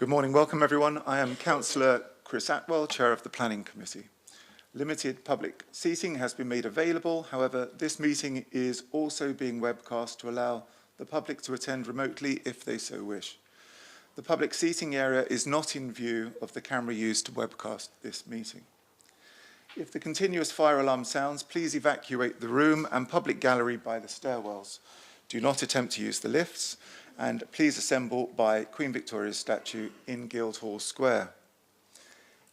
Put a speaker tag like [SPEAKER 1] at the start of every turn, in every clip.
[SPEAKER 1] Good morning. Welcome, everyone. I am Councillor Chris Atwell, Chair of the Planning Committee. Limited public seating has been made available. However, this meeting is also being webcast to allow the public to attend remotely if they so wish. The public seating area is not in view of the camera used to webcast this meeting. If the continuous fire alarm sounds, please evacuate the room and public gallery by the stairwells. Do not attempt to use the lifts, and please assemble by Queen Victoria's statue in Guildhall Square.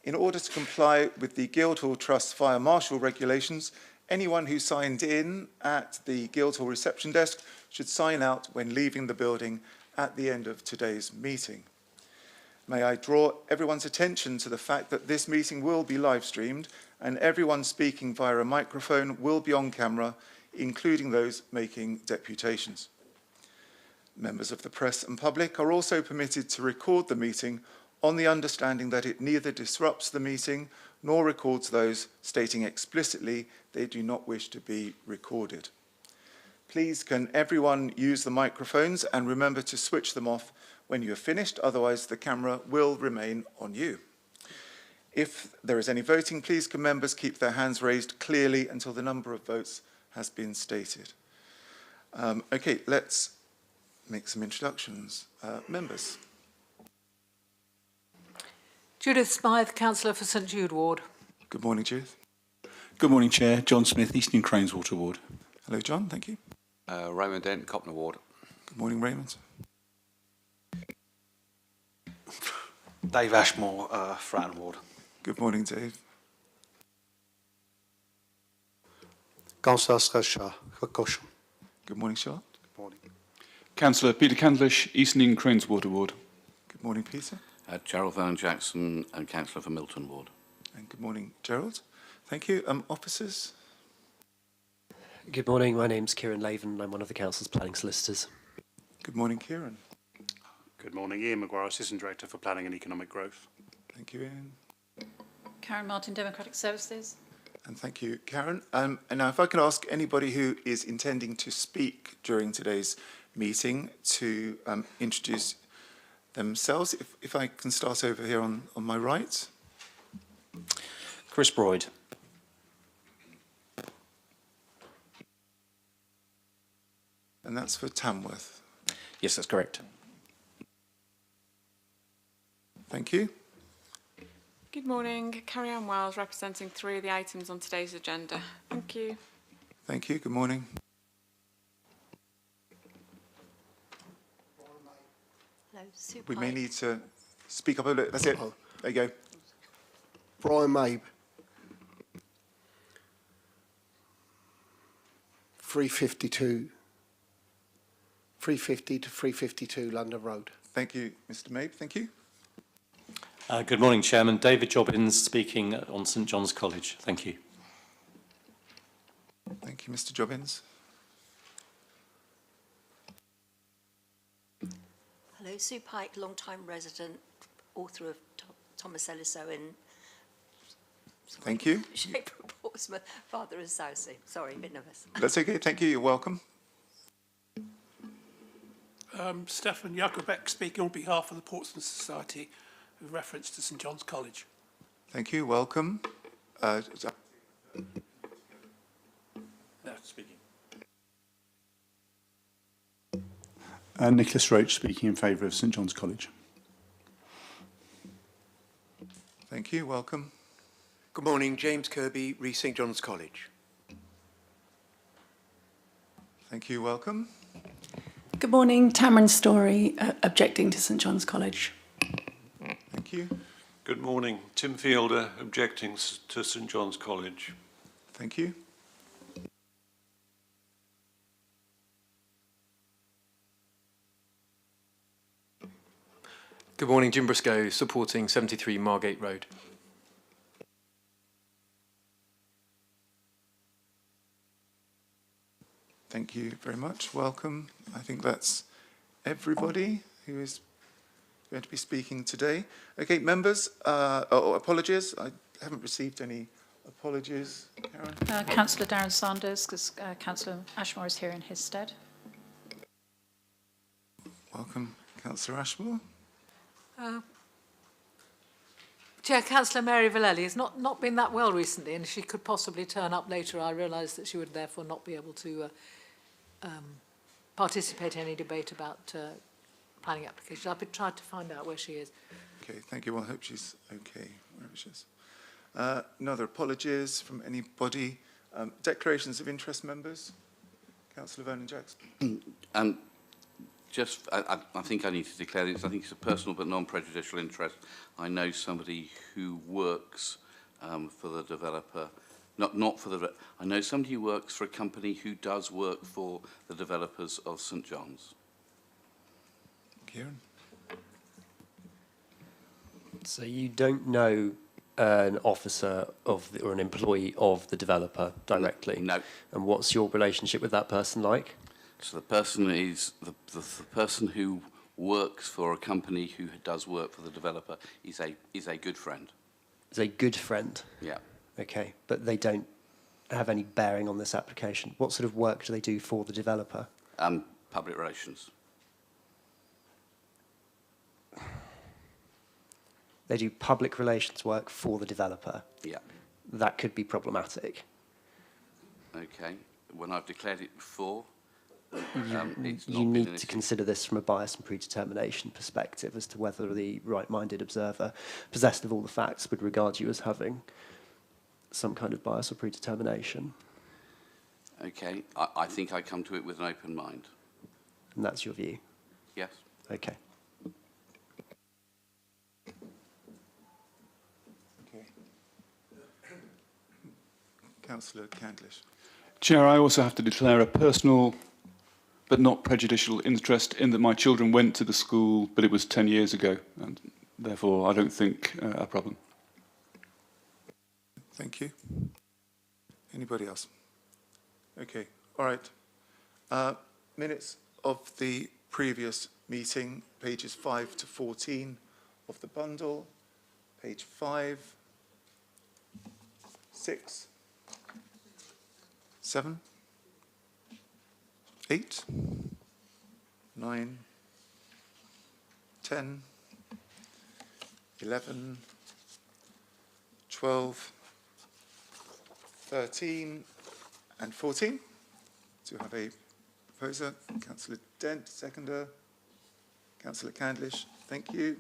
[SPEAKER 1] In order to comply with the Guildhall Trust Fire Marshal regulations, anyone who signed in at the Guildhall reception desk should sign out when leaving the building at the end of today's meeting. May I draw everyone's attention to the fact that this meeting will be live streamed and everyone speaking via a microphone will be on camera, including those making deputations. Members of the press and public are also permitted to record the meeting on the understanding that it neither disrupts the meeting nor records those stating explicitly they do not wish to be recorded. Please can everyone use the microphones and remember to switch them off when you are finished, otherwise the camera will remain on you. If there is any voting, please can members keep their hands raised clearly until the number of votes has been stated. Okay, let's make some introductions. Members.
[SPEAKER 2] Judith Smythe, Councillor for St Jude Ward.
[SPEAKER 1] Good morning, Judith.
[SPEAKER 3] Good morning, Chair. John Smith, Eastern Craneswater Ward.
[SPEAKER 1] Hello, John. Thank you.
[SPEAKER 4] Raymond Dent, Copner Ward.
[SPEAKER 1] Good morning, Raymond.
[SPEAKER 5] Dave Ashmore, Fratton Ward.
[SPEAKER 1] Good morning, Dave.
[SPEAKER 5] Councillor Shah, Kokosh.
[SPEAKER 1] Good morning, Charlotte.
[SPEAKER 5] Good morning.
[SPEAKER 3] Councillor Peter Candlish, Eastern Craneswater Ward.
[SPEAKER 1] Good morning, Peter.
[SPEAKER 4] Gerald Van Jackson and Councillor for Milton Ward.
[SPEAKER 1] And good morning, Gerald. Thank you. Officers.
[SPEAKER 6] Good morning, my name's Kieran Laven, I'm one of the Council's planning solicitors.
[SPEAKER 1] Good morning, Kieran.
[SPEAKER 7] Good morning, Ian Maguire, Assistant Director for Planning and Economic Growth.
[SPEAKER 1] Thank you, Ian.
[SPEAKER 8] Karen Martin, Democratic Services.
[SPEAKER 1] And thank you, Karen. And now if I could ask anybody who is intending to speak during today's meeting to introduce themselves. If I can start over here on my right.
[SPEAKER 6] Chris Broyd.
[SPEAKER 1] And that's for Tamworth.
[SPEAKER 6] Yes, that's correct.
[SPEAKER 1] Thank you.
[SPEAKER 9] Good morning, Carrie-Anne Wells, representing 3 of the items on today's agenda. Thank you.
[SPEAKER 1] Thank you. Good morning.
[SPEAKER 8] Hello, Sue
[SPEAKER 1] We
[SPEAKER 8] Pike.
[SPEAKER 1] may need to speak up a little. That's it. There you go.
[SPEAKER 10] Brian Mabe. 350 to 352 London Road.
[SPEAKER 1] Thank you, Mr. Mabe. Thank you.
[SPEAKER 6] Good morning, Chairman. David Jobbins speaking on St John's College. Thank you.
[SPEAKER 1] Thank you, Mr. Jobbins.
[SPEAKER 8] Hello, Sue Pike, long-time resident, author of Thomas Ellis Owen.
[SPEAKER 1] Thank you.
[SPEAKER 8] Shape of Portsmouth, father of Southsea. Sorry, a bit nervous.
[SPEAKER 1] That's okay. Thank you. You're welcome.
[SPEAKER 7] Stefan Jakobek speaking on behalf of the Portsmouth Society with reference to St John's College.
[SPEAKER 1] Thank you. Welcome.
[SPEAKER 7] No, speaking.
[SPEAKER 3] And Nicholas Roach speaking in favour of St John's College.
[SPEAKER 1] Thank you. Welcome.
[SPEAKER 11] Good morning, James Kirby, Re St John's College.
[SPEAKER 1] Thank you. Welcome.
[SPEAKER 12] Good morning, Tamron Story, objecting to St John's College.
[SPEAKER 1] Thank you.
[SPEAKER 13] Good morning, Tim Fielder, objecting to St John's College.
[SPEAKER 1] Thank you.
[SPEAKER 14] Good morning, Jim Briscoe, supporting 73 Margate Road.
[SPEAKER 1] Thank you very much. Welcome. I think that's everybody who is going to be speaking today. Okay, members, apologies. I haven't received any apologies. Karen?
[SPEAKER 8] Councillor Darren Sanders, because Councillor Ashmore is here in his stead.
[SPEAKER 1] Welcome, Councillor Ashmore.
[SPEAKER 2] Chair, Councillor Mary Vallely has not been that well recently, and if she could possibly turn up later, I realise that she would therefore not be able to participate in any debate about planning applications. I've been trying to find out where she is.
[SPEAKER 1] Okay, thank you. Well, I hope she's okay, wherever she is. No other apologies from anybody. Declarations of interest, members? Councillor Vernon Jackson.
[SPEAKER 4] I think I need to declare this. I think it's a personal but non-prejudicial interest. I know somebody who works for the developer, I know somebody who works for a company who does work for the developers of St John's.
[SPEAKER 1] Kieran?
[SPEAKER 15] So you don't know an officer of or an employee of the developer directly?
[SPEAKER 4] No.
[SPEAKER 15] And what's your relationship with that person like?
[SPEAKER 4] So the person is the person who works for a company who does work for the developer is a good friend.
[SPEAKER 15] Is a good friend?
[SPEAKER 4] Yeah.
[SPEAKER 15] Okay, but they don't have any bearing on this application. What sort of work do they do for the developer?
[SPEAKER 4] Public relations.
[SPEAKER 15] They do public relations work for the developer.
[SPEAKER 4] Yeah.
[SPEAKER 15] That could be problematic.
[SPEAKER 4] Okay. When I've declared it before,
[SPEAKER 15] You need to consider this from a bias and predetermination perspective as to whether the right-minded observer, possessed of all the facts, would regard you as having some kind of bias or predetermination.
[SPEAKER 4] Okay. I think I come to it with an open mind.
[SPEAKER 15] And that's your view?
[SPEAKER 4] Yes.
[SPEAKER 15] Okay.
[SPEAKER 1] Okay. Councillor Candlish.
[SPEAKER 3] Chair, I also have to declare a personal but not prejudicial interest in that my children went to the school, but it was 10 years ago, and therefore I don't think a problem.
[SPEAKER 1] Thank you. Anybody else? Okay, all right. Minutes of the previous meeting, pages 5 to 14 of the bundle, page 5, 6, 7, 8, 9, 10, 11, 12, 13 and 14. To have a proposer, Councillor Dent, seconder, Councillor Candlish, thank you.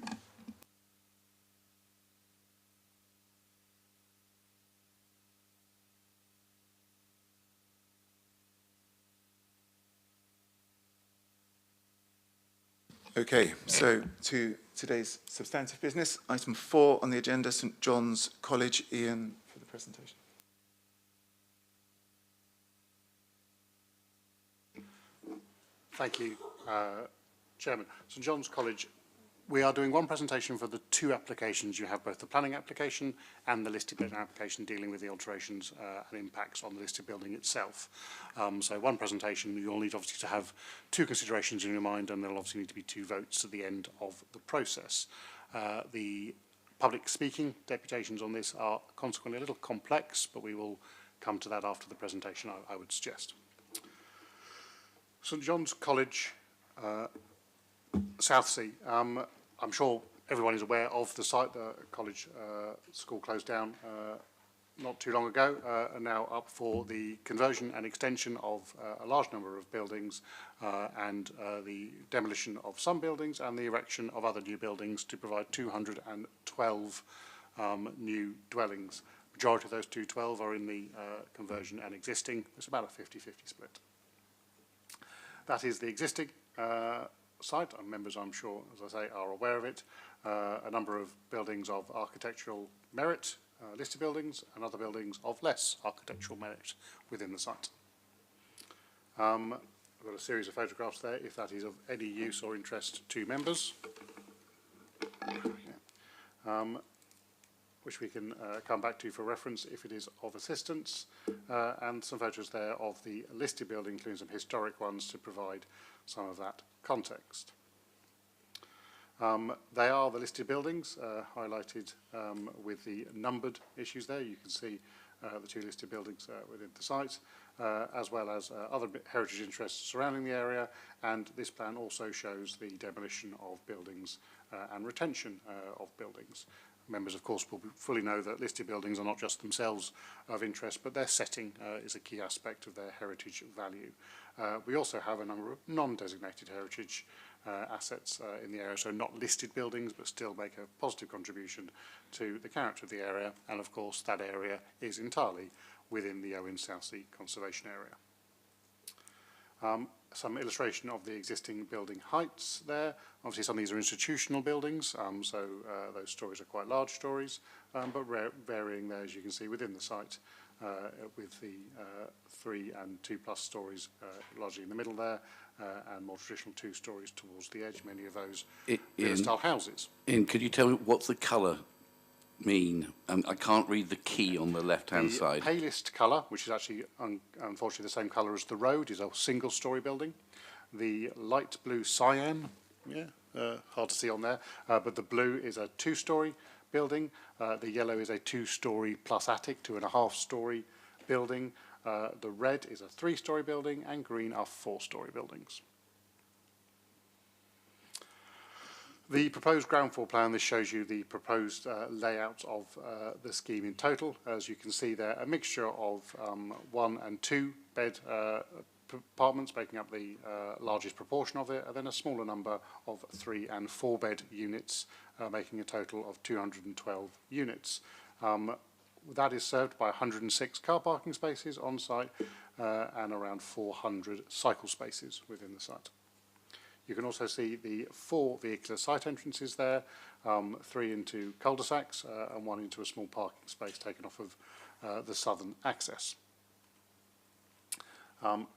[SPEAKER 1] Okay, so to today's substantive business, item 4 on the agenda, St John's College. Ian, for the presentation.
[SPEAKER 16] Thank you, Chairman. St John's College, we are doing one presentation for the two applications. You have both the planning application and the listed building application dealing with the alterations and impacts on the listed building itself. So one presentation, you'll need obviously to have two considerations in your mind, and there'll obviously need to be two votes at the end of the process. The public speaking deputations on this are consequently a little complex, but we will come to that after the presentation, I would suggest. St John's College, Southsea. I'm sure everyone is aware of the site. The college school closed down not too long ago, and now up for the conversion and extension of a large number of buildings and the demolition of some buildings and the erection of other new buildings to provide 212 new dwellings. Majority of those 212 are in the conversion and existing. It's about a 50-50 split. That is the existing site, and members, I'm sure, as I say, are aware of it. A number of buildings of architectural merit, listed buildings, and other buildings of less architectural merit within the site. I've got a series of photographs there, if that is of any use or interest to members, which we can come back to for reference if it is of assistance, and some photos there of the listed building, including some historic ones to provide some of that context. They are the listed buildings, highlighted with the numbered issues there. You can see the two listed buildings within the site, as well as other heritage interests surrounding the area, and this plan also shows the demolition of buildings and retention of buildings. members, of course, will fully know that listed buildings are not just themselves of interest, but their setting is a key aspect of their heritage value. We also have a number of non-designated heritage assets in the area, so not listed buildings, but still make a positive contribution to the character of the area. And of course, that area is entirely within the Owen Southsea Conservation Area. Some illustration of the existing building heights there. Obviously, some of these are institutional buildings, so those stories are quite large stories, but varying there, as you can see, within the site, with the 3 and 2+ stories largely in the middle there, and more traditional 2 stories towards the edge, many of those villa-style houses.
[SPEAKER 4] Ian, could you tell me what's the colour mean? I can't read the key on the left-hand side.
[SPEAKER 16] The palest colour, which is actually unfortunately the same colour as the road, is a single-storey building. The light blue cyan, hard to see on there, but the blue is a 2-storey building. The yellow is a 2-storey plus attic, 2.5-storey building. The red is a 3-storey building, and green are 4-storey buildings. The proposed ground floor plan, this shows you the proposed layout of the scheme in total. As you can see there, a mixture of 1 and 2 bed apartments making up the largest proportion of it, and then a smaller number of 3 and 4 bed units making a total of 212 units. That is served by 106 car parking spaces on site and around 400 cycle spaces within the site. You can also see the 4 vehicular site entrances there, 3 into cul-de-sacs and 1 into a small parking space taken off of the southern access.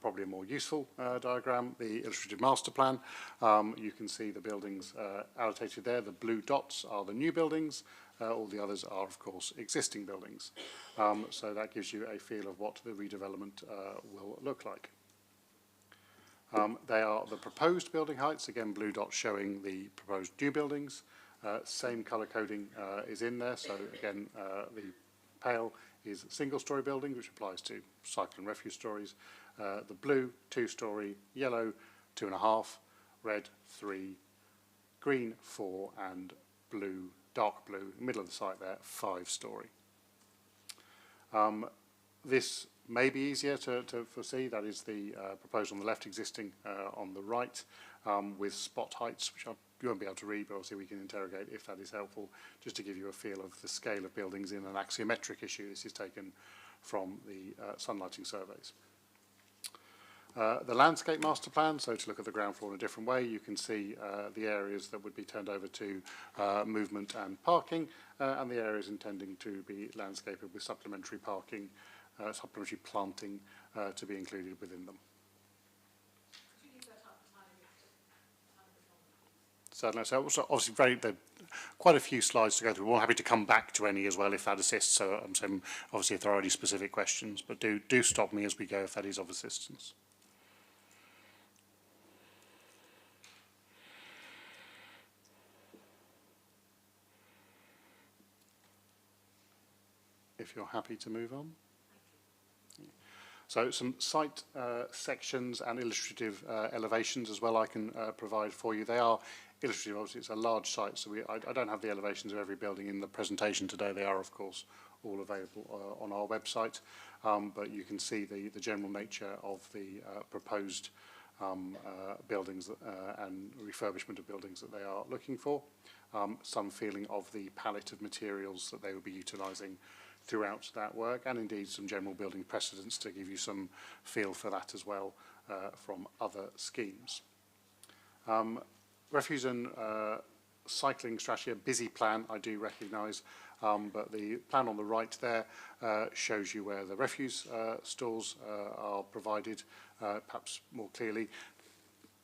[SPEAKER 16] Probably a more useful diagram, the illustrative master plan. You can see the buildings annotated there. The blue dots are the new buildings. All the others are, of course, existing buildings. So that gives you a feel of what the redevelopment will look like. They are the proposed building heights, again blue dots showing the proposed new buildings. Same colour coding is in there, so again the pale is single-storey buildings, which applies to cycle and refuse stories. The blue, 2-storey, yellow, 2.5, red, 3, green, 4, and blue, dark blue, middle of the site there, 5-storey. This may be easier to foresee. That is the proposal on the left, existing on the right, with spot heights, which you won't be able to read, but obviously we can interrogate if that is helpful, just to give you a feel of the scale of buildings in an axiometric issue. This is taken from the sunlighting surveys. The landscape master plan, so to look at the ground floor in a different way, you can see the areas that would be turned over to movement and parking, and the areas intending to be landscaped with supplementary parking, supplementary planting to be included within them. Certainly. So obviously there are quite a few slides to go through. We're happy to come back to any as well if that assists. So obviously if there are any specific questions, but do stop me as we go if that is of assistance. If you're happy to move on. So some site sections and illustrative elevations as well I can provide for you. They are illustrative, obviously it's a large site, so I don't have the elevations of every building in the presentation today. They are, of course, all available on our website, but you can see the general nature of the proposed buildings and refurbishment of buildings that they are looking for. Some feeling of the palette of materials that they will be utilising throughout that work, and indeed some general building precedents to give you some feel for that as well from other schemes. Refuse and cycling strategy, a busy plan, I do recognise, but the plan on the right there shows you where the refuse stores are provided, perhaps more clearly.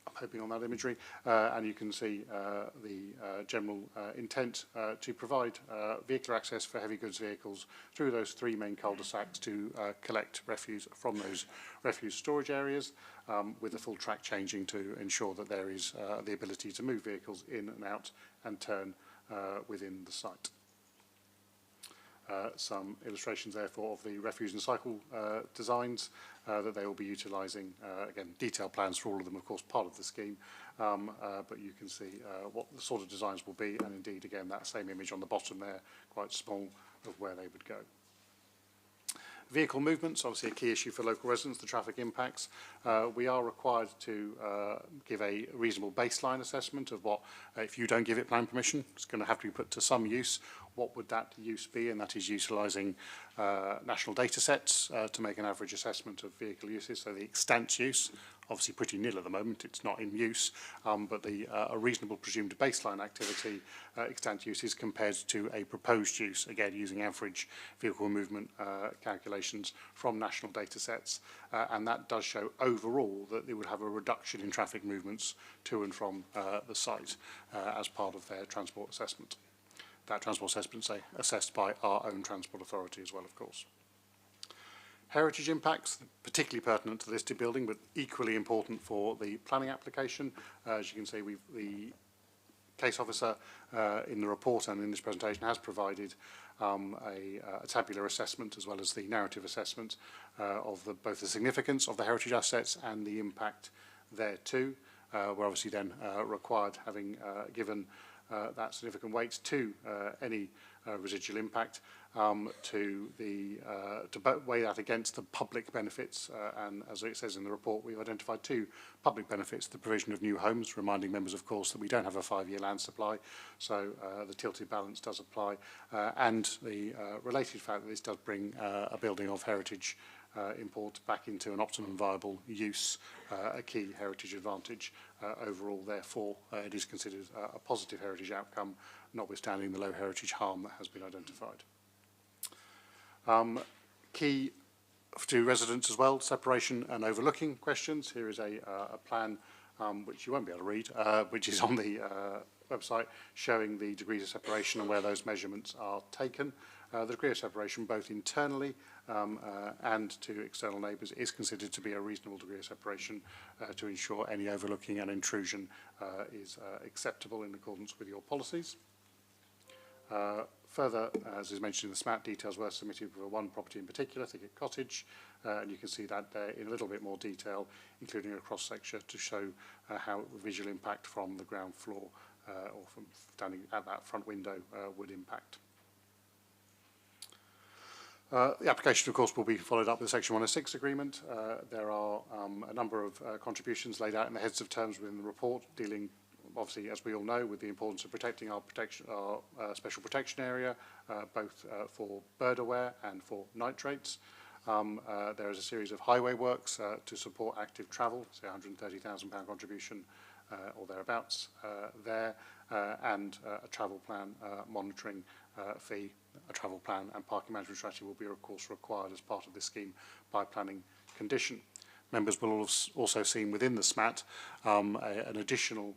[SPEAKER 16] I'm hoping on that imagery, and you can see the general intent to provide vehicular access for heavy goods vehicles through those 3 main cul-de-sacs to collect refuse from those refuse storage areas, with the full track changing to ensure that there is the ability to move vehicles in and out and turn within the site. some illustrations, therefore, of the refuse and cycle designs that they will be utilising. Again, detailed plans for all of them, of course, part of the scheme, but you can see what the sort of designs will be, and indeed, again, that same image on the bottom there, quite small, of where they would go. Vehicle movements, obviously a key issue for local residents, the traffic impacts. We are required to give a reasonable baseline assessment of what, if you don't give it plan permission, it's going to have to be put to some use. What would that use be? And that is utilising national data sets to make an average assessment of vehicle uses. So the extant use, obviously pretty nil at the moment, it's not in use, but a reasonable presumed baseline activity extant use is compared to a proposed use, again using average vehicle movement calculations from national data sets, and that does show overall that they would have a reduction in traffic movements to and from the site as part of their transport assessment. That transport assessment is assessed by our own transport authority as well, of course. Heritage impacts, particularly pertinent to the listed building, but equally important for the planning application. As you can see, the case officer in the report and in this presentation has provided a tabular assessment as well as the narrative assessment of both the significance of the heritage assets and the impact thereto. We're obviously then required, having given that significant weight to any residual impact, to weigh that against the public benefits, and as it says in the report, we've identified two public benefits: the provision of new homes, reminding members, of course, that we don't have a 5-year land supply, so the tilted balance does apply, and the related fact that this does bring a building of heritage import back into an optimum viable use, a key heritage advantage. Overall, therefore, it is considered a positive heritage outcome, notwithstanding the low heritage harm that has been identified. Key to residents as well, separation and overlooking questions. Here is a plan which you won't be able to read, which is on the website, showing the degrees of separation and where those measurements are taken. The degree of separation, both internally and to external neighbours, is considered to be a reasonable degree of separation to ensure any overlooking and intrusion is acceptable in accordance with your policies. Further, as is mentioned in the SMAT, details were submitted for one property in particular, Thicket Cottage, and you can see that there in a little bit more detail, including a cross-section to show how visual impact from the ground floor or from standing at that front window would impact. The application, of course, will be followed up with the Section 106 agreement. There are a number of contributions laid out in the heads of terms within the report, dealing, obviously, as we all know, with the importance of protecting our special protection area, both for bird aware and for nitrates. There is a series of highway works to support active travel, say £130,000 contribution or thereabouts there, and a travel plan monitoring fee. A travel plan and parking management strategy will be, of course, required as part of this scheme by planning condition. Members will have also seen within the SMAT an additional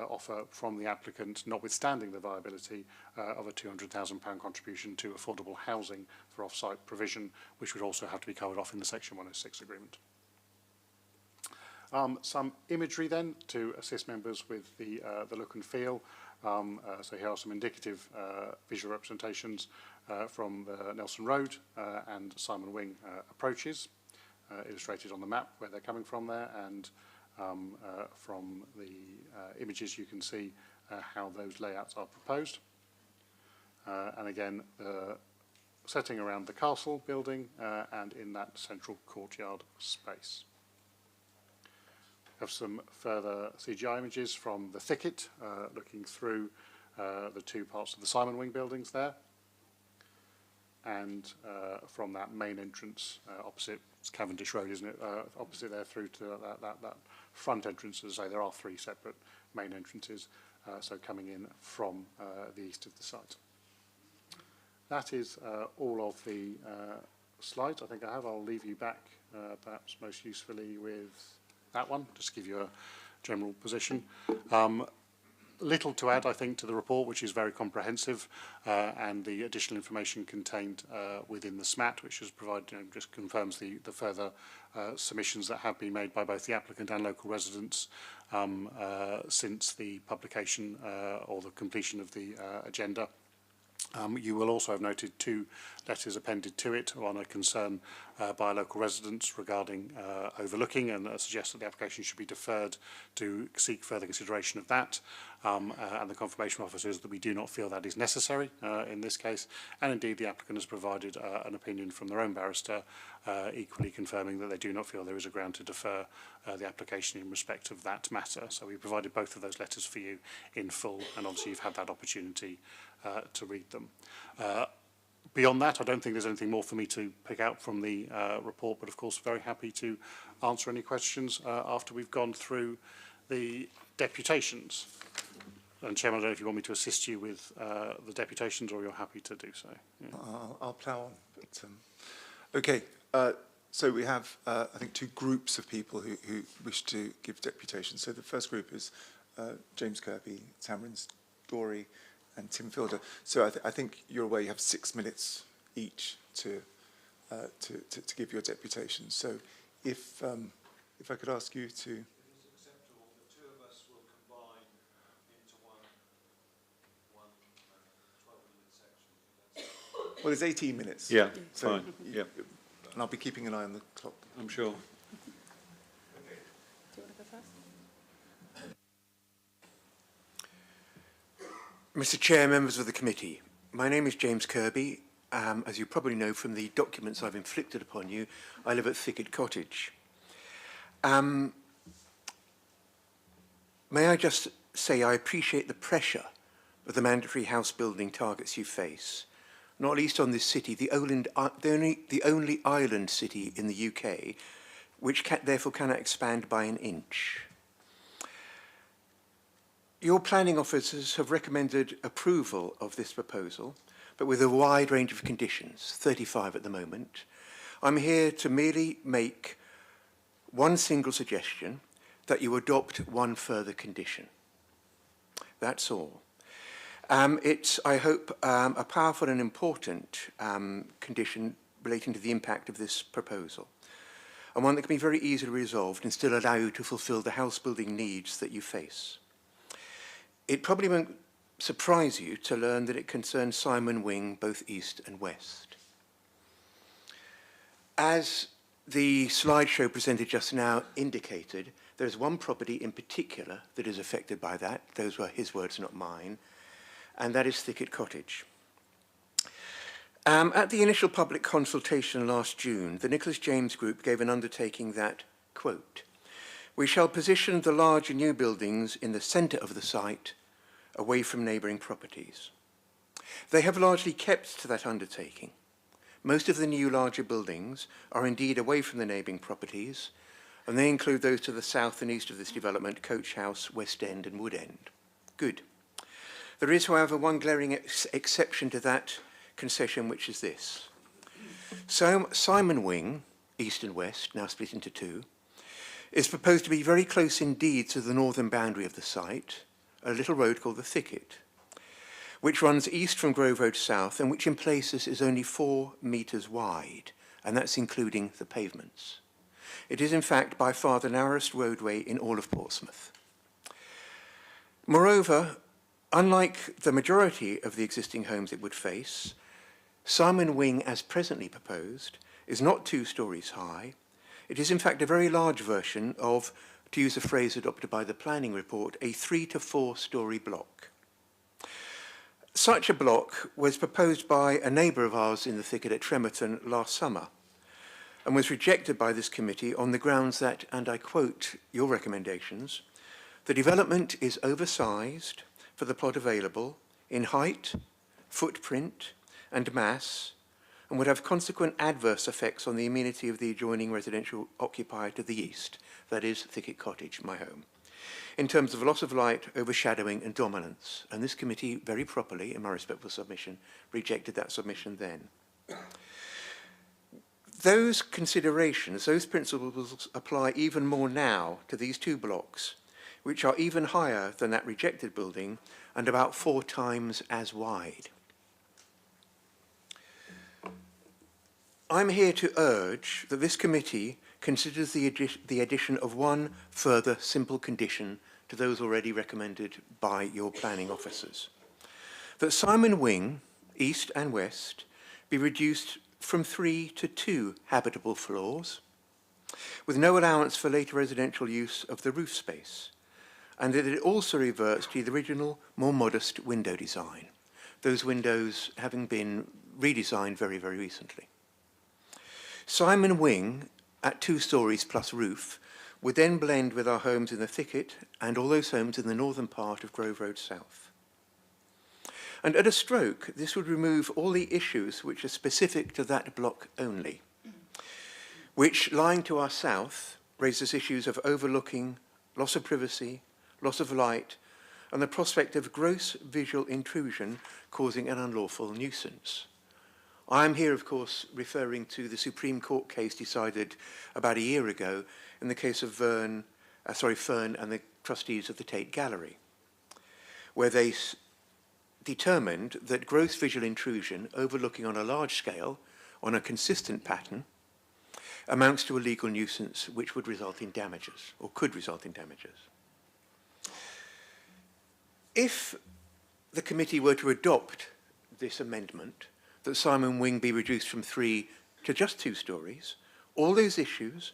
[SPEAKER 16] offer from the applicant, notwithstanding the viability of a £200,000 contribution to affordable housing for off-site provision, which would also have to be covered off in the Section 106 agreement. Some imagery then to assist members with the look and feel. So here are some indicative visual representations from the Nelson Road and Simon Wing approaches, illustrated on the map where they're coming from there, and from the images you can see how those layouts are proposed. And again, the setting around the castle building and in that central courtyard space. We have some further CGI images from the thicket, looking through the two parts of the Simon Wing buildings there, and from that main entrance opposite, it's Cavendish Road, isn't it? Opposite there through to that front entrance. As I say, there are three separate main entrances, so coming in from the east of the site. That is all of the slides I think I have. I'll leave you back perhaps most usefully with that one, just to give you a general position. Little to add, I think, to the report, which is very comprehensive, and the additional information contained within the SMAT, which has provided, just confirms the further submissions that have been made by both the applicant and local residents since the publication or the completion of the agenda. You will also have noted 2 letters appended to it, one a concern by local residents regarding overlooking and suggests that the application should be deferred to seek further consideration of that, and the confirmation officer is that we do not feel that is necessary in this case, and indeed the applicant has provided an opinion from their own barrister equally confirming that they do not feel there is a ground to defer the application in respect of that matter. So we provided both of those letters for you in full, and obviously you've had that opportunity to read them. Beyond that, I don't think there's anything more for me to pick out from the report, but of course very happy to answer any questions after we've gone through the deputations. And Chairman, I don't know if you want me to assist you with the deputations or you're happy to do so. Yeah.
[SPEAKER 1] I'll plough on. But, okay, so we have, I think, 2 groups of people who wish to give deputations. So the first group is James Kirby, Tamron Story, and Tim Fielder. So I think you're aware you have 6 minutes each to give your deputation. So if I could ask you to. If it's acceptable, the 2 of us will combine into one 12-minute section. Well, there's 18 minutes.
[SPEAKER 13] Yeah,
[SPEAKER 1] so
[SPEAKER 13] fine. Yeah,
[SPEAKER 1] and I'll be keeping an eye on the clock.
[SPEAKER 13] I'm sure.
[SPEAKER 11] Mr. Chair, members of the committee, my name is James Kirby. As you probably know from the documents I've inflicted upon you, I live at Thicket Cottage. May I just say I appreciate the pressure of the mandatory house building targets you face, not least on this city, the only island city in the UK, which therefore cannot expand by an inch. Your planning officers have recommended approval of this proposal, but with a wide range of conditions, 35 at the moment. I'm here to merely make one single suggestion, that you adopt one further condition. That's all. It's, I hope, a powerful and important condition relating to the impact of this proposal, and one that can be very easily resolved and still allow you to fulfil the house building needs that you face. It probably won't surprise you to learn that it concerns Simon Wing, both east and west. As the slideshow presented just now indicated, there's one property in particular that is affected by that. Those were his words, not mine, and that is Thicket Cottage. At the initial public consultation last June, the Nicholas James Group gave an undertaking that, quote, "We shall position the larger new buildings in the centre of the site, away from neighbouring properties." They have largely kept to that undertaking. Most of the new larger buildings are indeed away from the neighbouring properties, and they include those to the south and east of this development, Coach House, West End and Wood End. Good. There is, however, one glaring exception to that concession, which is this. So Simon Wing, east and west, now split into 2, is proposed to be very close indeed to the northern boundary of the site, a little road called the Thicket, which runs east from Grove Road south and which in places is only 4 metres wide, and that's including the pavements. It is in fact by far the narrowest roadway in all of Portsmouth. Moreover, unlike the majority of the existing homes it would face, Simon Wing, as presently proposed, is not 2 stories high. It is in fact a very large version of, to use a phrase adopted by the planning report, a 3 to 4 story block. Such a block was proposed by a neighbour of ours in the Thicket at Tremerton last summer and was rejected by this committee on the grounds that, and I quote your recommendations, "The development is oversized for the plot available in height, footprint and mass, and would have consequent adverse effects on the amenity of the adjoining residential occupier to the east," that is Thicket Cottage, my home, "in terms of loss of light, overshadowing and dominance." And this committee, very properly, in my respectful submission, rejected that submission then. Those considerations, those principles apply even more now to these 2 blocks, which are even higher than that rejected building and about 4 times as wide. I'm here to urge that this committee considers the addition of one further simple condition to those already recommended by your planning officers. That Simon Wing, east and west, be reduced from 3 to 2 habitable floors, with no allowance for later residential use of the roof space, and that it also reverts to the original, more modest window design, those windows having been redesigned very, very recently. Simon Wing, at 2 stories plus roof, would then blend with our homes in the thicket and all those homes in the northern part of Grove Road South. And at a stroke, this would remove all the issues which are specific to that block only, which, lying to our south, raises issues of overlooking, loss of privacy, loss of light, and the prospect of gross visual intrusion causing an unlawful nuisance. I am here, of course, referring to the Supreme Court case decided about a year ago in the case of Fern and the trustees of the Tate Gallery, where they determined that gross visual intrusion overlooking on a large scale, on a consistent pattern, amounts to a legal nuisance which would result in damages, or could result in damages. If the committee were to adopt this amendment, that Simon Wing be reduced from 3 to just 2 stories, all those issues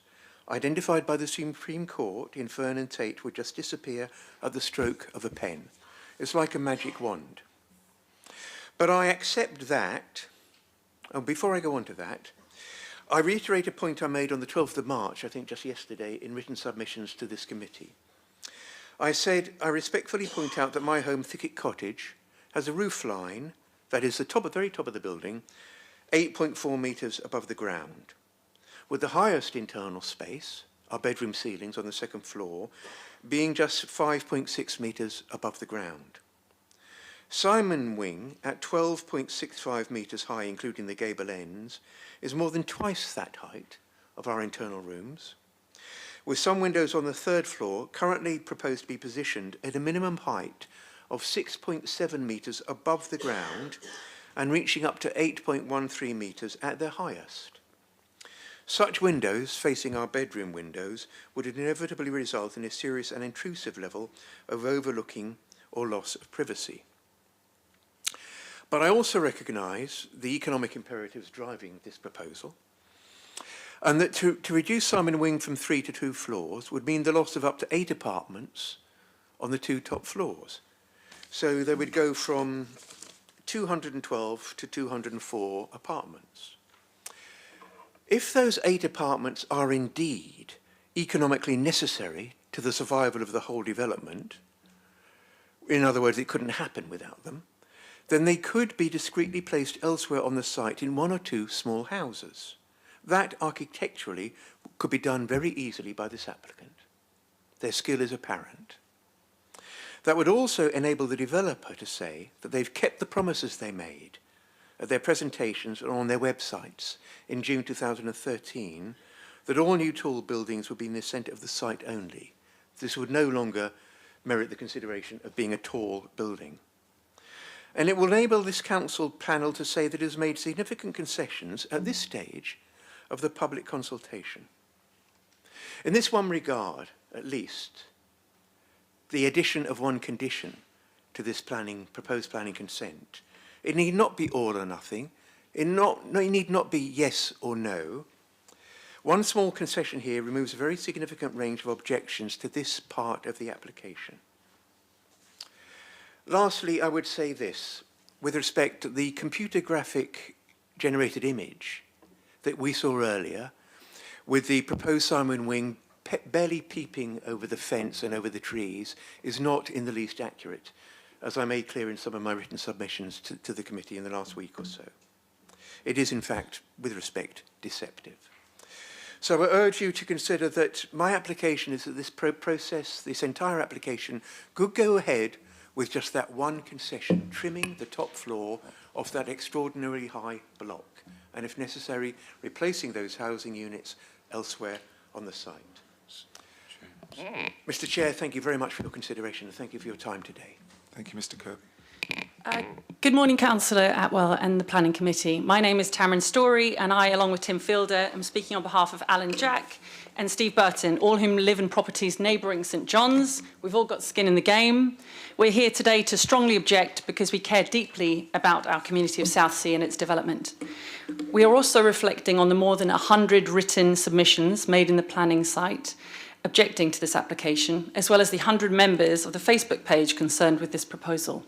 [SPEAKER 11] identified by the Supreme Court in Fern and Tate would just disappear at the stroke of a pen. It's like a magic wand. But I accept that, and before I go on to that, I reiterate a point I made on the 12th of March, I think just yesterday, in written submissions to this committee. I said, I respectfully point out that my home, Thicket Cottage, has a roof line, that is the very top of the building, 8.4 metres above the ground, with the highest internal space, our bedroom ceilings on the 2nd floor, being just 5.6 metres above the ground. Simon Wing, at 12.65 metres high, including the gable ends, is more than twice that height of our internal rooms, with some windows on the 3rd floor currently proposed to be positioned at a minimum height of 6.7 metres above the ground and reaching up to 8.13 metres at their highest. Such windows, facing our bedroom windows, would inevitably result in a serious and intrusive level of overlooking or loss of privacy. But I also recognise the economic imperatives driving this proposal, and that to reduce Simon Wing from 3 to 2 floors would mean the loss of up to 8 apartments on the 2 top floors. So they would go from 212 to 204 apartments. If those 8 apartments are indeed economically necessary to the survival of the whole development, in other words, it couldn't happen without them, then they could be discreetly placed elsewhere on the site in 1 or 2 small houses. That architecturally could be done very easily by this applicant. Their skill is apparent. That would also enable the developer to say that they've kept the promises they made at their presentations and on their websites in June 2013, that all new tall buildings would be in the centre of the site only. This would no longer merit the consideration of being a tall building. And it will enable this council panel to say that it has made significant concessions at this stage of the public consultation. In this one regard, at least, the addition of one condition to this proposed planning consent, it need not be all or nothing. It need not be yes or no. One small concession here removes a very significant range of objections to this part of the application. Lastly, I would say this, with respect to the computer graphic generated image that we saw earlier, with the proposed Simon Wing barely peeping over the fence and over the trees, is not in the least accurate, as I made clear in some of my written submissions to the committee in the last week or so. It is, in fact, with respect, deceptive. So I urge you to consider that my application is that this process, this entire application, could go ahead with just that one concession, trimming the top floor of that extraordinarily high block, and if necessary, replacing those housing units elsewhere on the site. Mr. Chair, thank you very much for your consideration, and thank you for your time today.
[SPEAKER 1] Thank you, Mr. Kirby.
[SPEAKER 12] Good morning, Councillor Atwell and the Planning Committee. My name is Tamron Story, and I, along with Tim Fielder, am speaking on behalf of Alan Jack and Steve Burton, all whom live in properties neighbouring St John's. We've all got skin in the game. We're here today to strongly object because we care deeply about our community of Southsea and its development. We are also reflecting on the more than 100 written submissions made in the planning site objecting to this application, as well as the 100 members of the Facebook page concerned with this proposal.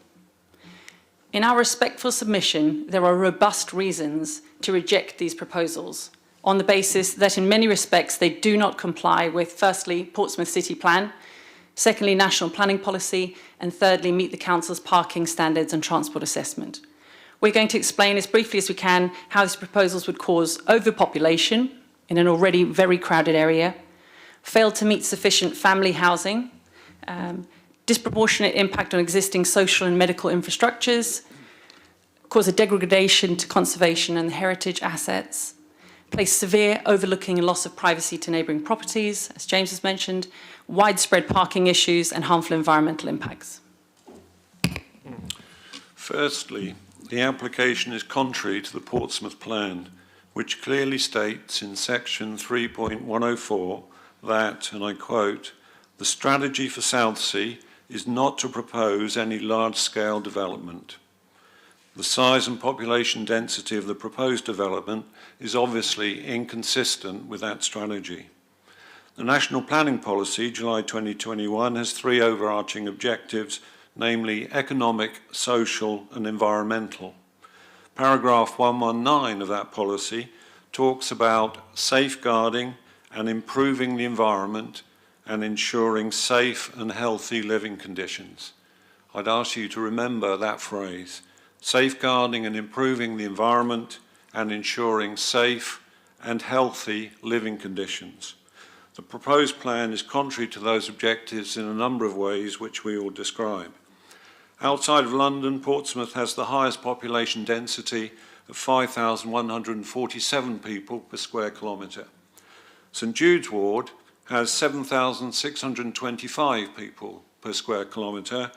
[SPEAKER 12] In our respectful submission, there are robust reasons to reject these proposals on the basis that in many respects they do not comply with, firstly, Portsmouth City Plan, secondly, national planning policy, and thirdly, meet the Council's parking standards and transport assessment. We're going to explain as briefly as we can how these proposals would cause overpopulation in an already very crowded area, fail to meet sufficient family housing, disproportionate impact on existing social and medical infrastructures, cause a degradation to conservation and heritage assets, place severe overlooking and loss of privacy to neighbouring properties, as James has mentioned, widespread parking issues and harmful environmental impacts.
[SPEAKER 13] Firstly, the application is contrary to the Portsmouth Plan, which clearly states in section 3.104 that, and I quote, "The strategy for Southsea is not to propose any large-scale development. The size and population density of the proposed development is obviously inconsistent with that strategy." The National Planning Policy, July 2021, has three overarching objectives, namely economic, social and environmental. Paragraph 119 of that policy talks about safeguarding and improving the environment and ensuring safe and healthy living conditions. I'd ask you to remember that phrase, safeguarding and improving the environment and ensuring safe and healthy living conditions. The proposed plan is contrary to those objectives in a number of ways which we will describe. Outside of London, Portsmouth has the highest population density of 5,147 people per square kilometre. St Jude's Ward has 7,625 people per square kilometre,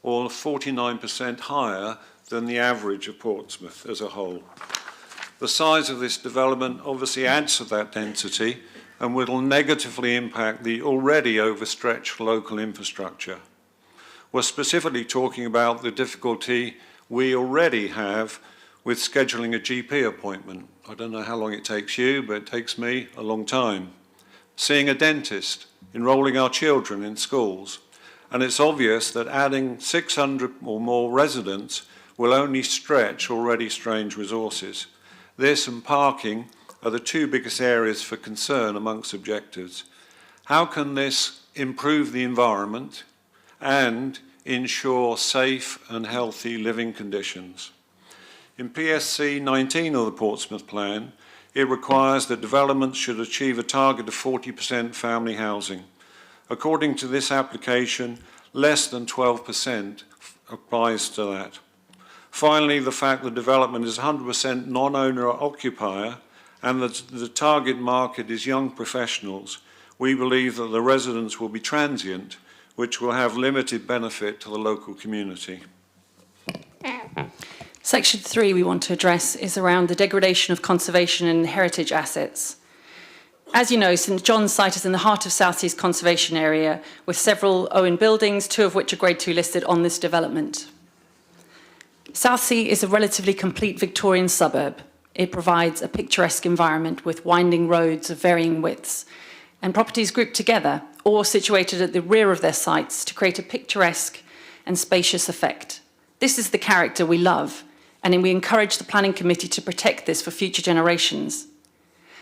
[SPEAKER 13] or 49% higher than the average of Portsmouth as a whole. The size of this development obviously adds to that density and will negatively impact the already overstretched local infrastructure. We're specifically talking about the difficulty we already have with scheduling a GP appointment. I don't know how long it takes you, but it takes me a long time. Seeing a dentist, enrolling our children in schools, and it's obvious that adding 600 or more residents will only stretch already strained resources. This and parking are the two biggest areas for concern amongst objectors. How can this improve the environment and ensure safe and healthy living conditions? In PSC 19 of the Portsmouth Plan, it requires that developments should achieve a target of 40% family housing. According to this application, less than 12% applies to that. Finally, the fact that development is 100% non-owner occupier and that the target market is young professionals, we believe that the residents will be transient, which will have limited benefit to the local community.
[SPEAKER 12] Section 3 we want to address is around the degradation of conservation and heritage assets. As you know, St John's site is in the heart of Southsea's conservation area with several Owen buildings, two of which are Grade 2 listed on this development. Southsea is a relatively complete Victorian suburb. It provides a picturesque environment with winding roads of varying widths and properties grouped together or situated at the rear of their sites to create a picturesque and spacious effect. This is the character we love, and we encourage the Planning Committee to protect this for future generations.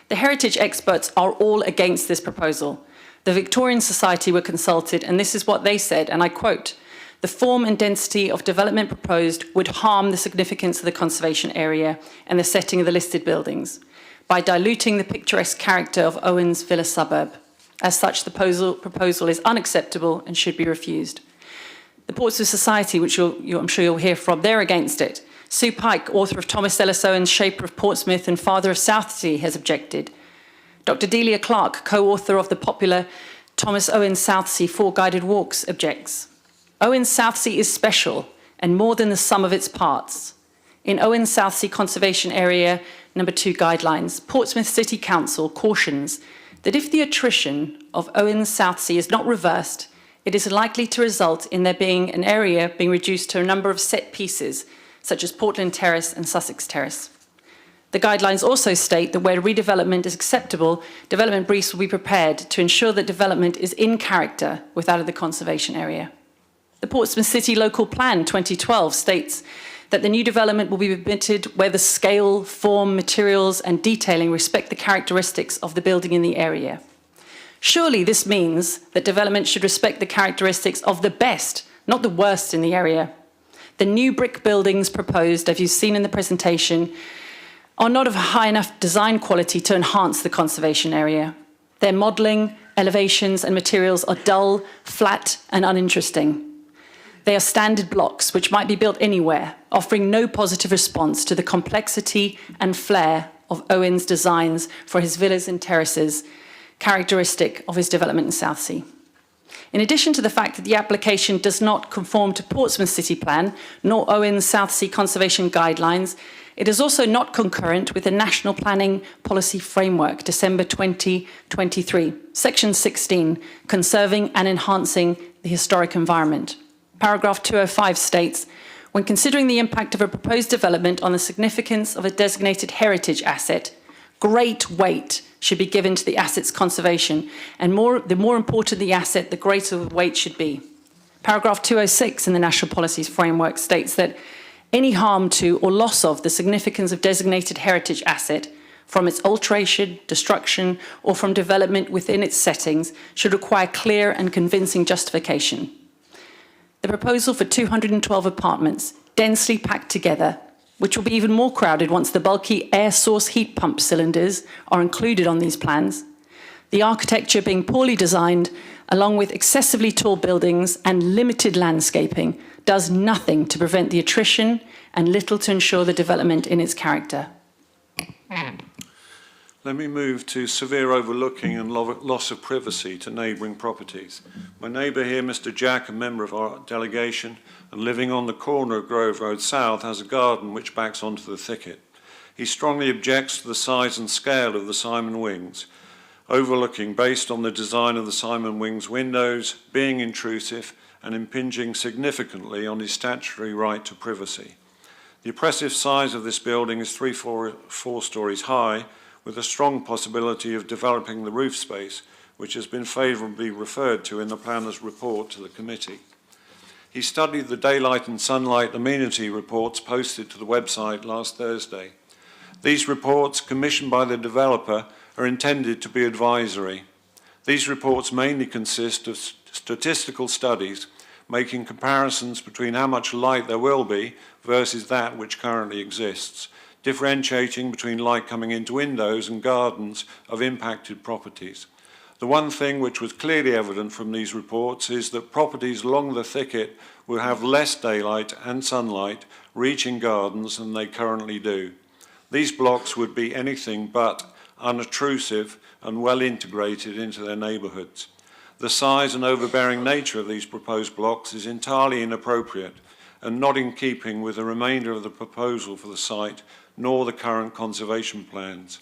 [SPEAKER 12] The heritage experts are all against this proposal. The Victorian Society were consulted, and this is what they said, and I quote, "The form and density of development proposed would harm the significance of the conservation area and the setting of the listed buildings by diluting the picturesque character of Owen's Villa suburb. As such, the proposal is unacceptable and should be refused." The Portsmouth Society, which I'm sure you'll hear from, they're against it. Sue Pike, author of Thomas Ellis Owen's Shaper of Portsmouth and father of Southsea, has objected. Dr. Delia Clark, co-author of the popular Thomas Owen's Southsea 4 Guided Walks, objects. Owen's Southsea is special and more than the sum of its parts. In Owen Southsea Conservation Area number 2 guidelines, Portsmouth City Council cautions that if the attrition of Owen Southsea is not reversed, it is likely to result in there being an area being reduced to a number of set pieces, such as Portland Terrace and Sussex Terrace. The guidelines also state that where redevelopment is acceptable, development briefs will be prepared to ensure that development is in character with that of the conservation area. The Portsmouth City Local Plan 2012 states that the new development will be permitted where the scale, form, materials and detailing respect the characteristics of the building in the area. Surely this means that development should respect the characteristics of the best, not the worst in the area. The new brick buildings proposed, as you've seen in the presentation, are not of high enough design quality to enhance the conservation area. Their modelling, elevations and materials are dull, flat and uninteresting. They are standard blocks which might be built anywhere, offering no positive response to the complexity and flair of Owen's designs for his villas and terraces, characteristic of his development in Southsea. In addition to the fact that the application does not conform to Portsmouth City Plan nor Owen's Southsea Conservation Guidelines, it is also not concurrent with the National Planning Policy Framework, December 2023, Section 16, Conserving and Enhancing the Historic Environment. Paragraph 205 states, when considering the impact of a proposed development on the significance of a designated heritage asset, great weight should be given to the asset's conservation, and the more important the asset, the greater the weight should be. Paragraph 206 in the National Policies Framework states that any harm to or loss of the significance of designated heritage asset from its alteration, destruction, or from development within its settings should require clear and convincing justification. The proposal for 212 apartments, densely packed together, which will be even more crowded once the bulky air source heat pump cylinders are included on these plans, the architecture being poorly designed, along with excessively tall buildings and limited landscaping, does nothing to prevent the attrition and little to ensure the development in its character.
[SPEAKER 13] Let me move to severe overlooking and loss of privacy to neighbouring properties. My neighbour here, Mr. Jack, a member of our delegation, and living on the corner of Grove Road South, has a garden which backs onto the thicket. He strongly objects to the size and scale of the Simon Wings, overlooking based on the design of the Simon Wings windows, being intrusive and impinging significantly on his statutory right to privacy. The oppressive size of this building is 4 stories high, with a strong possibility of developing the roof space, which has been favourably referred to in the planner's report to the committee. He studied the daylight and sunlight amenity reports posted to the website last Thursday. These reports, commissioned by the developer, are intended to be advisory. These reports mainly consist of statistical studies making comparisons between how much light there will be versus that which currently exists, differentiating between light coming into windows and gardens of impacted properties. The one thing which was clearly evident from these reports is that properties along the thicket will have less daylight and sunlight reaching gardens than they currently do. These blocks would be anything but unobtrusive and well integrated into their neighbourhoods. The size and overbearing nature of these proposed blocks is entirely inappropriate and not in keeping with the remainder of the proposal for the site nor the current conservation plans.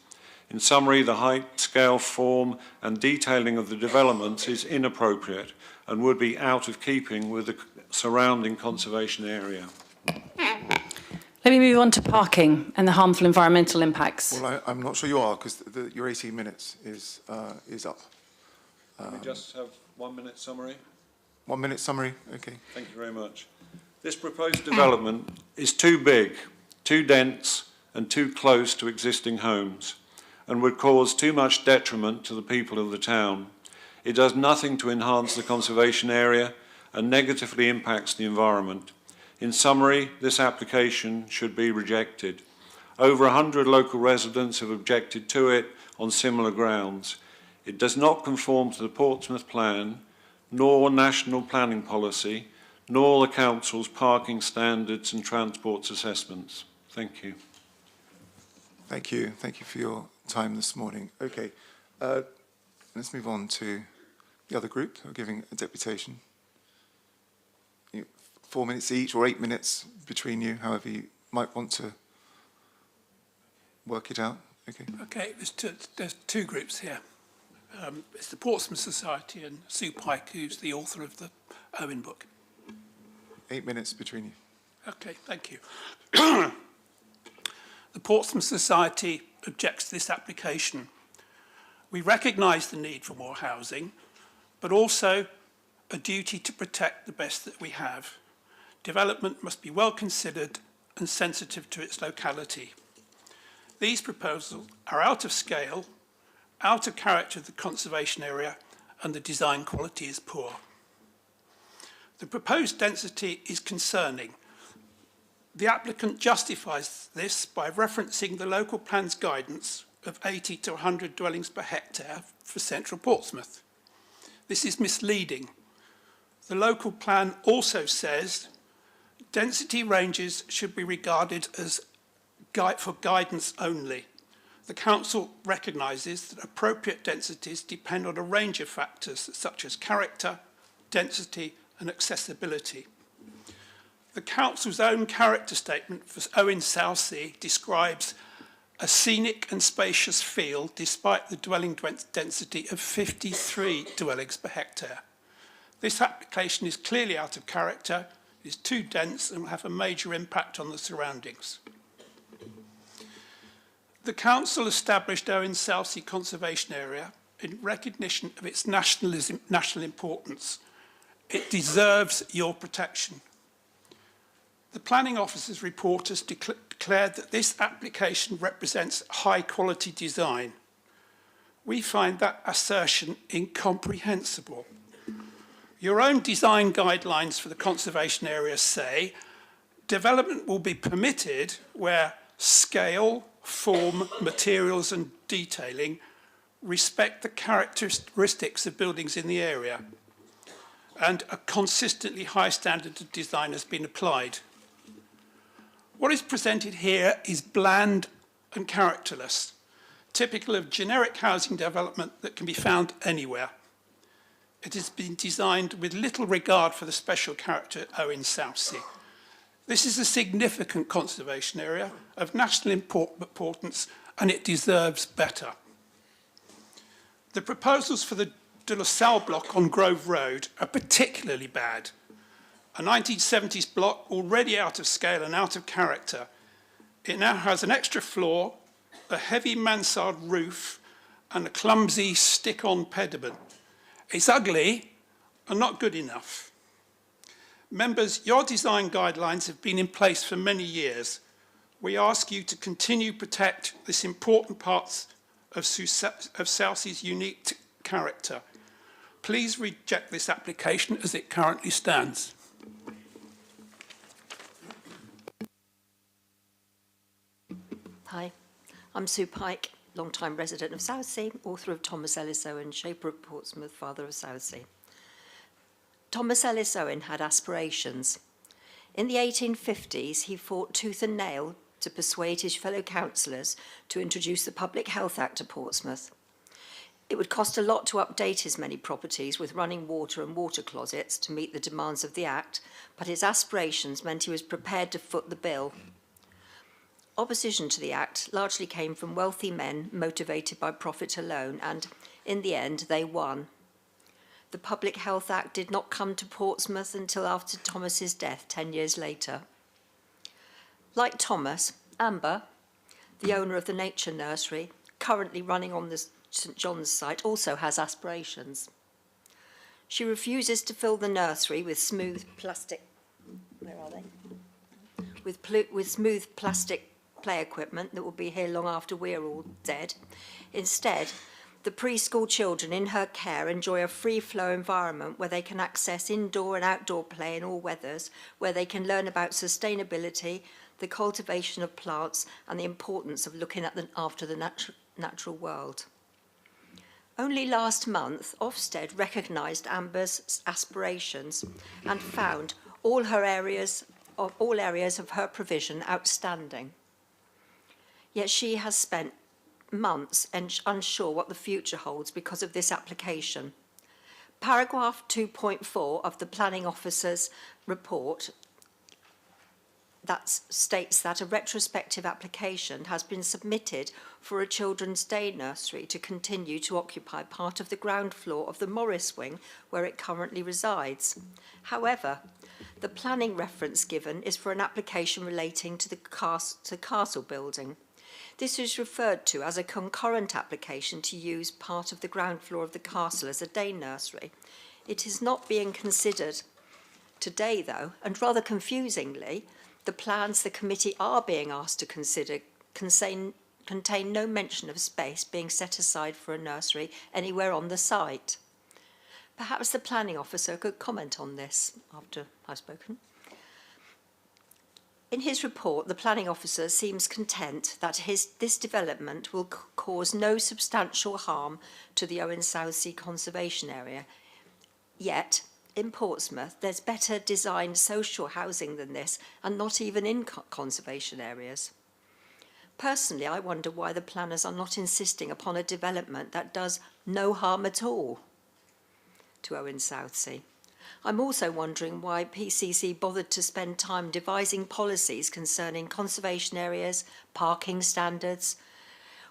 [SPEAKER 13] In summary, the height, scale, form and detailing of the developments is inappropriate and would be out of keeping with the surrounding conservation area.
[SPEAKER 12] Let me move on to parking and the harmful environmental impacts.
[SPEAKER 1] Well, I'm not sure you are, because your 18 minutes is up.
[SPEAKER 13] Can we just have 1 minute summary?
[SPEAKER 1] 1 minute summary, okay.
[SPEAKER 13] Thank you very much. This proposed development is too big, too dense and too close to existing homes and would cause too much detriment to the people of the town. It does nothing to enhance the conservation area and negatively impacts the environment. In summary, this application should be rejected. Over 100 local residents have objected to it on similar grounds. It does not conform to the Portsmouth Plan, nor national planning policy, nor the Council's parking standards and transport assessments. Thank you.
[SPEAKER 1] Thank you. Thank you for your time this morning. Okay, let's move on to the other group who are giving a deputation. 4 minutes each or 8 minutes between you, however you might want to work it out. Okay.
[SPEAKER 7] Okay, there's two groups here. It's the Portsmouth Society and Sue Pike, who's the author of the Owen book.
[SPEAKER 1] 8 minutes between you.
[SPEAKER 7] Okay, thank you. The Portsmouth Society objects to this application. We recognise the need for more housing, but also a duty to protect the best that we have. Development must be well considered and sensitive to its locality. These proposals are out of scale, out of character of the conservation area, and the design quality is poor. The proposed density is concerning. The applicant justifies this by referencing the local plan's guidance of 80 to 100 dwellings per hectare for central Portsmouth. This is misleading. The local plan also says density ranges should be regarded as for guidance only. The council recognises that appropriate densities depend on a range of factors such as character, density and accessibility. The council's own character statement for Owen Southsea describes a scenic and spacious feel despite the dwelling density of 53 dwellings per hectare. This application is clearly out of character, is too dense and will have a major impact on the surroundings. The council established Owen Southsea Conservation Area in recognition of its national importance. It deserves your protection. The planning officer's report has declared that this application represents high quality design. We find that assertion incomprehensible. Your own design guidelines for the conservation area say development will be permitted where scale, form, materials and detailing respect the characteristics of buildings in the area and a consistently high standard of design has been applied. What is presented here is bland and characterless, typical of generic housing development that can be found anywhere. It has been designed with little regard for the special character of Owen Southsea. This is a significant conservation area of national importance and it deserves better. The proposals for the De La Salle block on Grove Road are particularly bad. A 1970s block already out of scale and out of character. It now has an extra floor, a heavy mansard roof and a clumsy stick-on pediment. It's ugly and not good enough. Members, your design guidelines have been in place for many years. We ask you to continue to protect this important part of Southsea's unique character. Please reject this application as it currently stands.
[SPEAKER 8] Hi, I'm Sue Pike, long-time resident of Southsea, author of Thomas Ellis Owen, Shaper of Portsmouth, father of Southsea. Thomas Ellis Owen had aspirations. In the 1850s, he fought tooth and nail to persuade his fellow councillors to introduce the Public Health Act to Portsmouth. It would cost a lot to update his many properties with running water and water closets to meet the demands of the Act, but his aspirations meant he was prepared to foot the bill. Opposition to the Act largely came from wealthy men motivated by profit alone, and in the end, they won. The Public Health Act did not come to Portsmouth until after Thomas's death 10 years later. Like Thomas, Amber, the owner of the Nature Nursery, currently running on the St John's site, also has aspirations. She refuses to fill the nursery with smooth plastic, where are they? With smooth plastic play equipment that will be here long after we're all dead. Instead, the preschool children in her care enjoy a free-flow environment where they can access indoor and outdoor play in all weathers, where they can learn about sustainability, the cultivation of plants, and the importance of looking after the natural world. Only last month, Ofsted recognised Amber's aspirations and found all areas of her provision outstanding. Yet she has spent months unsure what the future holds because of this application. Paragraph 2.4 of the planning officer's report that states that a retrospective application has been submitted for a children's day nursery to continue to occupy part of the ground floor of the Morris wing where it currently resides. However, the planning reference given is for an application relating to the castle building. This is referred to as a concurrent application to use part of the ground floor of the castle as a day nursery. It is not being considered today, though, and rather confusingly, the plans the committee are being asked to consider contain no mention of space being set aside for a nursery anywhere on the site. Perhaps the planning officer could comment on this after I've spoken. In his report, the planning officer seems content that this development will cause no substantial harm to the Owen Southsea Conservation Area. Yet, in Portsmouth, there's better designed social housing than this, and not even in conservation areas. Personally, I wonder why the planners are not insisting upon a development that does no harm at all to Owen Southsea. I'm also wondering why PCC bothered to spend time devising policies concerning conservation areas, parking standards,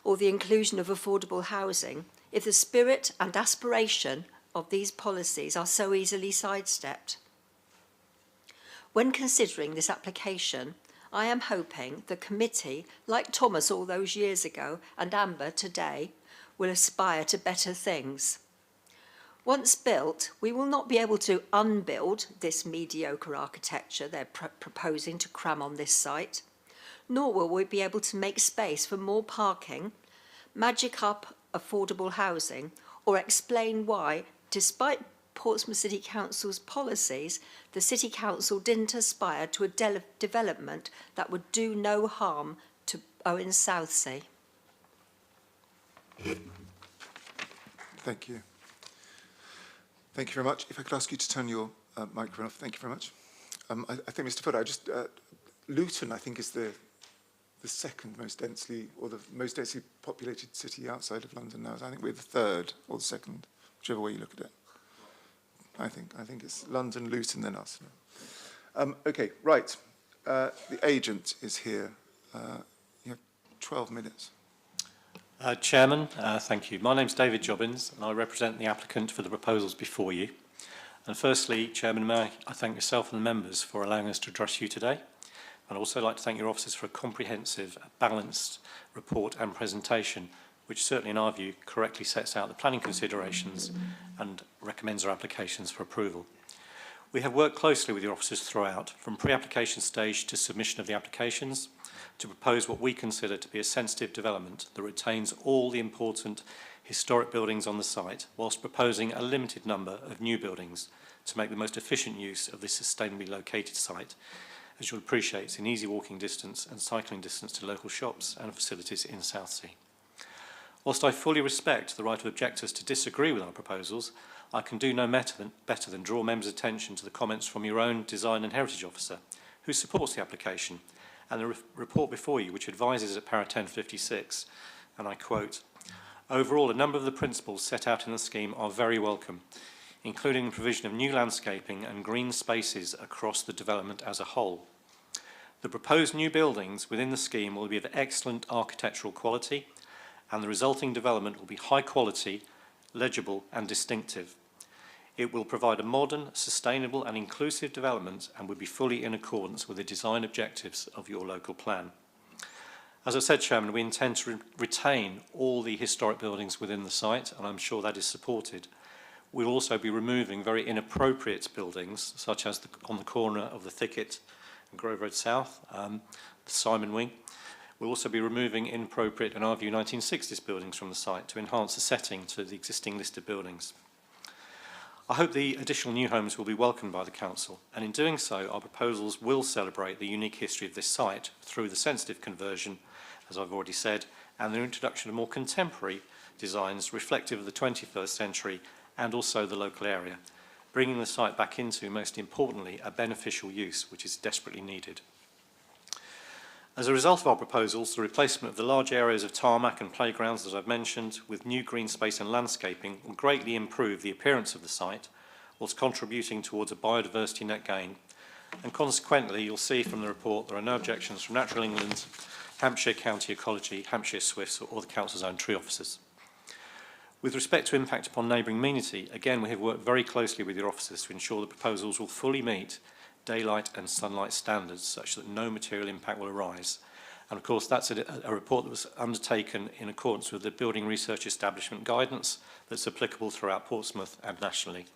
[SPEAKER 8] or the inclusion of affordable housing, if the spirit and aspiration of these policies are so easily sidestepped. When considering this application, I am hoping the committee, like Thomas all those years ago and Amber today, will aspire to better things. Once built, we will not be able to unbuild this mediocre architecture they're proposing to cram on this site, nor will we be able to make space for more parking, magic up affordable housing, or explain why, despite Portsmouth City Council's policies, the City Council didn't aspire to a development that would do no harm to Owen Southsea.
[SPEAKER 1] Thank you. Thank you very much. If I could ask you to turn your microphone off. Thank you very much. I think, Mr. Foote, Luton, I think, is the second most densely, or the most densely populated city outside of London now. I think we're the third or the second, whichever way you look at it. I think it's London, Luton, then us. Okay, right. The agent is here. You have 12 minutes.
[SPEAKER 6] Chairman, thank you. My name's David Jobbins, and I represent the applicant for the proposals before you. And firstly, Chairman, may I thank yourself and the members for allowing us to address you today. I'd also like to thank your officers for a comprehensive, balanced report and presentation, which certainly in our view correctly sets out the planning considerations and recommends our applications for approval. We have worked closely with your officers throughout, from pre-application stage to submission of the applications, to propose what we consider to be a sensitive development that retains all the important historic buildings on the site, whilst proposing a limited number of new buildings to make the most efficient use of this sustainably located site. As you'll appreciate, it's in easy walking distance and cycling distance to local shops and facilities in Southsea. Whilst I fully respect the right of objectors to disagree with our proposals, I can do no better than draw members' attention to the comments from your own Design and Heritage Officer, who supports the application, and the report before you, which advises at para 1056, and I quote, "Overall, a number of the principles set out in the scheme are very welcome, including the provision of new landscaping and green spaces across the development as a whole. The proposed new buildings within the scheme will be of excellent architectural quality, and the resulting development will be high quality, legible and distinctive. It will provide a modern, sustainable and inclusive development and will be fully in accordance with the design objectives of your local plan." As I said, Chairman, we intend to retain all the historic buildings within the site, and I'm sure that is supported. We'll also be removing very inappropriate buildings, such as on the corner of the Thicket and Grove Road South, the Simon Wing. We'll also be removing inappropriate, in our view, 1960s buildings from the site to enhance the setting to the existing listed buildings. I hope the additional new homes will be welcomed by the Council, and in doing so, our proposals will celebrate the unique history of this site through the sensitive conversion, as I've already said, and the introduction of more contemporary designs reflective of the 21st century and also the local area, bringing the site back into, most importantly, a beneficial use, which is desperately needed. As a result of our proposals, the replacement of the large areas of tarmac and playgrounds, as I've mentioned, with new green space and landscaping will greatly improve the appearance of the site, whilst contributing towards a biodiversity net gain, And consequently, you'll see from the report there are no objections from Natural England, Hampshire County Ecology, Hampshire Swifts or the Council's own tree officers. With respect to impact upon neighbouring amenity, again we have worked very closely with your officers to ensure the proposals will fully meet daylight and sunlight standards such that no material impact will arise. And of course that's a report that was undertaken in accordance with the Building Research Establishment guidance that's applicable throughout Portsmouth and nationally.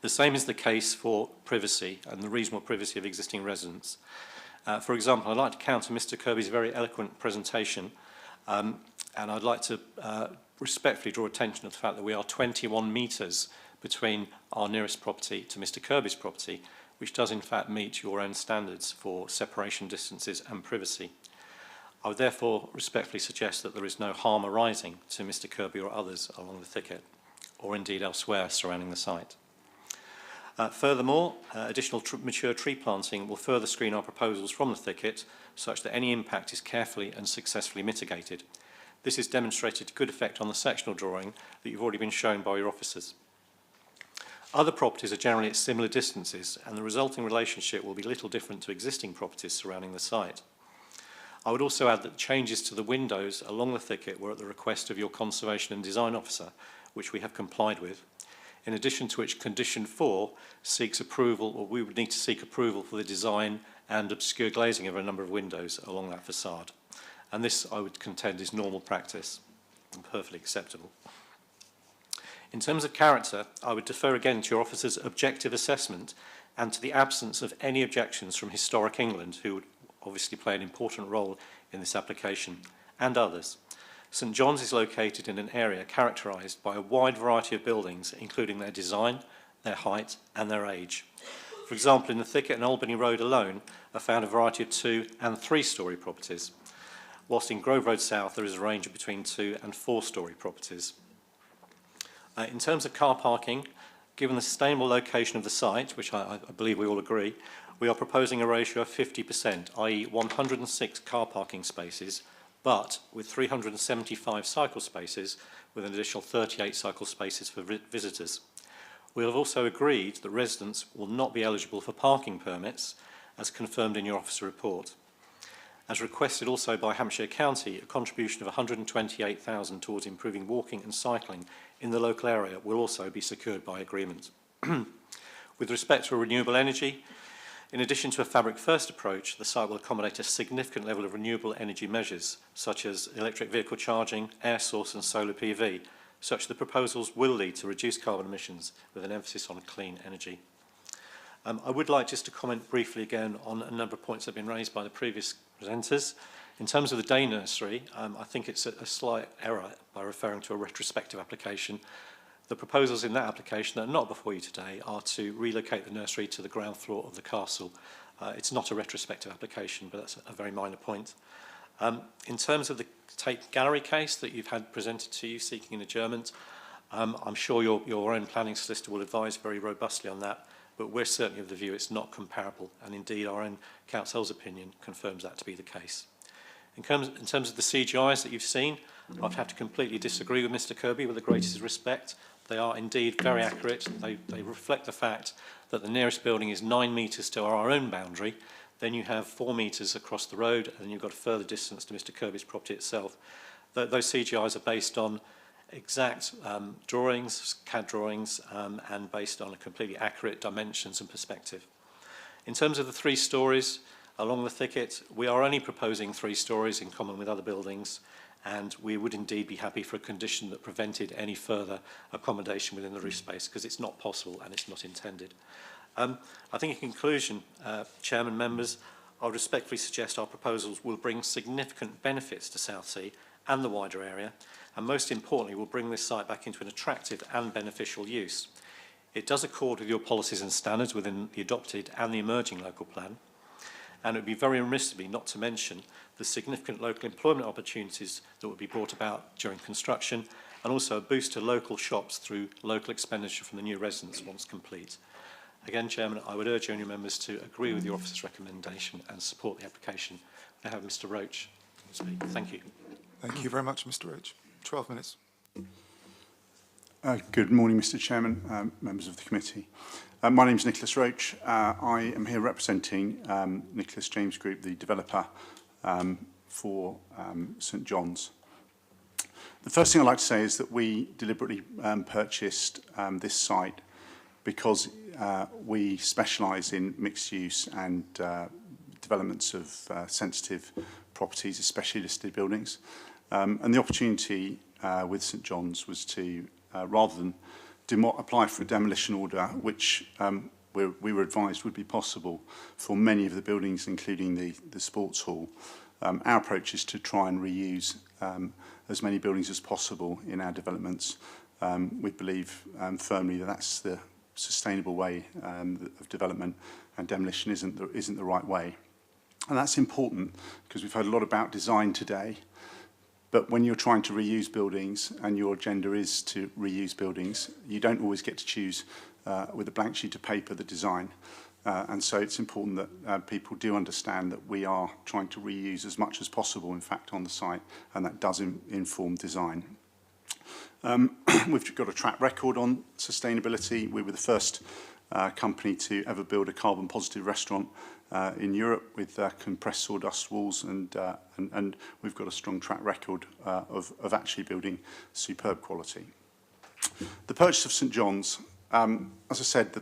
[SPEAKER 6] The same is the case for privacy and the reasonable privacy of existing residents. For example, I'd like to counter Mr. Kirby's very eloquent presentation, and I'd like to respectfully draw attention to the fact that we are 21 metres between our nearest property to Mr. Kirby's property, which does in fact meet your own standards for separation distances and privacy. I would therefore respectfully suggest that there is no harm arising to Mr. Kirby or others along the thicket, or indeed elsewhere surrounding the site. Furthermore, additional mature tree planting will further screen our proposals from the thicket such that any impact is carefully and successfully mitigated. This is demonstrated to good effect on the sectional drawing that you've already been shown by your officers. Other properties are generally at similar distances and the resulting relationship will be little different to existing properties surrounding the site. I would also add that changes to the windows along the thicket were at the request of your Conservation and Design Officer, which we have complied with. In addition to which condition 4 seeks approval, or we would need to seek approval for the design and obscure glazing of a number of windows along that facade. And this, I would contend, is normal practice and perfectly acceptable. In terms of character, I would defer again to your officer's objective assessment and to the absence of any objections from Historic England, who would obviously play an important role in this application, and others. St John's is located in an area characterised by a wide variety of buildings, including their design, their height and their age. For example, in the thicket and Albany Road alone are found a variety of 2- and 3-storey properties, whilst in Grove Road South there is a range of between 2- and 4-storey properties. In terms of car parking, given the sustainable location of the site, which I believe we all agree, we are proposing a ratio of 50%, i.e. 106 car parking spaces, but with 375 cycle spaces, with an additional 38 cycle spaces for visitors. We have also agreed that residents will not be eligible for parking permits, as confirmed in your officer report. As requested also by Hampshire County, a contribution of £128,000 towards improving walking and cycling in the local area will also be secured by agreement. With respect to renewable energy, in addition to a fabric-first approach, the site will accommodate a significant level of renewable energy measures, such as electric vehicle charging, air source and solar PV, such that the proposals will lead to reduced carbon emissions with an emphasis on clean energy. I would like just to comment briefly again on a number of points that have been raised by the previous presenters. In terms of the day nursery, I think it's a slight error by referring to a retrospective application. The proposals in that application that are not before you today are to relocate the nursery to the ground floor of the castle. It's not a retrospective application, but that's a very minor point. In terms of the Tate Gallery case that you've had presented to you seeking an adjournment, I'm sure your own planning solicitor will advise very robustly on that, but we're certainly of the view it's not comparable, and indeed our own council's opinion confirms that to be the case. In terms of the CGIs that you've seen, I'd have to completely disagree with Mr. Kirby with the greatest respect. They are indeed very accurate. They reflect the fact that the nearest building is 9 metres to our own boundary. Then you have 4 metres across the road, and then you've got a further distance to Mr. Kirby's property itself. Those CGIs are based on exact drawings, CAD drawings, and based on a completely accurate dimensions and perspective. In terms of the 3 stories along the thicket, we are only proposing 3 stories in common with other buildings, and we would indeed be happy for a condition that prevented any further accommodation within the roof space, because it's not possible and it's not intended. I think in conclusion, Chairman, members, I would respectfully suggest our proposals will bring significant benefits to Southsea and the wider area, and most importantly will bring this site back into an attractive and beneficial use. It does accord with your policies and standards within the adopted and the emerging local plan, and it would be very remiss of me not to mention the significant local employment opportunities that would be brought about during construction, and also a boost to local shops through local expenditure from the new residents once complete. Again, Chairman, I would urge your members to agree with your officer's recommendation and support the application. I have Mr. Roach speak. Thank you.
[SPEAKER 1] Thank you very much, Mr. Roach. 12 minutes.
[SPEAKER 17] Good morning, Mr. Chairman, members of the committee. My name is Nicholas Roach. I am here representing Nicholas James Group, the developer for St John's. The first thing I'd like to say is that we deliberately purchased this site because we specialise in mixed use and developments of sensitive properties, especially listed buildings. And the opportunity with St John's was to, rather than apply for a demolition order, which we were advised would be possible for many of the buildings, including the sports hall, our approach is to try and reuse as many buildings as possible in our developments. We believe firmly that that's the sustainable way of development, and demolition isn't the right way. And that's important because we've heard a lot about design today, but when you're trying to reuse buildings and your agenda is to reuse buildings, you don't always get to choose with a blank sheet of paper the design. And so it's important that people do understand that we are trying to reuse as much as possible, in fact, on the site, and that does inform design. We've got a track record on sustainability. We were the first company to ever build a carbon positive restaurant in Europe with compressed sawdust walls, and we've got a strong track record of actually building superb quality. The purchase of St John's, as I said,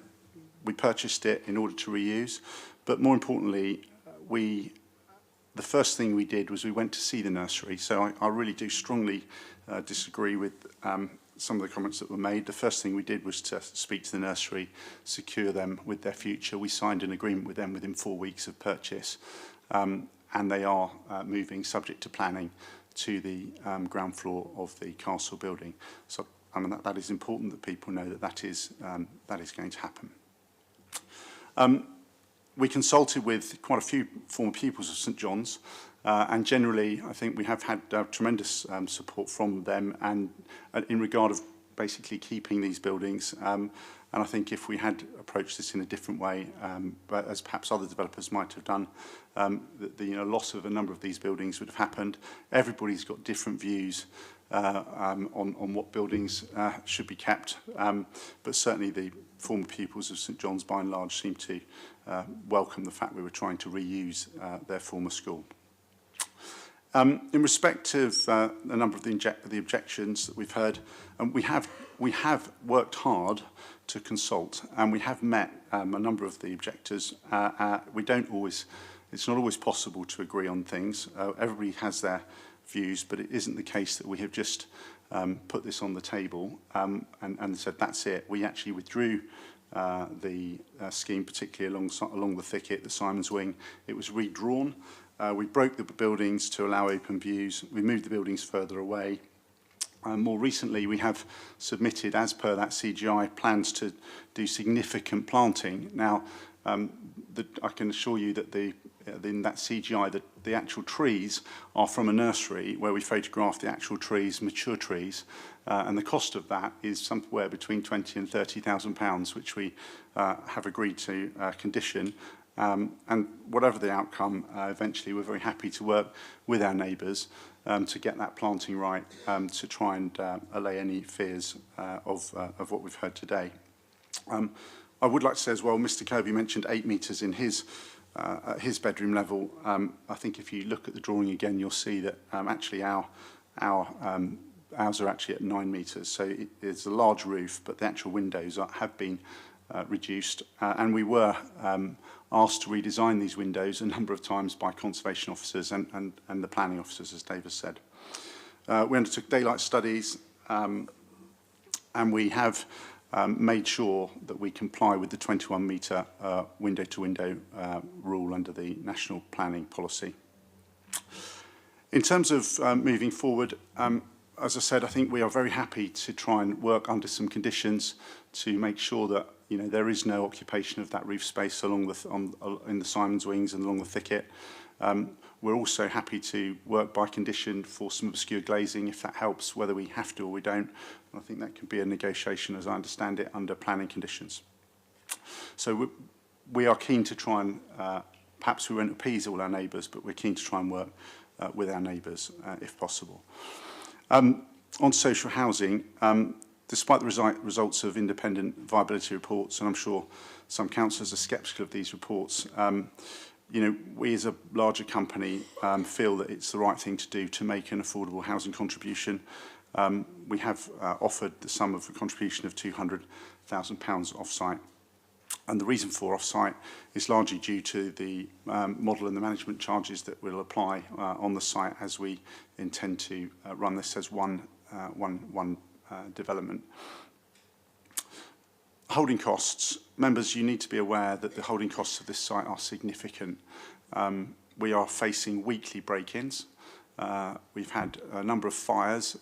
[SPEAKER 17] we purchased it in order to reuse, but more importantly, the first thing we did was we went to see the nursery. So I really do strongly disagree with some of the comments that were made. The first thing we did was to speak to the nursery, secure them with their future. We signed an agreement with them within 4 weeks of purchase, and they are moving, subject to planning, to the ground floor of the castle building. So I mean, that is important that people know that is going to happen. We consulted with quite a few former pupils of St John's, and generally I think we have had tremendous support from them, and in regard of basically keeping these buildings. And I think if we had approached this in a different way, but as perhaps other developers might have done, the loss of a number of these buildings would have happened. Everybody's got different views on what buildings should be kept, but certainly the former pupils of St John's by and large seem to welcome the fact we were trying to reuse their former school. In respect of a number of the objections that we've heard, we have worked hard to consult, and we have met a number of the objectors. It's not always possible to agree on things. Everybody has their views, but it isn't the case that we have just put this on the table and said that's it. We actually withdrew the scheme, particularly along the thicket, the Simon's Wing. It was redrawn. We broke the buildings to allow open views. We moved the buildings further away. More recently, we have submitted, as per that CGI, plans to do significant planting. Now, I can assure you that in that CGI, the actual trees are from a nursery where we photographed the actual trees, mature trees, and the cost of that is somewhere between £20,000 and £30,000, which we have agreed to condition. And whatever the outcome, eventually we're very happy to work with our neighbours to get that planting right, to try and allay any fears of what we've heard today. I would like to say as well, Mr Kirby mentioned 8 metres in his bedroom level. I think if you look at the drawing again, you'll see that actually ours are actually at 9 metres. So it's a large roof, but the actual windows have been reduced. And we were asked to redesign these windows a number of times by conservation officers and the planning officers, as Dave has said. We undertook daylight studies, and we have made sure that we comply with the 21-metre window-to-window rule under the national planning policy. In terms of moving forward, as I said, I think we are very happy to try and work under some conditions to make sure that there is no occupation of that roof space along in the Simon's Wings and along the thicket. We're also happy to work by condition for some obscure glazing if that helps, whether we have to or we don't. I think that can be a negotiation, as I understand it, under planning conditions. So we are keen to try and, perhaps we won't appease all our neighbours, but we're keen to try and work with our neighbours if possible. On social housing, Despite the results of independent viability reports, and I'm sure some councillors are sceptical of these reports, you know, we as a larger company feel that it's the right thing to do to make an affordable housing contribution. We have offered the sum of a contribution of £200,000 off-site. And the reason for off-site is largely due to the model and the management charges that will apply on the site, as we intend to run this as one development. Holding costs. Members, you need to be aware that the holding costs of this site are significant. We are facing weekly break-ins. We've had a number of fires,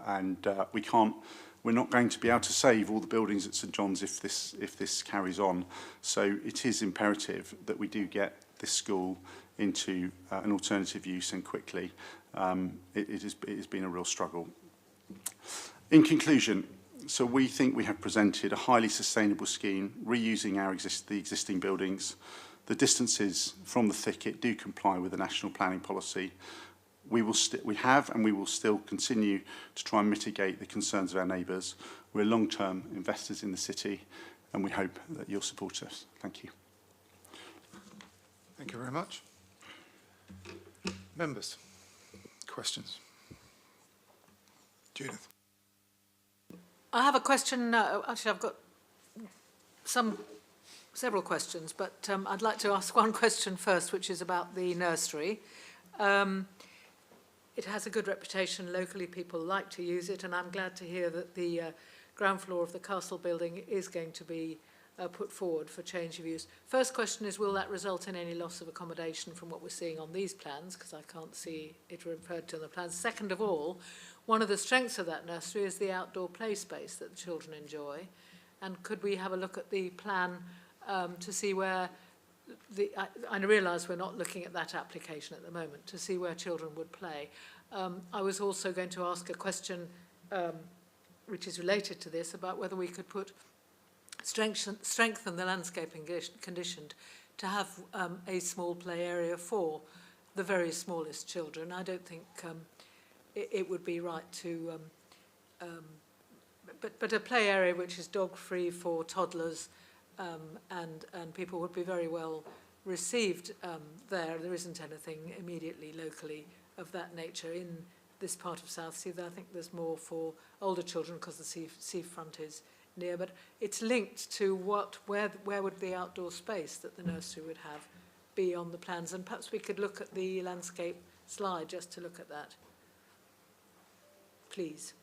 [SPEAKER 17] and we're not going to be able to save all the buildings at St John's if this carries on. So it is imperative that we do get this school into an alternative use, and quickly. It has been a real struggle. In conclusion, so we think we have presented a highly sustainable scheme, reusing the existing buildings. The distances from the thicket do comply with the national planning policy. We have and we will still continue to try and mitigate the concerns of our neighbours. We're long-term investors in the city, and we hope that you'll support us. Thank you.
[SPEAKER 1] Thank you very much. Members, questions? Judith.
[SPEAKER 2] I have a question. Actually, I've got several questions, but I'd like to ask one question first, which is about the nursery. It has a good reputation locally. People like to use it, and I'm glad to hear that the ground floor of the castle building is going to be put forward for change of use. First question is, will that result in any loss of accommodation from what we're seeing on these plans? Because I can't see it referred to in the plans. Second of all, one of the strengths of that nursery is the outdoor play space that the children enjoy. And could we have a look at the plan to see where I realise we're not looking at that application at the moment, to see where children would play. I was also going to ask a question which is related to this, about whether we could strengthen the landscaping condition to have a small play area for the very smallest children. I don't think it would be right to, but a play area which is dog-free for toddlers, and people would be very well received there. There isn't anything immediately locally of that nature in this part of Southsea. I think there's more for older children because the seafront is near, but it's linked to where would the outdoor space that the nursery would have be on the plans, and perhaps we could look at the landscape slide just to look at that. Please.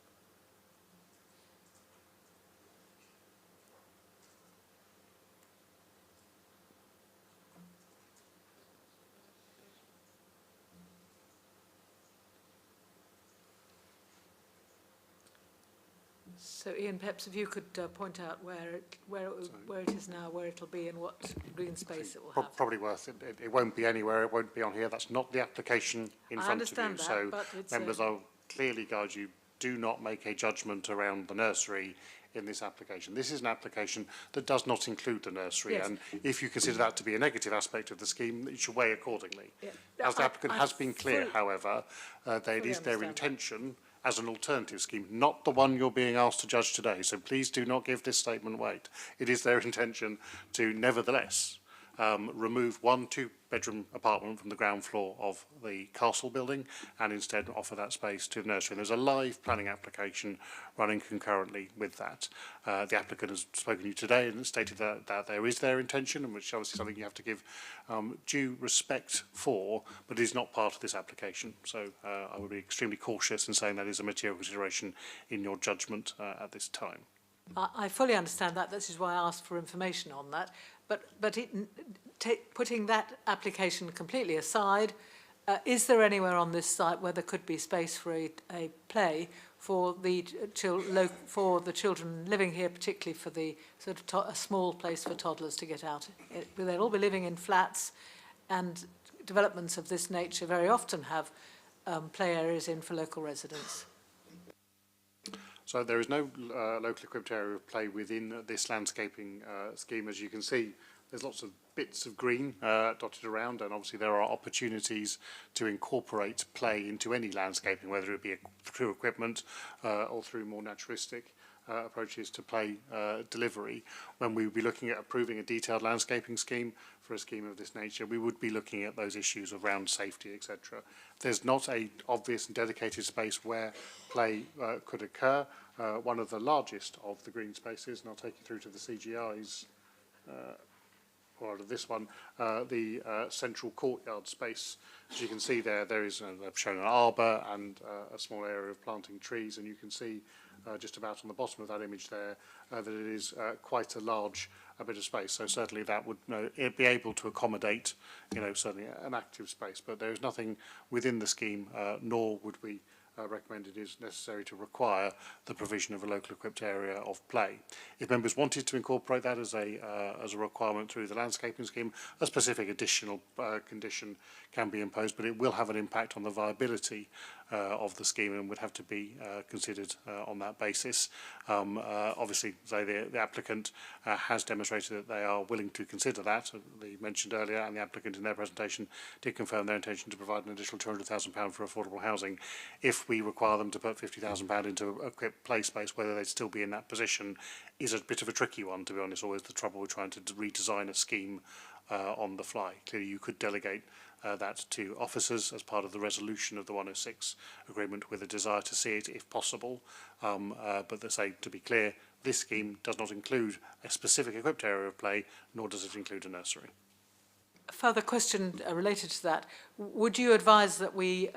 [SPEAKER 2] So Ian, perhaps if you could point out where it is now, where it'll be, and what green space it will have.
[SPEAKER 16] Probably worth it. It won't be anywhere. It won't be on here. That's not the application in front of you.
[SPEAKER 2] That,
[SPEAKER 16] so members, I'll clearly guide you. Do not make a judgment around the nursery in this application. This is an application that does not include the nursery,
[SPEAKER 2] yes.
[SPEAKER 16] And if you consider that to be a negative aspect of the scheme, it should weigh accordingly.
[SPEAKER 2] Yeah.
[SPEAKER 16] As the applicant has been clear, however, that it is their intention as an alternative scheme, not the one you're being asked to judge today. So please do not give this statement weight. It is their intention to nevertheless remove one two-bedroom apartment from the ground floor of the castle building and instead offer that space to the nursery. And there's a live planning application running concurrently with that. The applicant has spoken to you today and stated that there is their intention, and which obviously something you have to give due respect for, but it is not part of this application. So I would be extremely cautious in saying that is a material consideration in your judgment at this time.
[SPEAKER 2] I fully understand that. This is why I asked for information on that. But putting that application completely aside, is there anywhere on this site where there could be space for a play for the children living here, particularly for the sort of a small place for toddlers to get out? They'll all be living in flats, and developments of this nature very often have play areas in for local residents.
[SPEAKER 16] So there is no locally equipped area of play within this landscaping scheme. As you can see, there's lots of bits of green dotted around, and obviously there are opportunities to incorporate play into any landscaping, whether it be through equipment or through more naturalistic approaches to play delivery, when we would be looking at approving a detailed landscaping scheme for a scheme of this nature, we would be looking at those issues around safety, etc. There's not a obvious and dedicated space where play could occur. One of the largest of the green spaces, and I'll take you through to the CGI's, or this one, the central courtyard space. As you can see there, there is, I've shown an arbour and a small area of planting trees, and you can see just about on the bottom of that image there that it is quite a large bit of space. So certainly that would be able to accommodate, certainly an active space. But there is nothing within the scheme, nor would we recommend it is necessary to require the provision of a local equipped area of play. If members wanted to incorporate that as a requirement through the landscaping scheme, a specific additional condition can be imposed, but it will have an impact on the viability of the scheme and would have to be considered on that basis. Obviously, the applicant has demonstrated that they are willing to consider that. They mentioned earlier, and the applicant in their presentation did confirm their intention to provide an additional £200,000 for affordable housing. If we require them to put £50,000 into a equipped play space, whether they'd still be in that position is a bit of a tricky one, to be honest. Always the trouble with trying to redesign a scheme on the fly. Clearly, you could delegate that to officers as part of the resolution of the 106 agreement with a desire to see it if possible. But to be clear, this scheme does not include a specific equipped area of play, nor does it include a nursery.
[SPEAKER 2] A further question related to that. Would you advise that we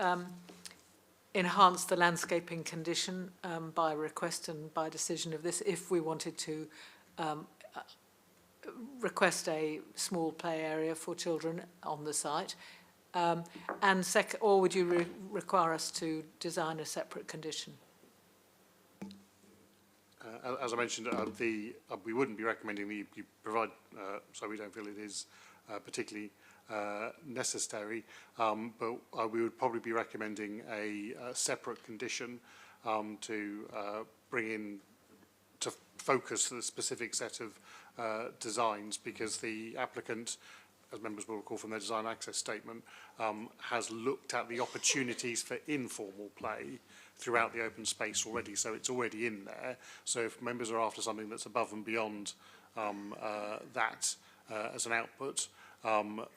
[SPEAKER 2] enhance the landscaping condition by request and by decision of this if we wanted to request a small play area for children on the site? Or would you require us to design a separate condition?
[SPEAKER 16] As I mentioned, we wouldn't be recommending that you provide, so we don't feel it is particularly necessary, but we would probably be recommending a separate condition to bring in, to focus the specific set of designs, because the applicant, as members will recall from their design access statement, has looked at the opportunities for informal play throughout the open space already, so it's already in there. So if members are after something that's above and beyond that as an output,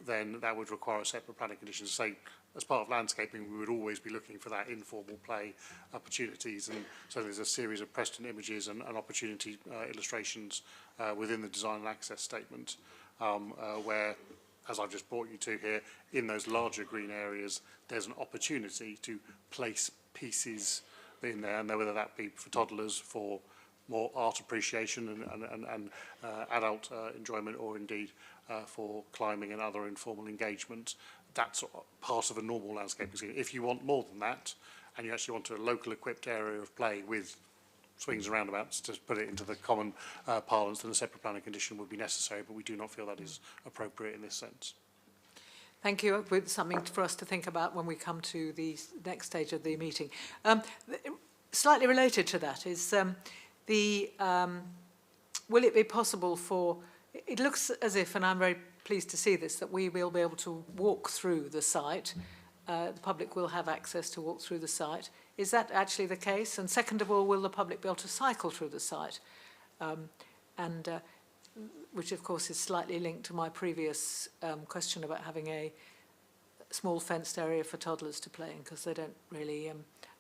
[SPEAKER 16] then that would require a separate planning condition. Say, as part of landscaping, we would always be looking for that informal play opportunities, and so there's a series of Preston images and opportunity illustrations within the design and access statement where, as I've just brought you to here, in those larger green areas, there's an opportunity to place pieces in there, and whether that be for toddlers, for more art appreciation and adult enjoyment, or indeed for climbing and other informal engagement. That's part of a normal landscaping scheme. If you want more than that, and you actually want a local equipped area of play with swings and roundabouts, to put it into the common parlance, then a separate planning condition would be necessary, but we do not feel that is appropriate in this sense.
[SPEAKER 2] Thank you. It's something for us to think about when we come to the next stage of the meeting. Slightly related to that is will it be possible for, it looks as if, and I'm very pleased to see this, that we will be able to walk through the site. The public will have access to walk through the site. Is that actually the case? And second of all, will the public be able to cycle through the site? Which of course is slightly linked to my previous question about having a small fenced area for toddlers to play in, because they don't really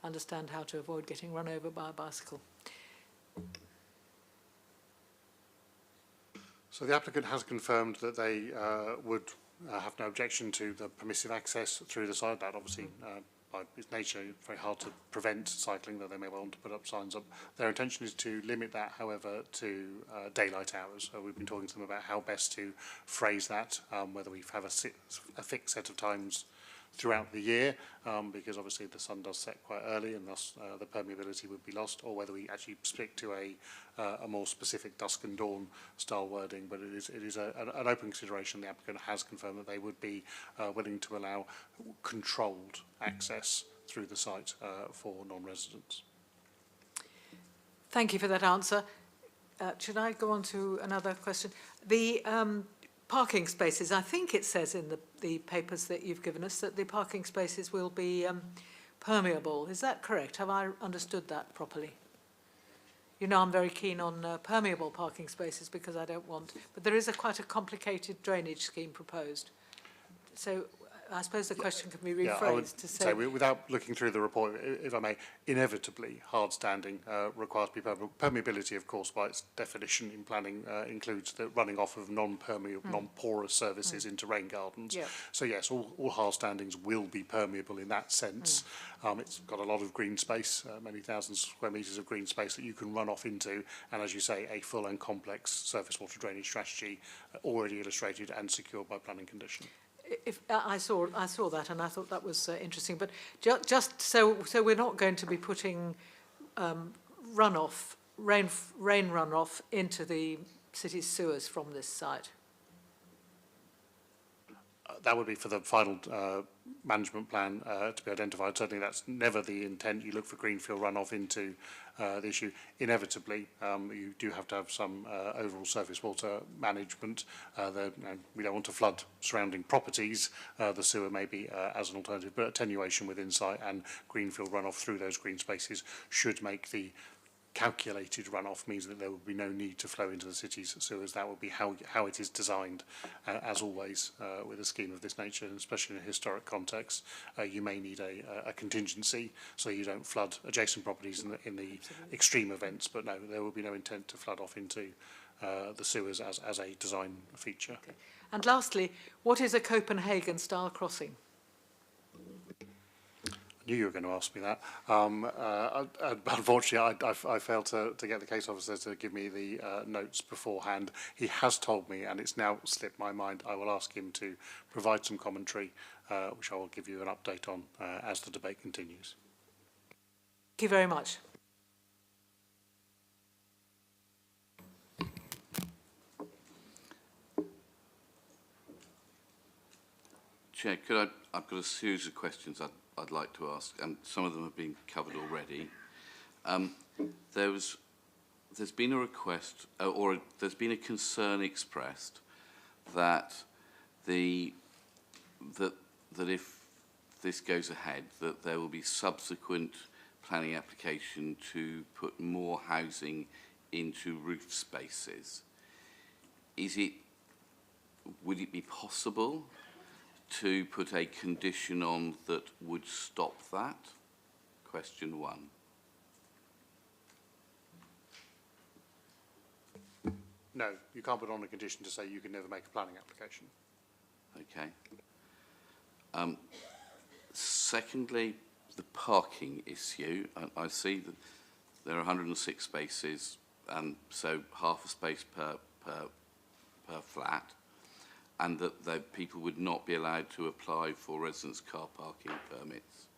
[SPEAKER 2] understand how to avoid getting run over by a bicycle.
[SPEAKER 16] So the applicant has confirmed that they would have no objection to the permissive access through the site. That obviously, by its nature, very hard to prevent cycling, though they may well want to put up signs up. Their intention is to limit that, however, to daylight hours. We've been talking to them about how best to phrase that, whether we have a fixed set of times throughout the year, because obviously the sun does set quite early and thus the permeability would be lost, or whether we actually stick to a more specific dusk and dawn style wording. But it is an open consideration. The applicant has confirmed that they would be willing to allow controlled access through the site for non-residents.
[SPEAKER 2] Thank you for that answer. Should I go on to another question? The parking spaces, I think it says in the papers that you've given us that the parking spaces will be permeable. Is that correct? Have I understood that properly? you know I'm very keen on permeable parking spaces because I don't want, but there is quite a complicated drainage scheme proposed. So I suppose the question can be rephrased
[SPEAKER 16] I would
[SPEAKER 2] to say
[SPEAKER 16] without looking through the report, if I may, inevitably hard standing requires to be permeable. Permeability, of course, by its definition in planning, includes the running off of non-permeable, non-porous surfaces into rain gardens.
[SPEAKER 2] Yeah.
[SPEAKER 16] So yes, all hard standings will be permeable in that sense. It's got a lot of green space, many thousands of square metres of green space that you can run off into, and as you say, a full and complex surface water drainage strategy already illustrated and secured by planning condition.
[SPEAKER 2] if I saw that and I thought that was interesting, but just so we're not going to be putting runoff, rain runoff into the city's sewers from this site.
[SPEAKER 16] That would be for the final management plan to be identified. Certainly that's never the intent. You look for greenfield runoff into the issue. Inevitably, you do have to have some overall surface water management. We don't want to flood surrounding properties. The sewer may be as an alternative, but attenuation within site and greenfield runoff through those green spaces should make the calculated runoff means that there will be no need to flow into the city's sewers. That will be how it is designed, as always, with a scheme of this nature, and especially in a historic context. You may need a contingency so you don't flood adjacent properties in the extreme events, but no, there will be no intent to flood off into the sewers as a design feature.
[SPEAKER 2] Okay. And lastly, what is a Copenhagen-style crossing?
[SPEAKER 16] Knew you were going to ask me that. Unfortunately, I failed to get the case officer to give me the notes beforehand. He has told me, and it's now slipped my mind. I will ask him to provide some commentary, which I will give you an update on as the debate continues.
[SPEAKER 2] Thank you very much.
[SPEAKER 4] Chair, I've got a series of questions I'd like to ask, and some of them have been covered already. There's been a request, or there's been a concern expressed that if this goes ahead, that there will be subsequent planning application to put more housing into roof spaces. Would it be possible to put a condition on that would stop that? Question one.
[SPEAKER 16] No, you can't put on a condition to say you can never make a planning application.
[SPEAKER 4] Okay. Secondly, the parking issue. I see that there are 106 spaces, and so half a space per flat, and that people would not be allowed to apply for residence car parking permits.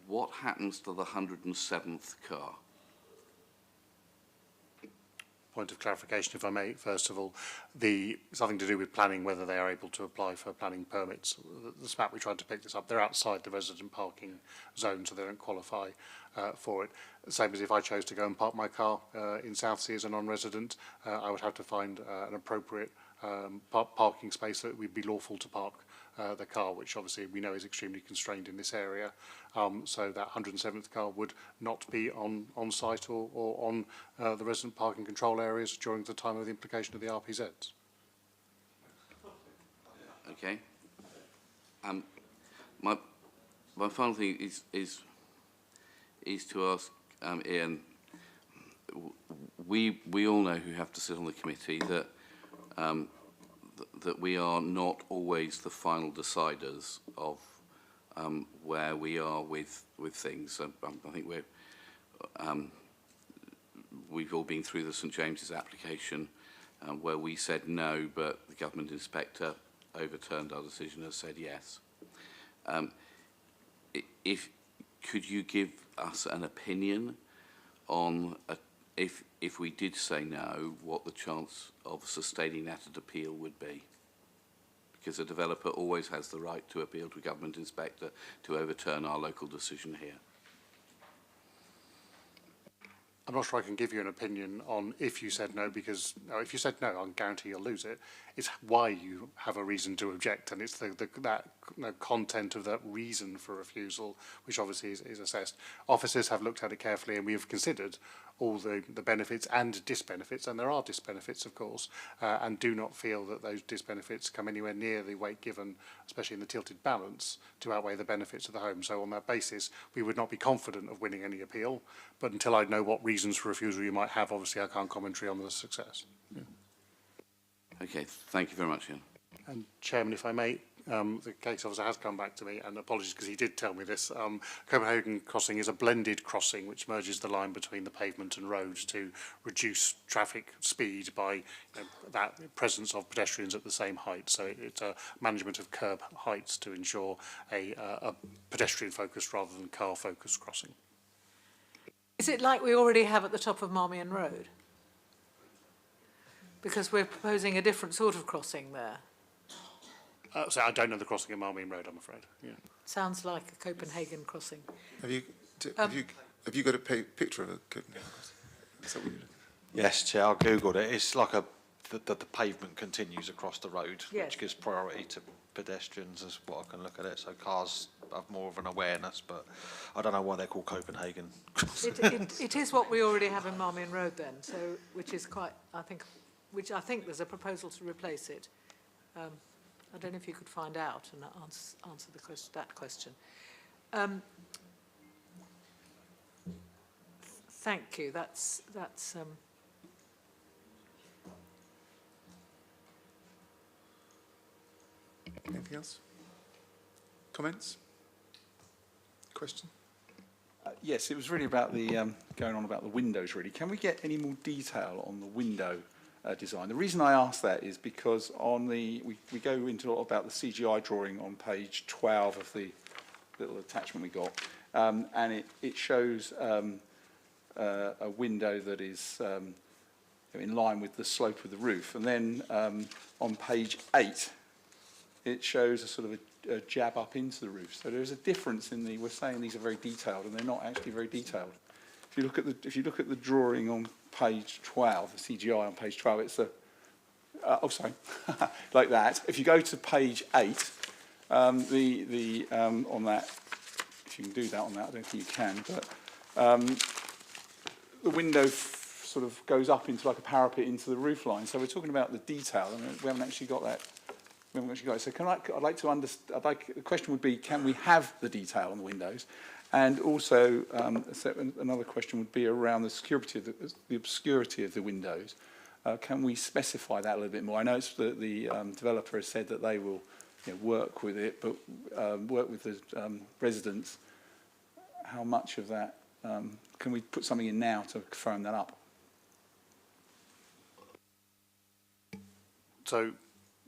[SPEAKER 4] What happens to the 107th car?
[SPEAKER 16] Point of clarification, if I may, first of all, something to do with planning, whether they are able to apply for planning permits. The SMAP, we tried to pick this up, they're outside the resident parking zone, so they don't qualify for it. Same as if I chose to go and park my car in Southsea as a non-resident, I would have to find an appropriate parking space that would be lawful to park the car, which obviously we know is extremely constrained in this area. So that 107th car would not be on site or on the resident parking control areas during the time of the implication of the RPZs.
[SPEAKER 4] Okay. My final thing is to ask Ian. We all know who have to sit on the committee that that we are not always the final deciders of where we are with things. I think we've all been through the St James's application where we said no, but the government inspector overturned our decision and said yes. Could you give us an opinion on if we did say no, what the chance of sustaining that at appeal would be? Because a developer always has the right to appeal to a government inspector to overturn our local decision here.
[SPEAKER 16] I'm not sure I can give you an opinion on if you said no, because if you said no, I guarantee you'll lose it. It's why you have a reason to object, and it's that content of that reason for refusal, which obviously is assessed. Officers have looked at it carefully, and we have considered all the benefits and disbenefits, and there are disbenefits, of course, and do not feel that those disbenefits come anywhere near the weight given, especially in the tilted balance, to outweigh the benefits of the home. So on that basis, we would not be confident of winning any appeal, but until I know what reasons for refusal you might have, obviously I can't commentary on the success. Yeah.
[SPEAKER 4] Okay, thank you very much, Ian.
[SPEAKER 16] And Chairman, if I may, the case officer has come back to me, and apologies because he did tell me this. Copenhagen Crossing is a blended crossing which merges the line between the pavement and roads to reduce traffic speed by that presence of pedestrians at the same height. So it's a management of curb heights to ensure a pedestrian-focused rather than car-focused crossing.
[SPEAKER 2] Is it like we already have at the top of Marmion Road? Because we're proposing a different sort of crossing there.
[SPEAKER 16] So I don't know the crossing at Marmion Road, I'm afraid. Yeah.
[SPEAKER 2] Sounds like a Copenhagen crossing.
[SPEAKER 1] Have you got a picture of a Copenhagen crossing? Is that what you're looking at?
[SPEAKER 5] Yes, Chair, I googled it. It's like the pavement continues across the road,
[SPEAKER 2] Yes.
[SPEAKER 5] which gives priority to pedestrians, is what I can look at it. So cars have more of an awareness, but I don't know why they're called Copenhagen.
[SPEAKER 2] It is what we already have in Marmion Road then, so which is quite, I think there's a proposal to replace it. I don't know if you could find out and answer that question. Thank you. That's
[SPEAKER 1] Anything else? Comments? Question?
[SPEAKER 18] Yes, it was really about the going on about the windows, really. Can we get any more detail on the window design? The reason I ask that is because on we go into a lot about the CGI drawing on page 12 of the little attachment we got, and it shows a window that is in line with the slope of the roof. And then on page 8, it shows a sort of a jab up into the roof. So there's a difference in we're saying these are very detailed, and they're not actually very detailed. If you look at the drawing on page 12, the CGI on page 12, it's like that. If you go to page 8, on that, if you can do that on that, I don't think you can, but the window sort of goes up into like a parapet into the roof line. So we're talking about the detail, and we haven't actually got that. We haven't actually got it. So I'd like to understand. The question would be, can we have the detail on the windows? And also, another question would be around the obscurity of the windows. Can we specify that a little bit more? I know the developer has said that they will work with it, but work with the residents. How much of that can we put something in now to firm that up?
[SPEAKER 16] So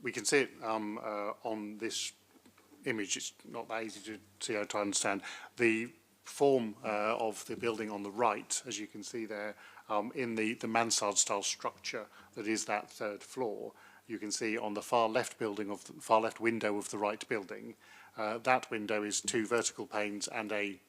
[SPEAKER 16] we can see it on this image. It's not that easy to see or to understand. The form of the building on the right, as you can see there, in the mansard style structure that is that third floor, you can see on the far left far left window of the right building, that window is 2 vertical panes and a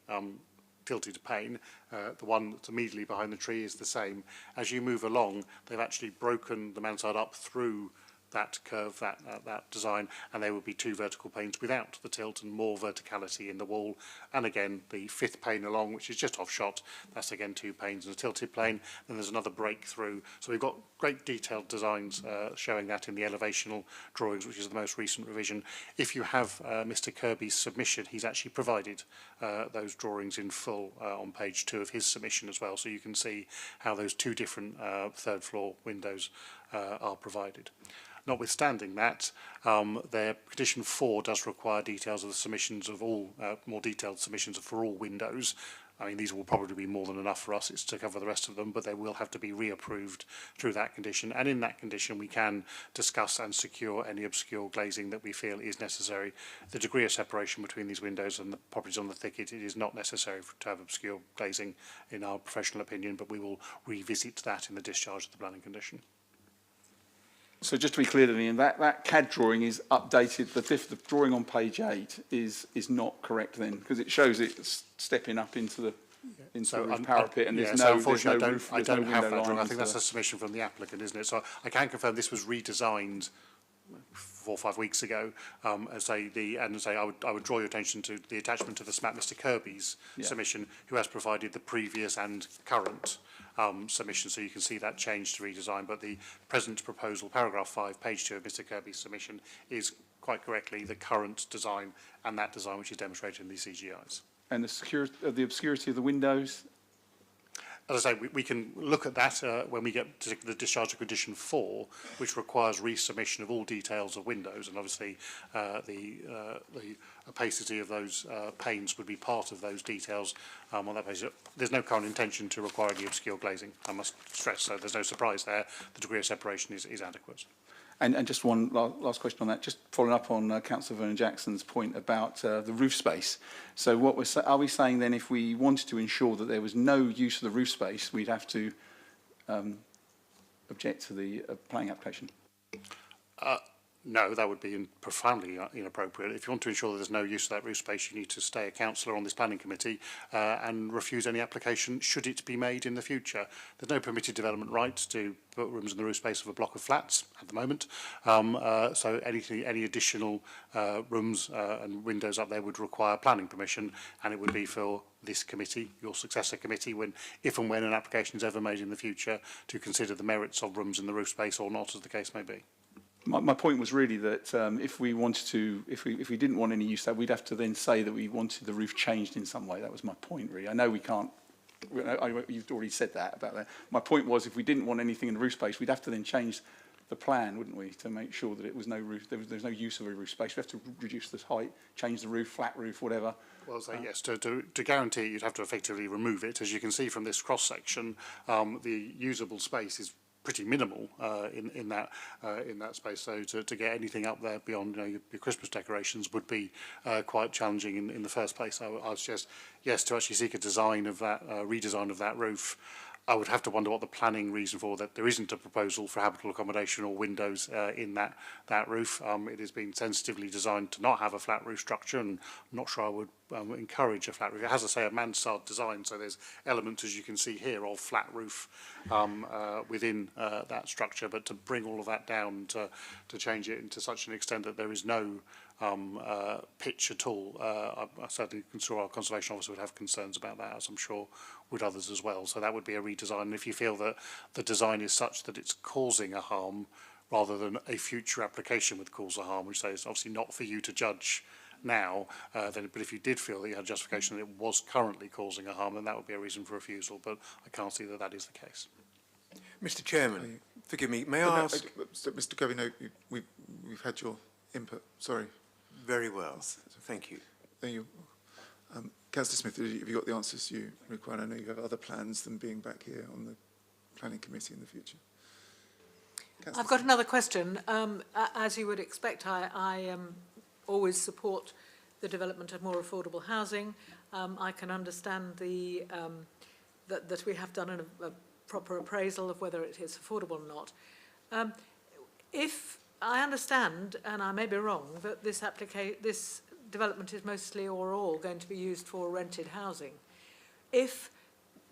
[SPEAKER 16] tilted pane. The one that's immediately behind the tree is the same. As you move along, they've actually broken the mansard up through that curve, that design, and there will be 2 vertical panes without the tilt and more verticality in the wall. And again, the 5th pane along, which is just off shot, that's again 2 panes and a tilted plane. Then there's another breakthrough. So we've got great detailed designs showing that in the elevational drawings, which is the most recent revision. If you have Mr. Kirby's submission, he's actually provided those drawings in full on page 2 of his submission as well. So you can see how those 2 different third floor windows are provided. Notwithstanding that, their condition 4 does require details of the submissions of all, more detailed submissions for all windows. I mean, these will probably be more than enough for us. It's to cover the rest of them, but they will have to be reapproved through that condition. And in that condition, we can discuss and secure any obscure glazing that we feel is necessary. The degree of separation between these windows and the properties on the thicket, it is not necessary to have obscure glazing in our professional opinion, but we will revisit that in the discharge of the planning condition.
[SPEAKER 18] So just to be clear, Ian, that CAD drawing is updated. The drawing on page 8 is not correct then, because it shows it stepping up into the roof parapet, and there's no roof.
[SPEAKER 16] I don't have that drawing. I think that's a submission from the applicant, isn't it? So I can confirm this was redesigned 4 or 5 weeks ago, and say I would draw your attention to the attachment to the SMAP, Mr. Kirby's submission, who has provided the previous and current submission, so you can see that change to redesign. But the present proposal, paragraph 5, page 2 of Mr. Kirby's submission, is quite correctly the current design and that design which is demonstrated in these CGIs.
[SPEAKER 18] And the obscurity of the windows?
[SPEAKER 16] As I say, we can look at that when we get to the discharge of condition 4, which requires resubmission of all details of windows, and obviously the opacity of those panes would be part of those details on that basis. There's no current intention to require any obscure glazing, I must stress, so there's no surprise there. The degree of separation is adequate.
[SPEAKER 18] And just one last question on that, just following up on Councillor Vernon-Jackson's point about the roof space. So what are we saying then, if we wanted to ensure that there was no use of the roof space, we'd have to object to the planning application?
[SPEAKER 16] No, that would be profoundly inappropriate. If you want to ensure that there's no use of that roof space, you need to stay a councillor on this planning committee and refuse any application should it be made in the future. There's no permitted development right to put rooms in the roof space of a block of flats at the moment. So any additional rooms and windows up there would require planning permission, and it would be for this committee, your successor committee, if and when an application is ever made in the future, to consider the merits of rooms in the roof space or not, as the case may be.
[SPEAKER 18] My point was really that if we wanted to, if we didn't want any use of that, we'd have to then say that we wanted the roof changed in some way. That was my point, really. I know we can't. You've already said that about that. My point was, if we didn't want anything in the roof space, we'd have to then change the plan, wouldn't we, to make sure that it was no roof. There's no use of a roof space. We have to reduce the height, change the roof, flat roof, whatever.
[SPEAKER 16] Well, so yes, to guarantee it, you'd have to effectively remove it. As you can see from this cross section, the usable space is pretty minimal in that space. So to get anything up there beyond your Christmas decorations would be quite challenging in the first place. I would suggest, yes, to actually seek a design of that redesign of that roof. I would have to wonder what the planning reason for that there isn't a proposal for habitable accommodation or windows in that roof. It has been sensitively designed to not have a flat roof structure, and I'm not sure I would encourage a flat roof. It has, I say, a mansard design, so there's elements, as you can see here, of flat roof within that structure, but to bring all of that down, to change it into such an extent that there is no pitch at all, I certainly sure our conservation officer would have concerns about that, as I'm sure would others as well. So that would be a redesign. And if you feel that the design is such that it's causing a harm rather than a future application would cause a harm, which is obviously not for you to judge now, but if you did feel that you had justification that it was currently causing a harm, then that would be a reason for refusal. But I can't see that that is the case.
[SPEAKER 11] Mr. Chairman, forgive me, may I ask?
[SPEAKER 1] Mr. Kirby, no, we've had your input. Sorry.
[SPEAKER 11] Very well. Thank you.
[SPEAKER 1] Thank you. Councillor Smith, have you got the answers you require? I know you have other plans than being back here on the planning committee in the future.
[SPEAKER 2] I've got another question. As you would expect, I always support the development of more affordable housing. I can understand that we have done a proper appraisal of whether it is affordable or not. If I understand, and I may be wrong, that this development is mostly or all going to be used for rented housing. If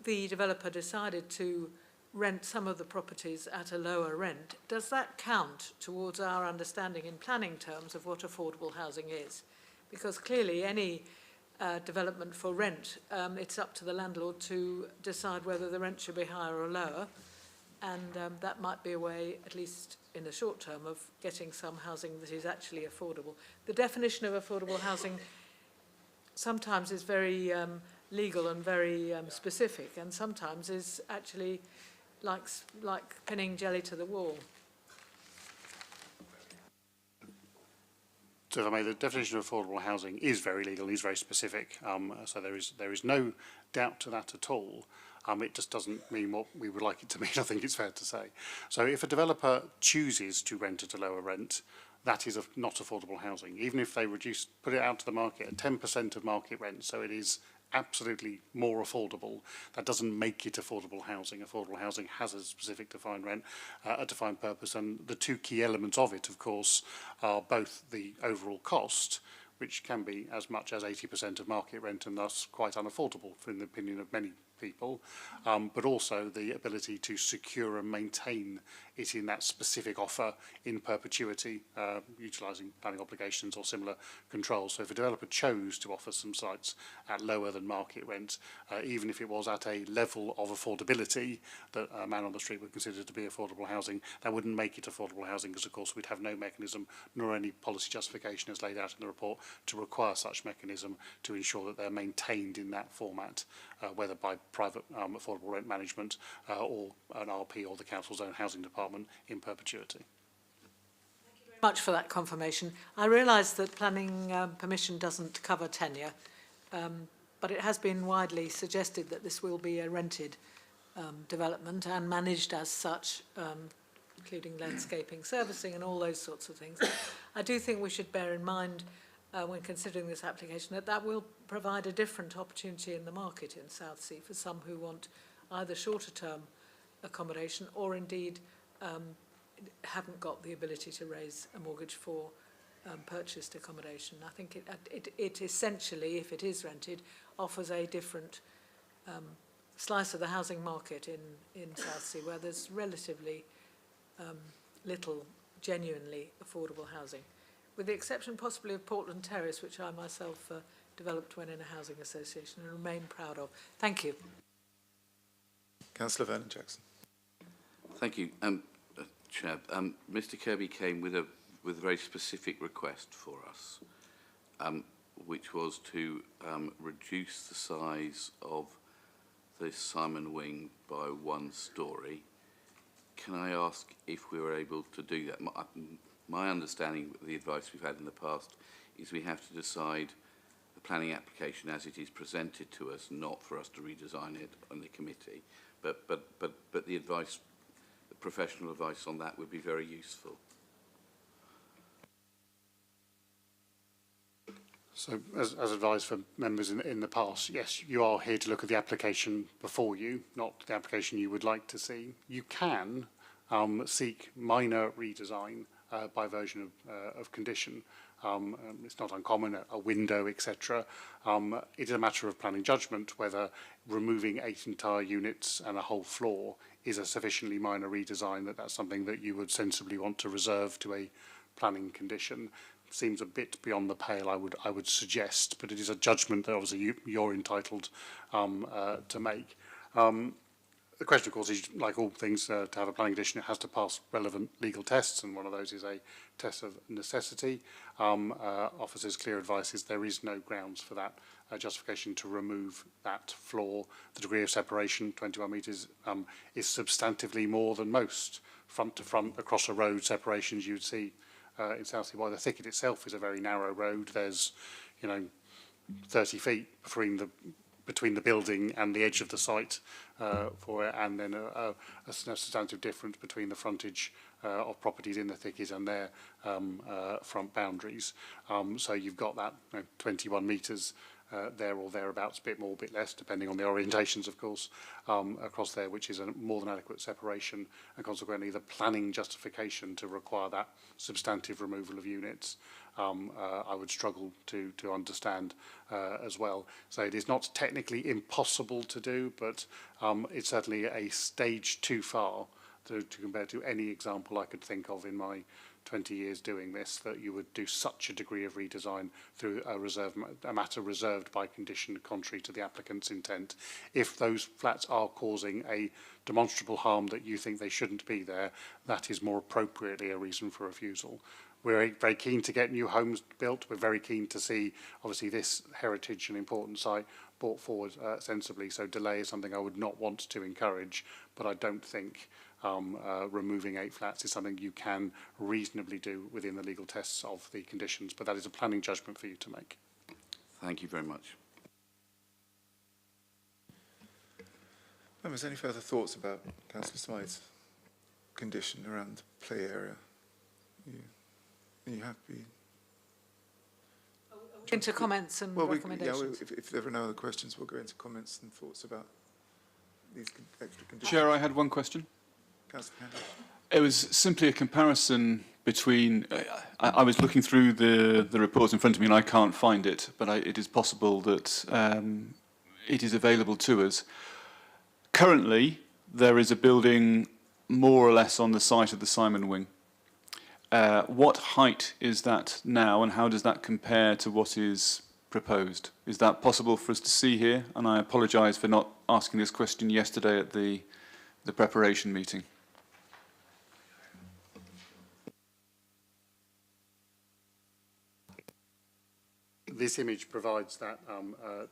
[SPEAKER 2] the developer decided to rent some of the properties at a lower rent, does that count towards our understanding in planning terms of what affordable housing is? Because clearly any development for rent, it's up to the landlord to decide whether the rent should be higher or lower, and that might be a way, at least in the short term, of getting some housing that is actually affordable. The definition of affordable housing sometimes is very legal and very specific, and sometimes is actually like pinning jelly to the wall.
[SPEAKER 16] So if I may, the definition of affordable housing is very legal and is very specific. So there is no doubt to that at all. It just doesn't mean what we would like it to mean, I think it's fair to say. So if a developer chooses to rent at a lower rent, that is not affordable housing. Even if they put it out to the market at 10% of market rent, so it is absolutely more affordable, that doesn't make it affordable housing. Affordable housing has a specific defined rent, a defined purpose, and the two key elements of it, of course, are both the overall cost, which can be as much as 80% of market rent and thus quite unaffordable, in the opinion of many people, but also the ability to secure and maintain it in that specific offer in perpetuity, utilising planning obligations or similar controls. So if a developer chose to offer some sites at lower than market rent, even if it was at a level of affordability that a man on the street would consider to be affordable housing, that wouldn't make it affordable housing, because of course we'd have no mechanism nor any policy justification as laid out in the report to require such mechanism to ensure that they're maintained in that format, whether by private affordable rent management or an RP or the council's own housing department in perpetuity.
[SPEAKER 2] Much for that confirmation. I realise that planning permission doesn't cover tenure, but it has been widely suggested that this will be a rented development and managed as such, including landscaping, servicing and all those sorts of things. I do think we should bear in mind when considering this application that will provide a different opportunity in the market in Southsea for some who want either shorter term accommodation or indeed haven't got the ability to raise a mortgage for purchased accommodation. I think it essentially, if it is rented, offers a different slice of the housing market in Southsea, where there's relatively little genuinely affordable housing, with the exception possibly of Portland Terrace, which I myself developed when in a housing association and remain proud of. Thank you.
[SPEAKER 1] Councillor Vernon-Jackson.
[SPEAKER 4] Thank you, Chair. Mr. Kirby came with a very specific request for us, which was to reduce the size of the Simon Wing by 1 storey. Can I ask if we were able to do that? My understanding of the advice we've had in the past is we have to decide the planning application as it is presented to us, not for us to redesign it on the committee. But the advice, the professional advice on that would be very useful.
[SPEAKER 16] So, as advised for members in the past, yes, you are here to look at the application before you, not the application you would like to see. You can seek minor redesign by version of condition. It's not uncommon, a window, etc. It is a matter of planning judgment whether removing 8 entire units and a whole floor is a sufficiently minor redesign that's something that you would sensibly want to reserve to a planning condition. Seems a bit beyond the pale, I would suggest, but it is a judgment that obviously you're entitled to make. The question, of course, is, like all things, to have a planning condition, it has to pass relevant legal tests, and one of those is a test of necessity. Officers' clear advice is there is no grounds for that justification to remove that floor. The degree of separation, 21 metres, is substantively more than most front to front across a road separations you'd see in Southsea. While the thicket itself is a very narrow road, there's 30 feet between the building and the edge of the site for it, and then a substantive difference between the frontage of properties in the thicket and their front boundaries. So you've got that 21 metres there or thereabouts, a bit more, a bit less, depending on the orientations, of course, across there, which is a more than adequate separation, and consequently the planning justification to require that substantive removal of units, I would struggle to understand as well. So it is not technically impossible to do, but it's certainly a stage too far to compare to any example I could think of in my 20 years doing this, that you would do such a degree of redesign through a matter reserved by condition contrary to the applicant's intent. If those flats are causing a demonstrable harm that you think they shouldn't be there, that is more appropriately a reason for refusal. We're very keen to get new homes built. We're very keen to see, obviously, this heritage and important site brought forward sensibly. So delay is something I would not want to encourage, but I don't think removing 8 flats is something you can reasonably do within the legal tests of the conditions. But that is a planning judgment for you to make.
[SPEAKER 4] Thank you very much.
[SPEAKER 1] Members, any further thoughts about Councillor Smythe's condition around the play area? You happy?
[SPEAKER 2] Into comments and recommendations.
[SPEAKER 1] If there are no other questions, we'll go into comments and thoughts about these extra conditions.
[SPEAKER 3] Chair, I had one question.
[SPEAKER 1] Councillor Candy.
[SPEAKER 3] It was simply a comparison between, I was looking through the reports in front of me and I can't find it, but it is possible that it is available to us. Currently, there is a building more or less on the site of the Simon Wing. What height is that now, and how does that compare to what is proposed? Is that possible for us to see here? And I apologise for not asking this question yesterday at the preparation meeting.
[SPEAKER 16] This image provides that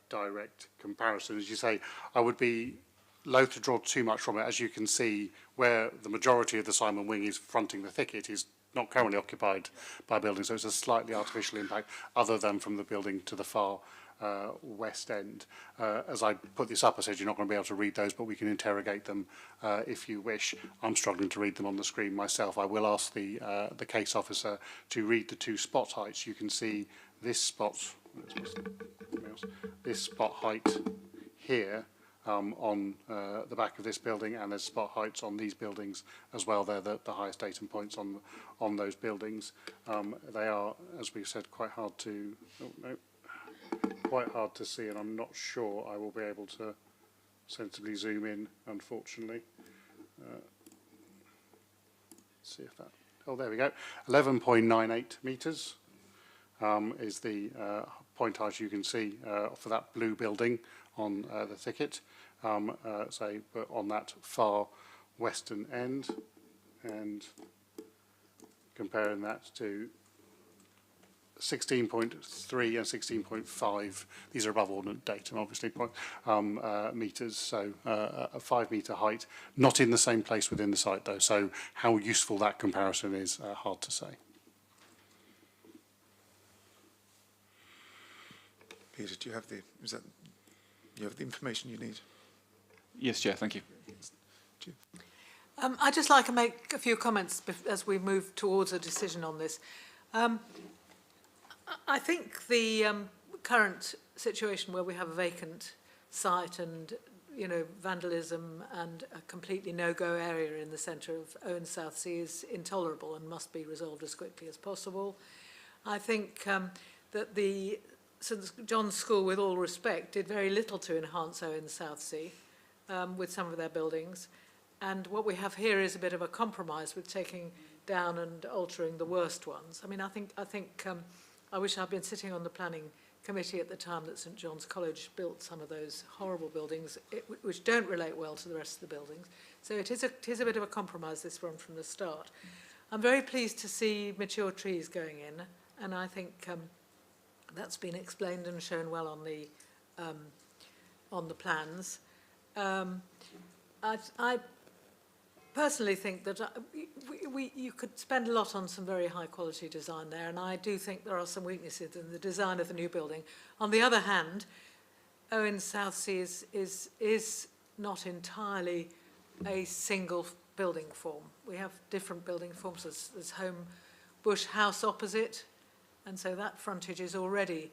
[SPEAKER 16] direct comparison. As you say, I would be loath to draw too much from it. As you can see, where the majority of the Simon Wing is fronting the thicket is not currently occupied by buildings, so it's a slightly artificial impact other than from the building to the far west end. As I put this up, I said you're not going to be able to read those, but we can interrogate them if you wish. I'm struggling to read them on the screen myself. I will ask the case officer to read the two spot heights. You can see this spot height here on the back of this building, and there's spot heights on these buildings as well. They're the highest datum points on those buildings. They are, as we've said, quite hard to see, and I'm not sure I will be able to sensibly zoom in, unfortunately. Let's see if that. Oh, there we go. 11.98 metres. Is the point height you can see for that blue building on the thicket, but on that far western end, and comparing that to 16.3 and 16.5. These are above ordnance datum, obviously, metres, so a 5 metre height, not in the same place within the site though, so how useful that comparison is, hard to say.
[SPEAKER 1] Peter, do you have the information you need?
[SPEAKER 3] Yes, Chair, thank you.
[SPEAKER 2] I'd just like to make a few comments as we move towards a decision on this. I think the current situation where we have a vacant site and, you know, vandalism and a completely no-go area in the centre of Owen Southsea is intolerable and must be resolved as quickly as possible. I think that the St John's School, with all respect, did very little to enhance Owen Southsea with some of their buildings. And what we have here is a bit of a compromise with taking down and altering the worst ones. I mean, I wish I'd been sitting on the planning committee at the time that St John's College built some of those horrible buildings, which don't relate well to the rest of the buildings. So it is a bit of a compromise, this one, from the start. I'm very pleased to see mature trees going in, and I think that's been explained and shown well on the plans. I personally think that you could spend a lot on some very high quality design there, and I do think there are some weaknesses in the design of the new building. On the other hand, Owen Southsea is not entirely a single building form. We have different building forms. There's Home Bush House opposite, and so that frontage is already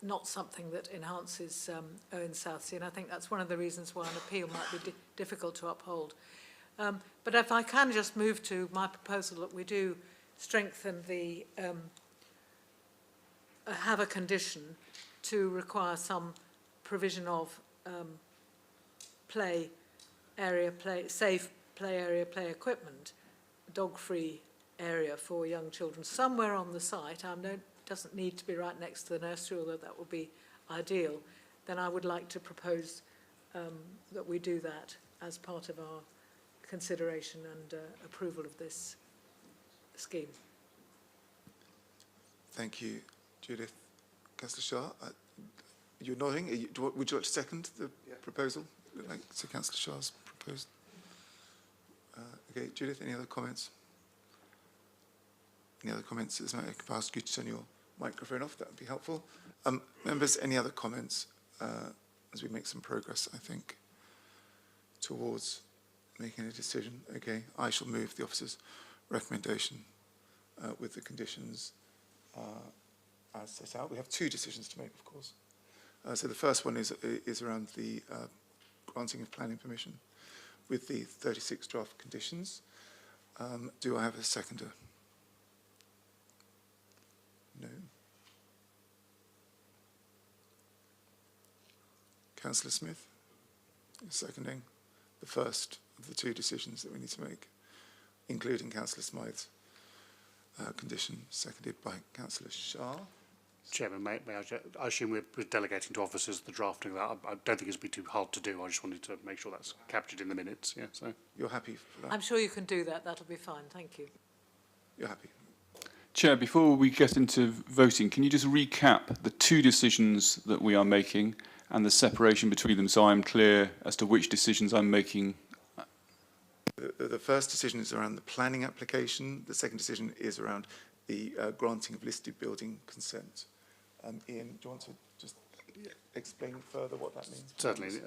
[SPEAKER 2] not something that enhances Owen Southsea, and I think that's one of the reasons why an appeal might be difficult to uphold. But if I can just move to my proposal that we do strengthen the, have a condition to require some provision of safe play area, play equipment, dog-free area for young children somewhere on the site. Doesn't need to be right next to the nursery, although that would be ideal. Then I would like to propose that we do that as part of our consideration and approval of this scheme.
[SPEAKER 1] Thank you, Judith. Councillor Shah, you're nodding. Would you like to second the proposal? So Councillor Shah's proposed. Okay, Judith, any other comments? Any other comments? If I could ask you to turn your microphone off, that would be helpful. Members, any other comments as we make some progress, I think, towards making a decision? Okay, I shall move the officer's recommendation with the conditions as set out. We have two decisions to make, of course. So the first one is around the granting of planning permission with the 36 draft conditions. Do I have a seconder? No. Councillor Smith is seconding the first of the two decisions that we need to make, including Councillor Smythe's condition, seconded by Councillor Shah.
[SPEAKER 16] Chairman, may I assume we're delegating to officers the drafting of that. I don't think it's be too hard to do. I just wanted to make sure that's captured in the minutes. Yeah, so
[SPEAKER 1] you're happy for that?
[SPEAKER 2] I'm sure you can do that. That'll be fine. Thank you.
[SPEAKER 1] You're happy?
[SPEAKER 3] Chair, before we get into voting, can you just recap the two decisions that we are making and the separation between them so I'm clear as to which decisions I'm making?
[SPEAKER 1] The first decision is around the planning application. The second decision is around the granting of listed building consent. Ian, do you want to just explain further what that means?
[SPEAKER 16] certainly,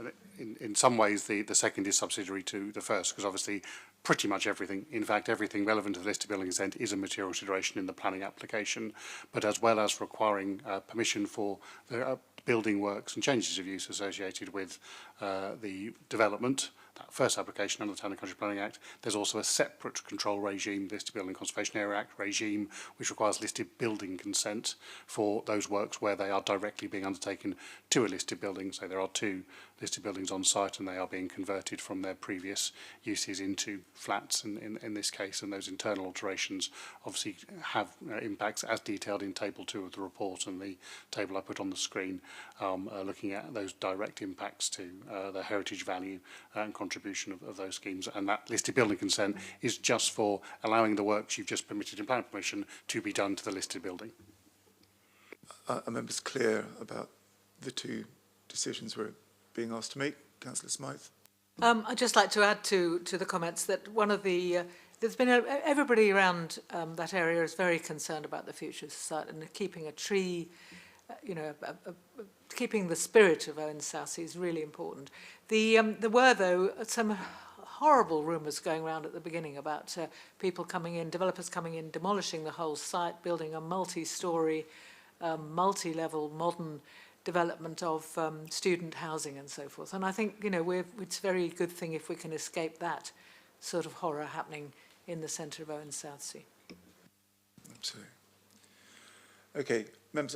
[SPEAKER 16] in some ways, the second is subsidiary to the first, because obviously pretty much everything, in fact, everything relevant to the listed building consent is a material consideration in the planning application. But as well as requiring permission for the building works and changes of use associated with the development, that first application under the Town and Country Planning Act, there's also a separate control regime, Listed Building Conservation Area Act regime, which requires listed building consent for those works where they are directly being undertaken to a listed building. So there are two listed buildings on site and they are being converted from their previous uses into flats in this case, and those internal alterations obviously have impacts as detailed in Table 2 of the report and the table I put on the screen, looking at those direct impacts to the heritage value and contribution of those schemes. And that listed building consent is just for allowing the works you've just permitted in planning permission to be done to the listed building.
[SPEAKER 1] Are members clear about the two decisions we're being asked to make? Councillor Smythe.
[SPEAKER 2] I'd just like to add to the comments that one of the there's been everybody around that area is very concerned about the future of society and keeping a tree, keeping the spirit of Owen Southsea is really important. There were though some horrible rumours going around at the beginning about people coming in, developers coming in, demolishing the whole site, building a multi-storey, multi-level modern development of student housing and so forth. And I think, it's a very good thing if we can escape that sort of horror happening in the centre of Owen Southsea.
[SPEAKER 1] Absolutely. Okay, members,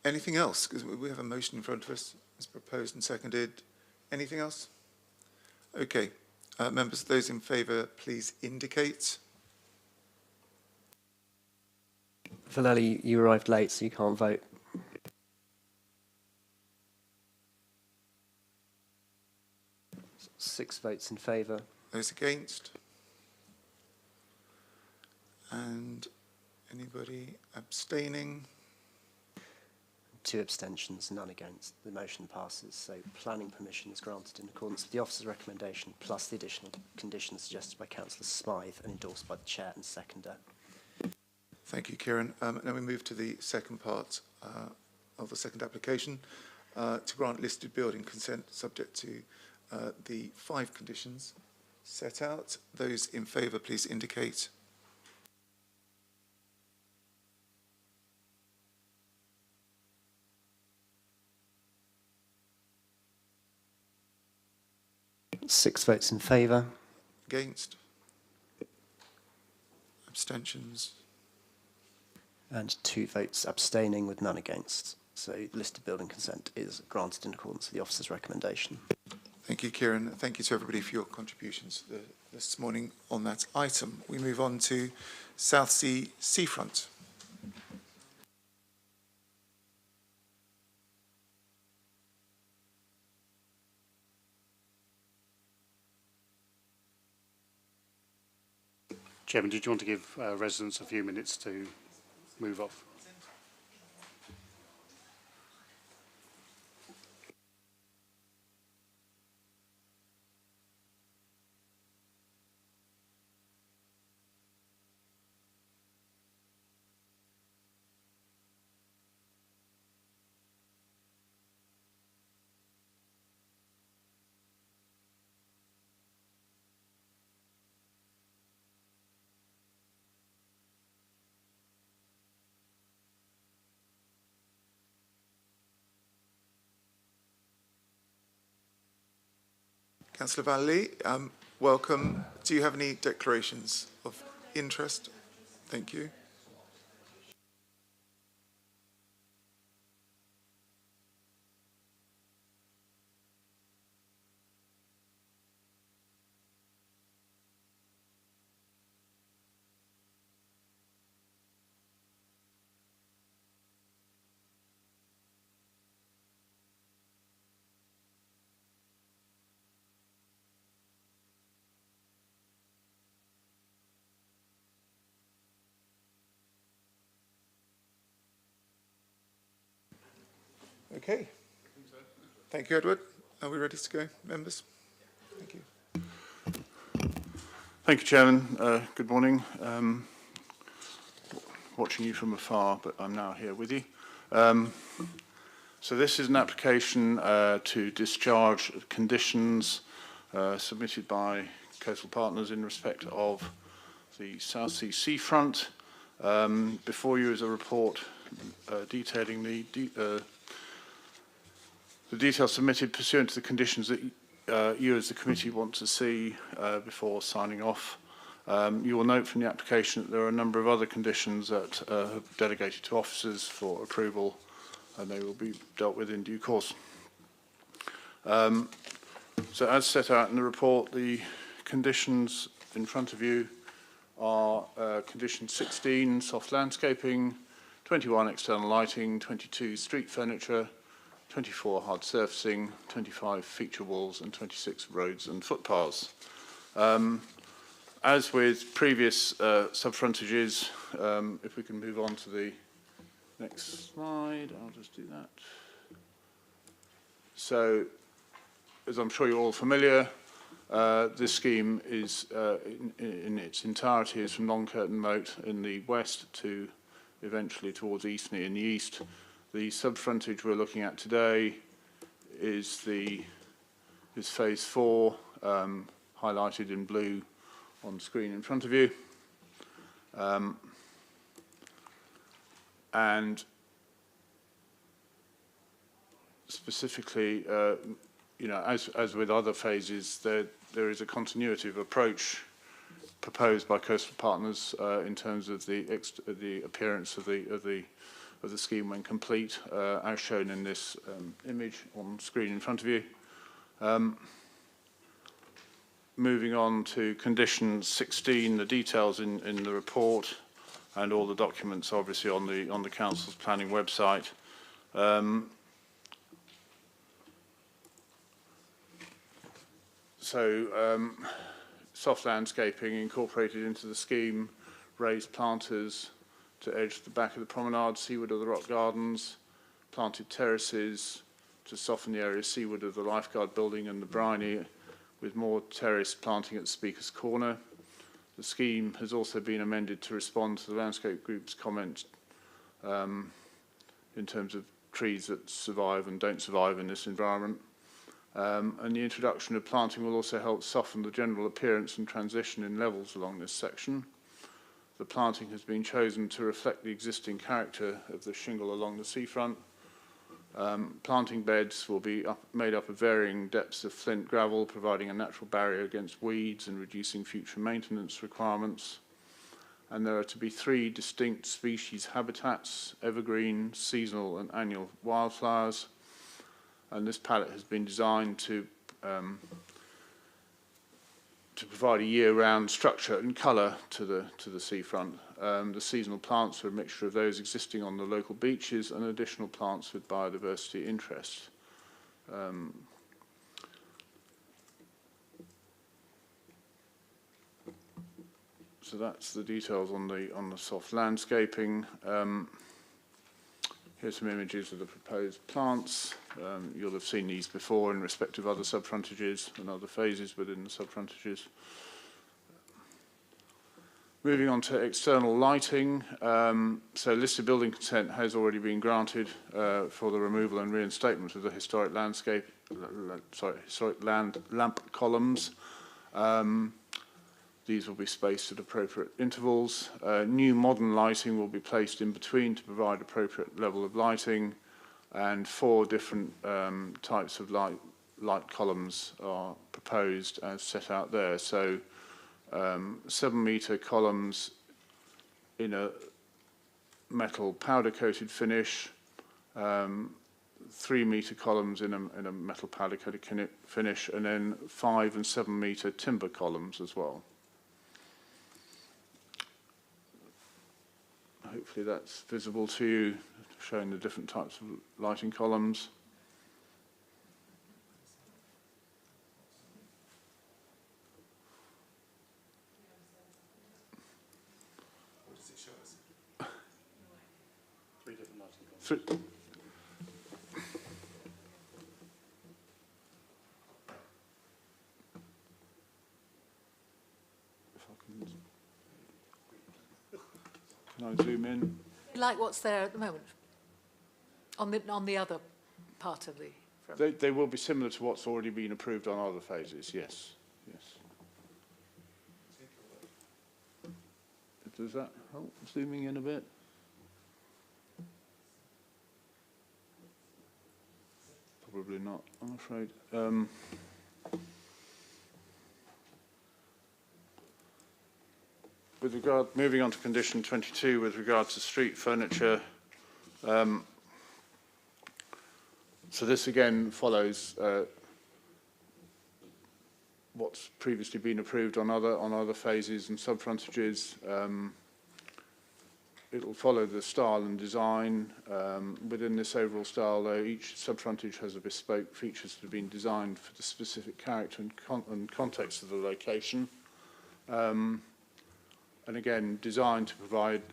[SPEAKER 1] anything else? Because we have a motion in front of us. It's proposed and seconded. Anything else? Okay. Members, those in favour, please indicate.
[SPEAKER 15] Vallely, you arrived late, so you can't vote. Six votes in favour.
[SPEAKER 1] Those against? And anybody abstaining?
[SPEAKER 15] 2 abstentions, none against. The motion passes. So planning permission is granted in accordance with the officer's recommendation, plus the additional conditions suggested by Councillor Smythe and endorsed by the chair and seconder.
[SPEAKER 1] Thank you, Kieran. Now we move to the second part of the second application to grant listed building consent subject to the 5 conditions set out. Those in favour, please indicate.
[SPEAKER 15] Six votes in favour.
[SPEAKER 1] Against? Abstentions?
[SPEAKER 15] And 2 votes abstaining with none against. So listed building consent is granted in accordance with the officer's recommendation.
[SPEAKER 1] Thank you, Kieran. Thank you to everybody for your contributions this morning on that item. We move on to Southsea Seafront.
[SPEAKER 16] Chairman, did you want to give residents a few minutes to move off?
[SPEAKER 1] Councillor Valley, welcome. Do you have any declarations of interest? Thank you. Okay. Thank you, Edward. Are we ready to go, members? Thank you.
[SPEAKER 19] Thank you, Chairman. Good morning. Watching you from afar, but I'm now here with you. So this is an application to discharge conditions submitted by Coastal Partners in respect of the Southsea seafront. Before you is a report detailing the details submitted pursuant to the conditions that you as the committee want to see before signing off. You will note from the application that there are a number of other conditions that have delegated to officers for approval, and they will be dealt with in due course. So as set out in the report, the conditions in front of you are condition 16, soft landscaping, 21, external lighting, 22, street furniture, 24, hard surfacing, 25, feature walls, and 26, roads and footpaths. As with previous sub-frontages, if we can move on to the next slide, I'll just do that. So, as I'm sure you're all familiar, this scheme is, in its entirety, is from Long Curtain Moat in the west to eventually towards Eastney in the east. The sub-frontage we're looking at today is phase 4, highlighted in blue on the screen in front of you. And specifically, you know, as with other phases, there is a continuity of approach proposed by Coastal Partners in terms of the appearance of the scheme when complete, as shown in this image on the screen in front of you. Moving on to condition 16, the details in the report and all the documents obviously on the council's planning website. Soft landscaping incorporated into the scheme, raised planters to edge the back of the promenade, seaward of the rock gardens, planted terraces to soften the area seaward of the lifeguard building and the briny, with more terrace planting at Speaker's Corner. The scheme has also been amended to respond to the landscape group's comment in terms of trees that survive and don't survive in this environment. And the introduction of planting will also help soften the general appearance and transition in levels along this section. The planting has been chosen to reflect the existing character of the shingle along the seafront. Planting beds will be made up of varying depths of flint gravel, providing a natural barrier against weeds and reducing future maintenance requirements. And there are to be 3 distinct species habitats: evergreen, seasonal and annual wildflowers. And this palette has been designed to provide a year-round structure and colour to the seafront. The seasonal plants are a mixture of those existing on the local beaches and additional plants with biodiversity interest. So that's the details on the soft landscaping. Here's some images of the proposed plants. You'll have seen these before in respect of other sub-frontages and other phases within the sub-frontages. Moving on to external lighting. So listed building consent has already been granted for the removal and reinstatement of the historic lamp columns. These will be spaced at appropriate intervals. New modern lighting will be placed in between to provide appropriate level of lighting, and 4 different types of light columns are proposed as set out there. So 7-metre columns in a metal powder-coated finish, 3-metre columns in a metal powder-coated finish, and then 5- and 7-metre timber columns as well. Hopefully that's visible to you, showing the different types of lighting columns.
[SPEAKER 1] What does it show us?
[SPEAKER 16] 3 different lighting columns.
[SPEAKER 19] Can I zoom in?
[SPEAKER 2] Like what's there at the moment? On the other part of the...
[SPEAKER 19] They will be similar to what's already been approved on other phases, yes. Yes. Does that help zooming in a bit? Probably not, I'm afraid. With regard, moving on to condition 22, with regard to street furniture, so this again follows what's previously been approved on other phases and sub-frontages. It will follow the style and design. Within this overall style, though, each sub-frontage has a bespoke features that have been designed for the specific character and context of the location. And again, designed to provide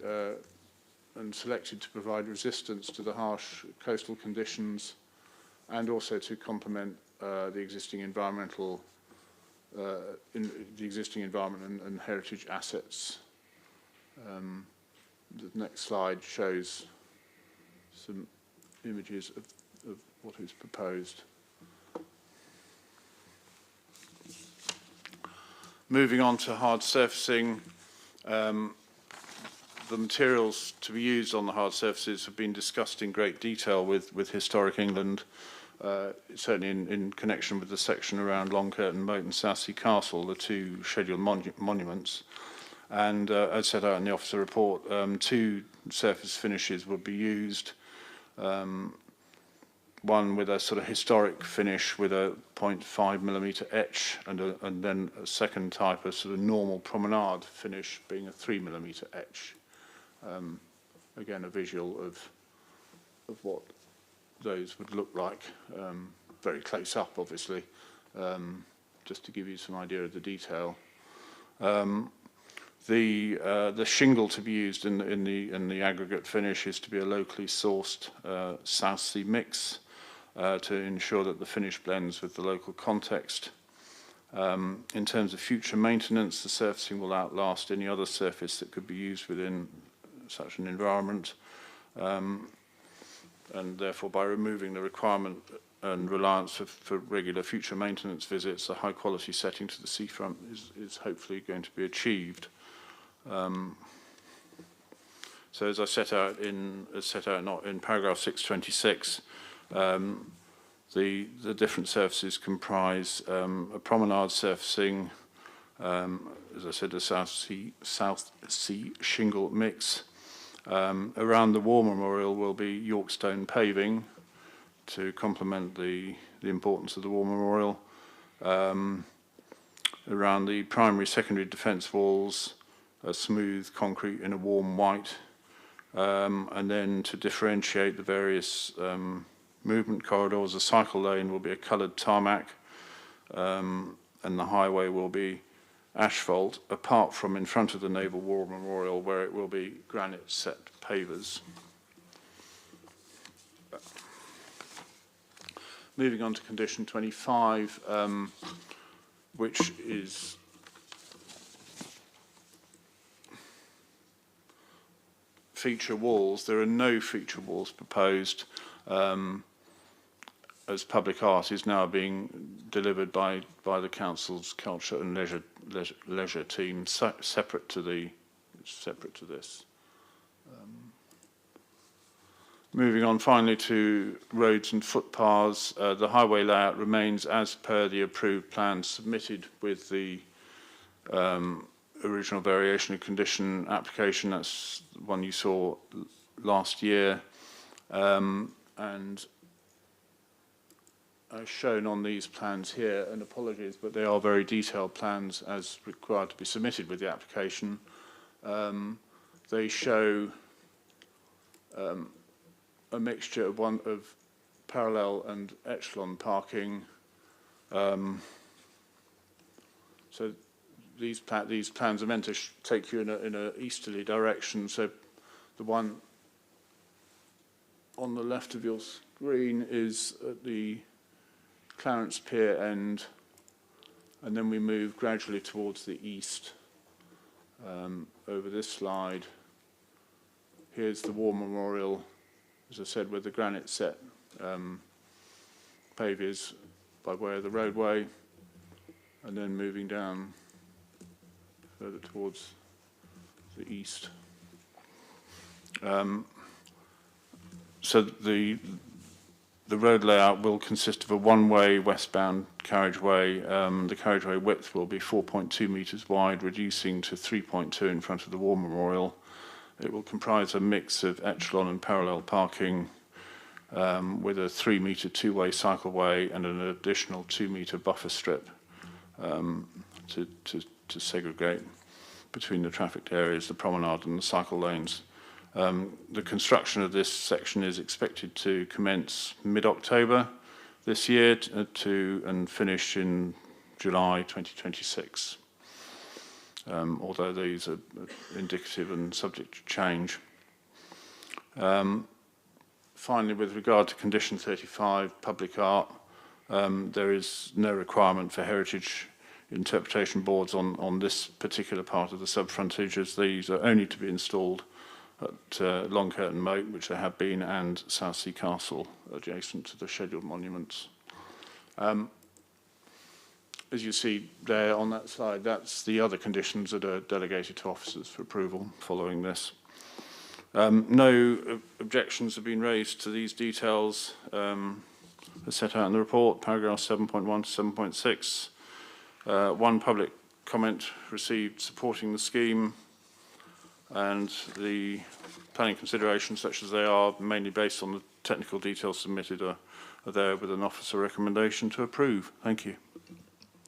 [SPEAKER 19] and selected to provide resistance to the harsh coastal conditions, and also to complement the existing environmental, the existing environment and heritage assets. The next slide shows some images of what is proposed. Moving on to hard surfacing, the materials to be used on the hard surfaces have been discussed in great detail with Historic England, certainly in connection with the section around Long Curtain Moat and Southsea Castle, the two scheduled monuments. And as set out in the officer report, 2 surface finishes will be used. One with a sort of historic finish with a 0.5mm etch, and then a second type, a sort of normal promenade finish, being a 3mm etch. Again, a visual of what those would look like, very close up, obviously, just to give you some idea of the detail. The shingle to be used in the aggregate finish is to be a locally sourced South Sea mix to ensure that the finish blends with the local context. In terms of future maintenance, the surfacing will outlast any other surface that could be used within such an environment, and therefore by removing the requirement and reliance for regular future maintenance visits, a high quality setting to the seafront is hopefully going to be achieved. So as I set out in paragraph 626, the different surfaces comprise a promenade surfacing, as I said, a South Sea shingle mix. Around the War Memorial will be Yorkstone paving to complement the importance of the War Memorial. Around the primary, secondary defence walls, a smooth concrete in a warm white, and then to differentiate the various movement corridors, a cycle lane will be a coloured tarmac, and the highway will be asphalt, apart from in front of the Naval War Memorial, where it will be granite set pavers. Moving on to condition 25, which is feature walls. There are no feature walls proposed, as public art is now being delivered by the council's culture and leisure team, separate to this. Moving on finally to roads and footpaths, the highway layout remains as per the approved plans submitted with the original variation of condition application. That's the one you saw last year, and as shown on these plans here, and apologies, but they are very detailed plans as required to be submitted with the application. They show a mixture of parallel and echelon parking. So these plans are meant to take you in a easterly direction. So the one on the left of your screen is at the Clarence Pier end, and then we move gradually towards the east over this slide. here's the War Memorial, as I said, with the granite set pavies by way of the roadway, and then moving down further towards the east. So the road layout will consist of a one-way westbound carriageway. The carriageway width will be 4.2 metres wide, reducing to 3.2 in front of the War Memorial. It will comprise a mix of echelon and parallel parking with a 3-metre two-way cycleway and an additional 2-metre buffer strip to segregate between the trafficked areas, the promenade and the cycle lanes. The construction of this section is expected to commence mid-October this year and finish in July 2026, although these are indicative and subject to change. Finally, with regard to Condition 35, public art, there is no requirement for heritage interpretation boards on this particular part of the sub-frontage, as these are only to be installed at Long Curtain Moat, which there have been, and Southsea Castle, adjacent to the scheduled monuments. As you see there on that slide, that's the other conditions that are delegated to officers for approval following this. No objections have been raised to these details as set out in the report, paragraphs 7.1 to 7.6. One public comment received supporting the scheme, and the planning considerations, such as they are, mainly based on the technical details submitted, are there with an officer recommendation to approve. Thank you.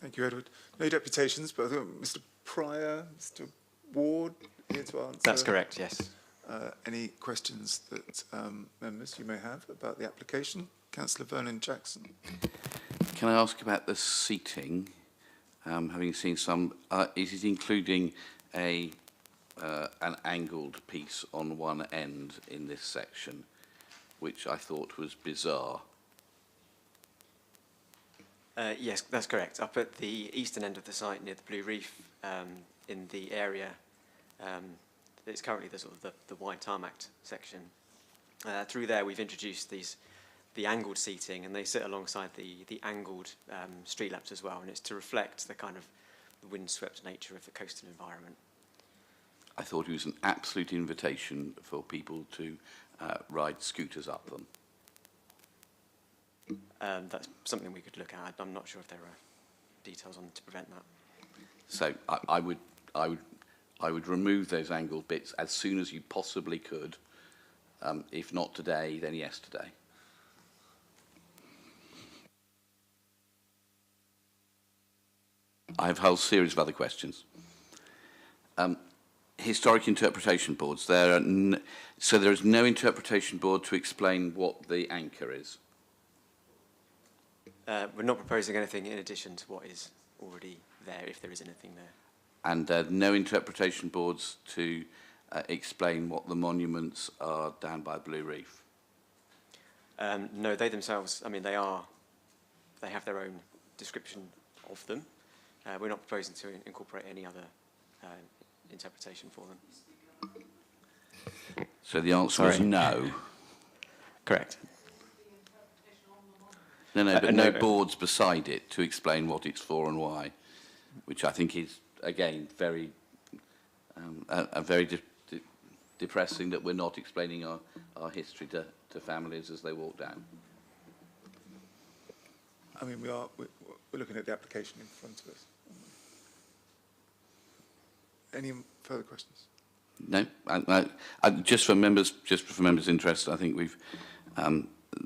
[SPEAKER 1] Thank you, Edward. No deputations, but I think Mr. Pryor, Mr. Ward, here to answer.
[SPEAKER 14] That's correct, yes.
[SPEAKER 1] Any questions that members you may have about the application? Councillor Vernon Jackson.
[SPEAKER 4] Can I ask about the seating? Having seen some, is it including an angled piece on one end in this section, which I thought was bizarre?
[SPEAKER 20] Yes, that's correct. Up at the eastern end of the site near the Blue Reef, in the area, it's currently the sort of the wide tarmac section. Through there, we've introduced the angled seating, and they sit alongside the angled street lamps as well, and it's to reflect the kind of the windswept nature of the coastal environment.
[SPEAKER 4] I thought it was an absolute invitation for people to ride scooters up them.
[SPEAKER 20] That's something we could look at. I'm not sure if there are details on to prevent that.
[SPEAKER 4] So I would remove those angled bits as soon as you possibly could. If not today, then yesterday. I have a whole series of other questions. Historic interpretation boards. So there is no interpretation board to explain what the anchor is?
[SPEAKER 20] We're not proposing anything in addition to what is already there, if there is anything there.
[SPEAKER 4] And no interpretation boards to explain what the monuments are down by Blue Reef?
[SPEAKER 20] No, they themselves, I mean, they have their own description of them. We're not proposing to incorporate any other interpretation for them.
[SPEAKER 4] So the answer is no?
[SPEAKER 20] Correct.
[SPEAKER 4] No, but no boards beside it to explain what it's for and why, which I think is, again, very depressing that we're not explaining our history to families as they walk down.
[SPEAKER 1] I mean, we're looking at the application in front of us. Any further questions?
[SPEAKER 4] No, just for members' interest, I think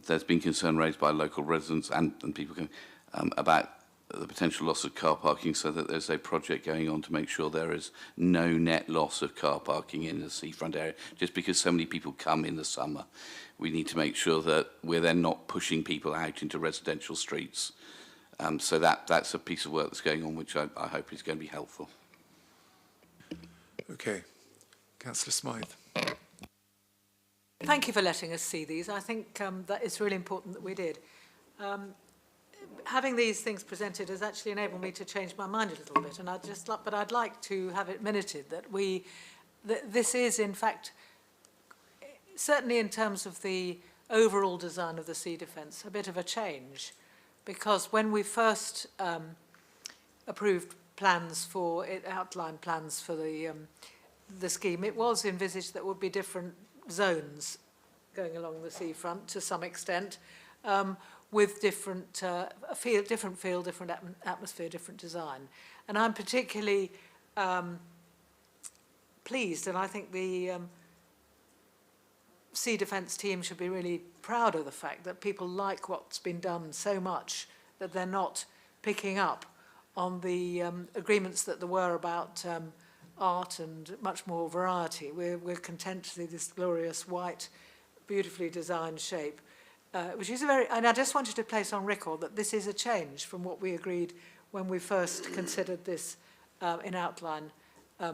[SPEAKER 4] there's been concern raised by local residents and people about the potential loss of car parking, so that there's a project going on to make sure there is no net loss of car parking in the seafront area. Just because so many people come in the summer, we need to make sure that we're then not pushing people out into residential streets. So that's a piece of work that's going on, which I hope is going to be helpful.
[SPEAKER 1] Okay. Councillor Smythe.
[SPEAKER 2] Thank you for letting us see these. I think that it's really important that we did. Having these things presented has actually enabled me to change my mind a little bit, and I'd like to have it minuted that this is in fact certainly in terms of the overall design of the sea defence, a bit of a change, because when we first approved plans for it, outline plans for the scheme, it was envisaged that would be different zones going along the seafront to some extent, with different different feel, different atmosphere, different design. And I'm particularly pleased, and I think the Sea Defence team should be really proud of the fact that people like what's been done so much that they're not picking up on the agreements that there were about art and much more variety. We're content to see this glorious white, beautifully designed shape, which is a very, and I just wanted to place on record that this is a change from what we agreed when we first considered this in outline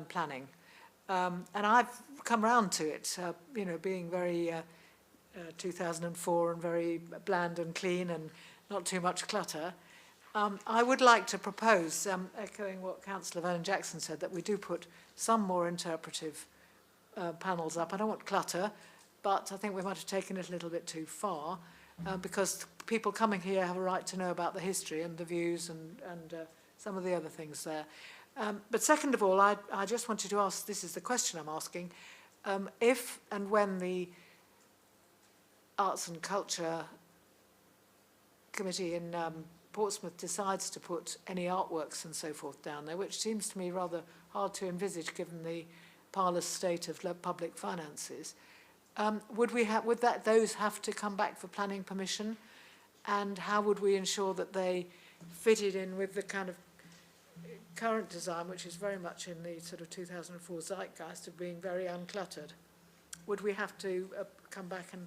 [SPEAKER 2] planning. And I've come round to it, you know, being very 2004 and very bland and clean and not too much clutter. I would like to propose, echoing what Councillor Vernon Jackson said, that we do put some more interpretive panels up. I don't want clutter, but I think we might have taken it a little bit too far, because people coming here have a right to know about the history and the views and some of the other things there. But second of all, I just wanted to ask, this is the question I'm asking, if and when the Arts and Culture Committee in Portsmouth decides to put any artworks and so forth down there, which seems to me rather hard to envisage given the parlous state of public finances, would those have to come back for planning permission? And how would we ensure that they fitted in with the kind of current design, which is very much in the sort of 2004 zeitgeist of being very uncluttered? Would we have to come back and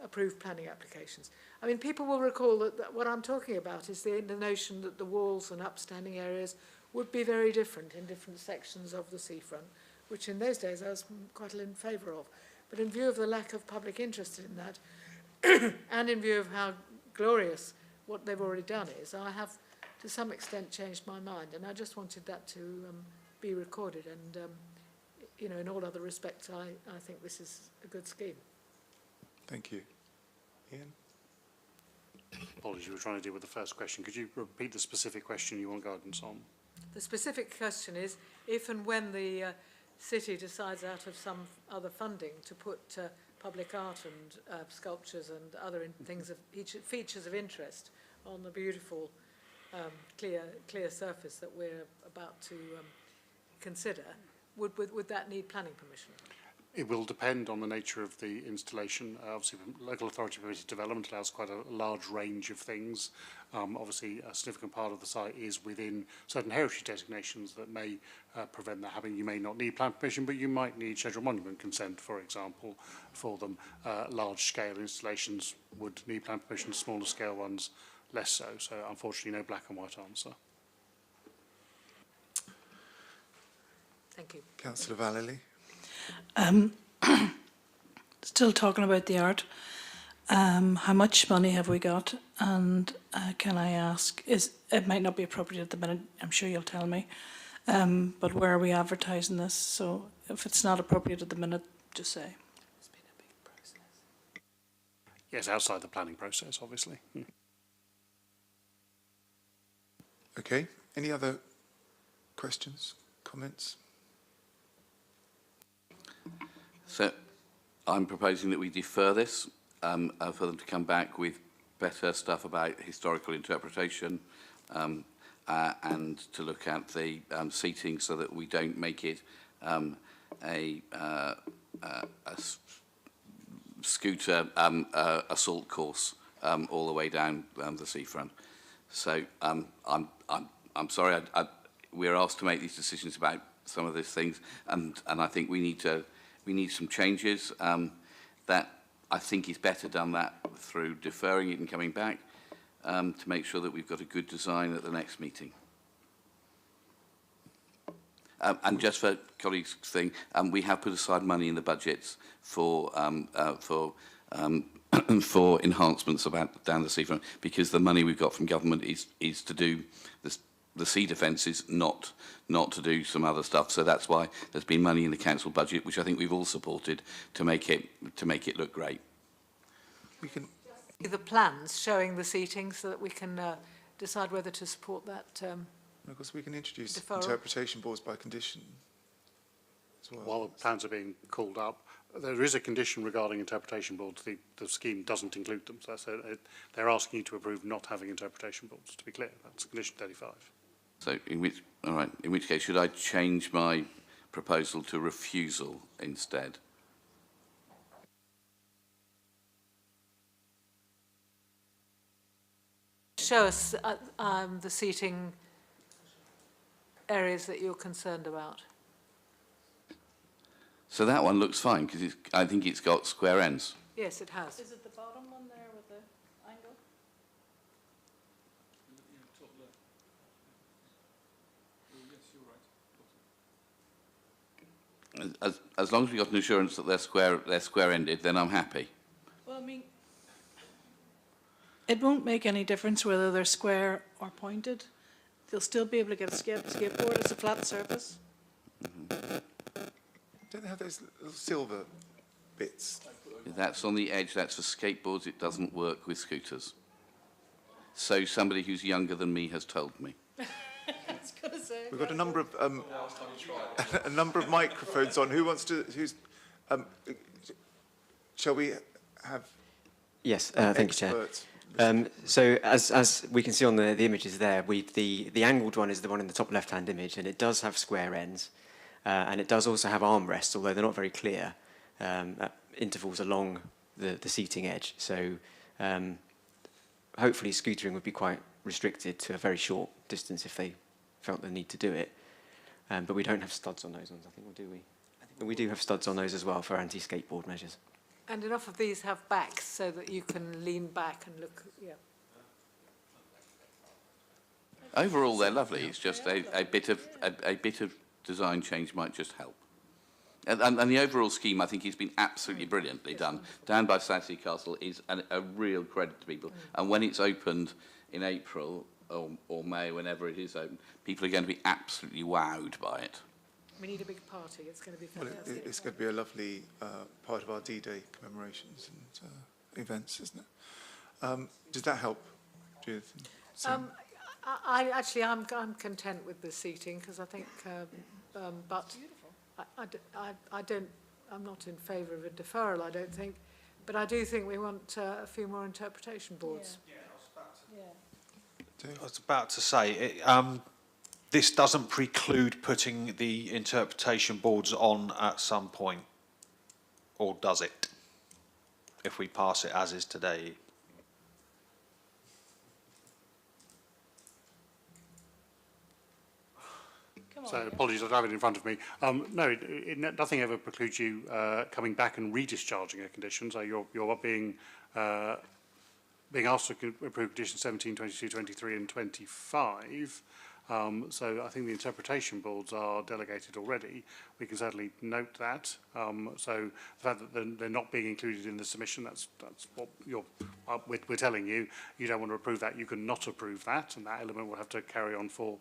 [SPEAKER 2] approve planning applications? I mean, people will recall that what I'm talking about is the notion that the walls and upstanding areas would be very different in different sections of the seafront, which in those days I was quite in favour of. But in view of the lack of public interest in that, and in view of how glorious what they've already done is, I have to some extent changed my mind, and I just wanted that to be recorded. And you know, in all other respects, I think this is a good scheme.
[SPEAKER 1] Thank you. Ian?
[SPEAKER 16] Apologies, you were trying to deal with the first question. Could you repeat the specific question you want guidance on?
[SPEAKER 2] The specific question is, if and when the city decides out of some other funding to put public art and sculptures and other things of features of interest on the beautiful clear surface that we're about to consider, would that need planning permission?
[SPEAKER 16] It will depend on the nature of the installation. Obviously, local authority permitted development allows quite a large range of things. Obviously, a significant part of the site is within certain heritage designations that may prevent that happening. You may not need plan permission, but you might need scheduled monument consent, for example, for them. Large-scale installations would need plan permission, smaller-scale ones less so. So, unfortunately, no black and white answer.
[SPEAKER 2] Thank you.
[SPEAKER 1] Councillor Vallely.
[SPEAKER 21] Still talking about the art, how much money have we got, and can I ask, it might not be appropriate at the minute, I'm sure you'll tell me, but where are we advertising this? So if it's not appropriate at the minute, just say.
[SPEAKER 2] It's been a big process.
[SPEAKER 16] Yes, outside the planning process, obviously.
[SPEAKER 1] Okay, any other questions, comments?
[SPEAKER 4] So I'm proposing that we defer this for them to come back with better stuff about historical interpretation and to look at the seating so that we don't make it a scooter assault course all the way down the seafront. So I'm sorry, we're asked to make these decisions about some of these things, and I think we need some changes that I think is better done that through deferring it and coming back to make sure that we've got a good design at the next meeting. And just for colleagues' thing, we have put aside money in the budgets for enhancements down the seafront, because the money we've got from government is to do this the cedar fences, not to do some other stuff. So that's why there's been money in the council budget, which I think we've all supported, to make it look great.
[SPEAKER 1] We can
[SPEAKER 2] The plans showing the seating so that we can decide whether to support that.
[SPEAKER 1] Of course, we can introduce
[SPEAKER 2] Deferral.
[SPEAKER 1] interpretation boards by condition as well.
[SPEAKER 16] While the plans are being called up, there is a condition regarding interpretation boards. The scheme doesn't include them. So that's they're asking you to approve not having interpretation boards, to be clear. That's condition 35.
[SPEAKER 4] So in which case, should I change my proposal to refusal instead?
[SPEAKER 2] Show us the seating areas that you're concerned about.
[SPEAKER 4] So that one looks fine because I think it's got square ends.
[SPEAKER 2] Yes, it has.
[SPEAKER 21] Is it the bottom one there with the angle?
[SPEAKER 4] As long as we've got an assurance that they're square-ended, then I'm happy.
[SPEAKER 21] Well, I mean, it won't make any difference whether they're square or pointed. They'll still be able to get a skateboard. It's a flat surface.
[SPEAKER 1] Don't they have those little silver bits?
[SPEAKER 4] That's on the edge. That's for skateboards. It doesn't work with scooters. So somebody who's younger than me has told me.
[SPEAKER 1] We've got a number of a number of microphones on. Who wants to? Shall we have?
[SPEAKER 20] Yes, thank you, Chair. So as we can see on the images there, the angled one is the one in the top left-hand image, and it does have square ends, and it does also have armrests, although they're not very clear, at intervals along the seating edge. So hopefully scootering would be quite restricted to a very short distance if they felt the need to do it. But we don't have studs on those ones, I think, or do we? I think we do have studs on those as well for anti-skateboard measures.
[SPEAKER 2] And enough of these have backs so that you can lean back and look. Yeah.
[SPEAKER 4] Overall, they're lovely. It's just a bit of design change might just help. And the overall scheme, I think, has been absolutely brilliantly done. Down by Southsea Castle is a real credit to people. And when it's opened in April or May, whenever it is open, people are going to be absolutely wowed by it.
[SPEAKER 2] We need a big party. It's going to be
[SPEAKER 1] Well,
[SPEAKER 2] fantastic.
[SPEAKER 1] it's going to be a lovely part of our D-Day commemorations and events, isn't it? Does that help, Judith?
[SPEAKER 2] I'm content with the seating because I think, but I'm not in favour of a deferral, I don't think, but I do think we want a few more interpretation boards.
[SPEAKER 5] I was about to say, this doesn't preclude putting the interpretation boards on at some point, or does it? If we pass it as is today.
[SPEAKER 16] So apologies, I don't have it in front of me. No, nothing ever precludes you coming back and redischarging a condition. So you're being asked to approve conditions 17, 22, 23 and 25. So I think the interpretation boards are delegated already. We can certainly note that. So the fact that they're not being included in the submission, that's what we're telling you. You don't want to approve that, you can not approve that, and that element will have to carry on for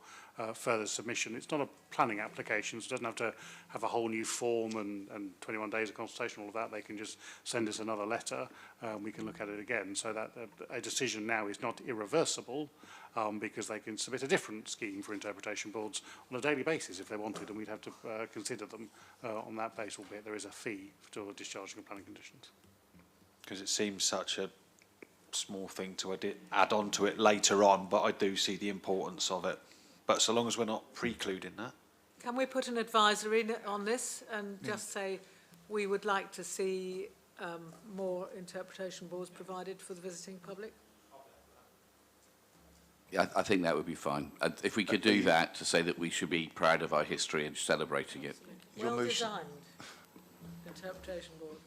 [SPEAKER 16] further submission. It's not a planning application, so it doesn't have to have a whole new form and 21 days of consultation, all of that. They can just send us another letter, we can look at it again. So that a decision now is not irreversible, because they can submit a different scheme for interpretation boards on a daily basis if they wanted, and we'd have to consider them on that basis, albeit there is a fee for discharging of planning conditions.
[SPEAKER 5] Because it seems such a small thing to add on to it later on, but I do see the importance of it. But so long as we're not precluding that.
[SPEAKER 2] Can we put an advisory on this and just say we would like to see more interpretation boards provided for the visiting public?
[SPEAKER 4] Yeah, I think that would be fine. If we could do that to say that we should be proud of our history and celebrating it.
[SPEAKER 2] Well designed interpretation board.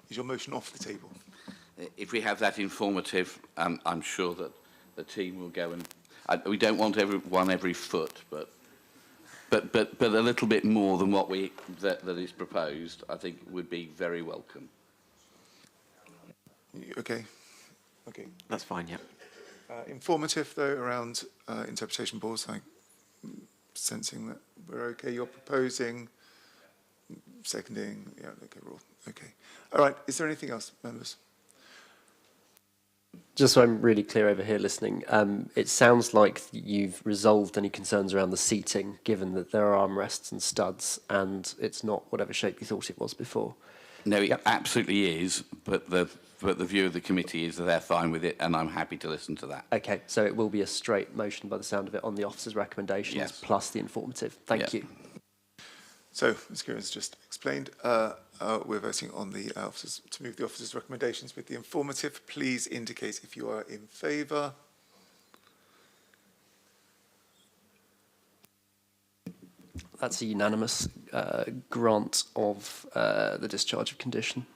[SPEAKER 1] Is your motion off the table?
[SPEAKER 4] If we have that informative, I'm sure that the team will go and. We don't want one every foot, but a little bit more than what that is proposed, I think would be very welcome.
[SPEAKER 1] Okay. Okay.
[SPEAKER 20] That's fine. Yeah.
[SPEAKER 1] Informative though around interpretation boards. sensing that we're okay. You're proposing, seconding, yeah, okay, we're all okay. All right, is there anything else, members?
[SPEAKER 15] Just so I'm really clear over here listening, it sounds like you've resolved any concerns around the seating, given that there are armrests and studs, and it's not whatever shape you thought it was before.
[SPEAKER 4] No, it absolutely is, but the view of the committee is that they're fine with it, and I'm happy to listen to that.
[SPEAKER 15] Okay, so it will be a straight motion by the sound of it on the officer's recommendations,
[SPEAKER 4] Yes.
[SPEAKER 15] plus the informative. Thank you.
[SPEAKER 1] So, Ms. Kieran's just explained, we're voting on the officers, to move the officers' recommendations with the informative. Please indicate if you are in favour.
[SPEAKER 15] That's a unanimous grant of the discharge of condition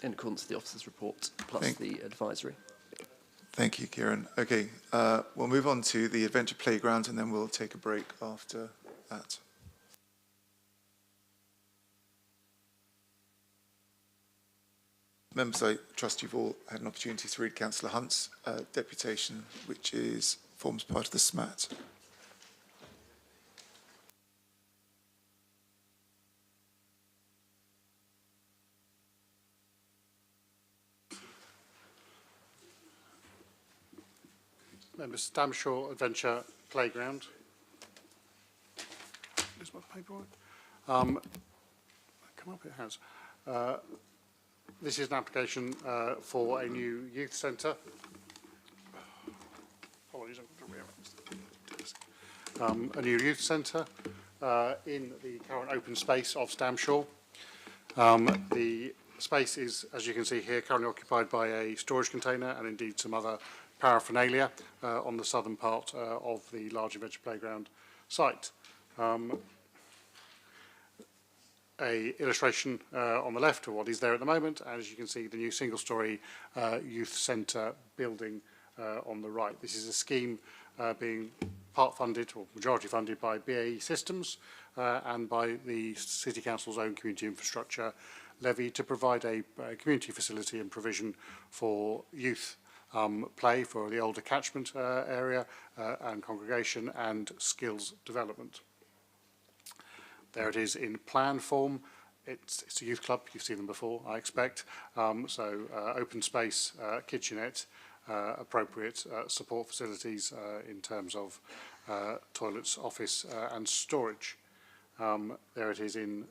[SPEAKER 15] in accordance with the officer's report, plus the advisory.
[SPEAKER 1] Thank you, Kieran. Okay, we'll move on to the adventure playground and then we'll take a break after that. Members, I trust you've all had an opportunity to read Councillor Hunt's deputation, which forms part of the SMAT.
[SPEAKER 16] Members, Stamshaw Adventure Playground. Is my paperwork? Come up, it has. This is an application for a new youth centre. Apologies, I've got to rearrange. A new youth centre in the current open space of Stamshaw. The space is, as you can see here, currently occupied by a storage container and indeed some other paraphernalia on the southern part of the large adventure playground site. A illustration on the left of what is there at the moment, and as you can see, the new single-storey youth centre building on the right. This is a scheme being part funded or majority funded by BAE Systems and by the City Council's own community infrastructure levy to provide a community facility and provision for youth play for the older catchment area and congregation and skills development. There it is in plan form. It's a youth club. You've seen them before, I expect. So open space, kitchenette, appropriate support facilities in terms of toilets, office and storage. There it is in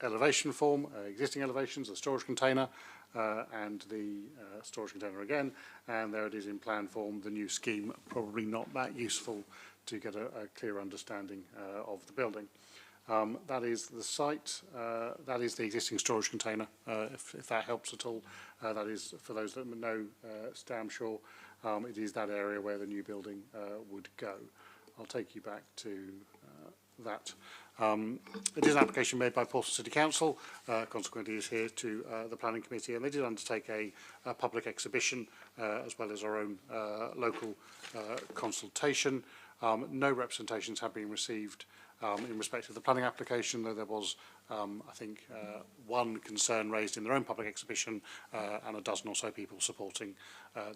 [SPEAKER 16] elevation form, existing elevations, the storage container and the storage container again. And there it is in plan form, the new scheme, probably not that useful to get a clear understanding of the building. That is the site, that is the existing storage container, if that helps at all. That is, for those that know Stamshaw, it is that area where the new building would go. I'll take you back to that. It is an application made by Portsmouth City Council, consequently is here to the Planning Committee, and they did undertake a public exhibition as well as our own local consultation. No representations have been received in respect of the planning application, though there was, I think, one concern raised in their own public exhibition and a dozen or so people supporting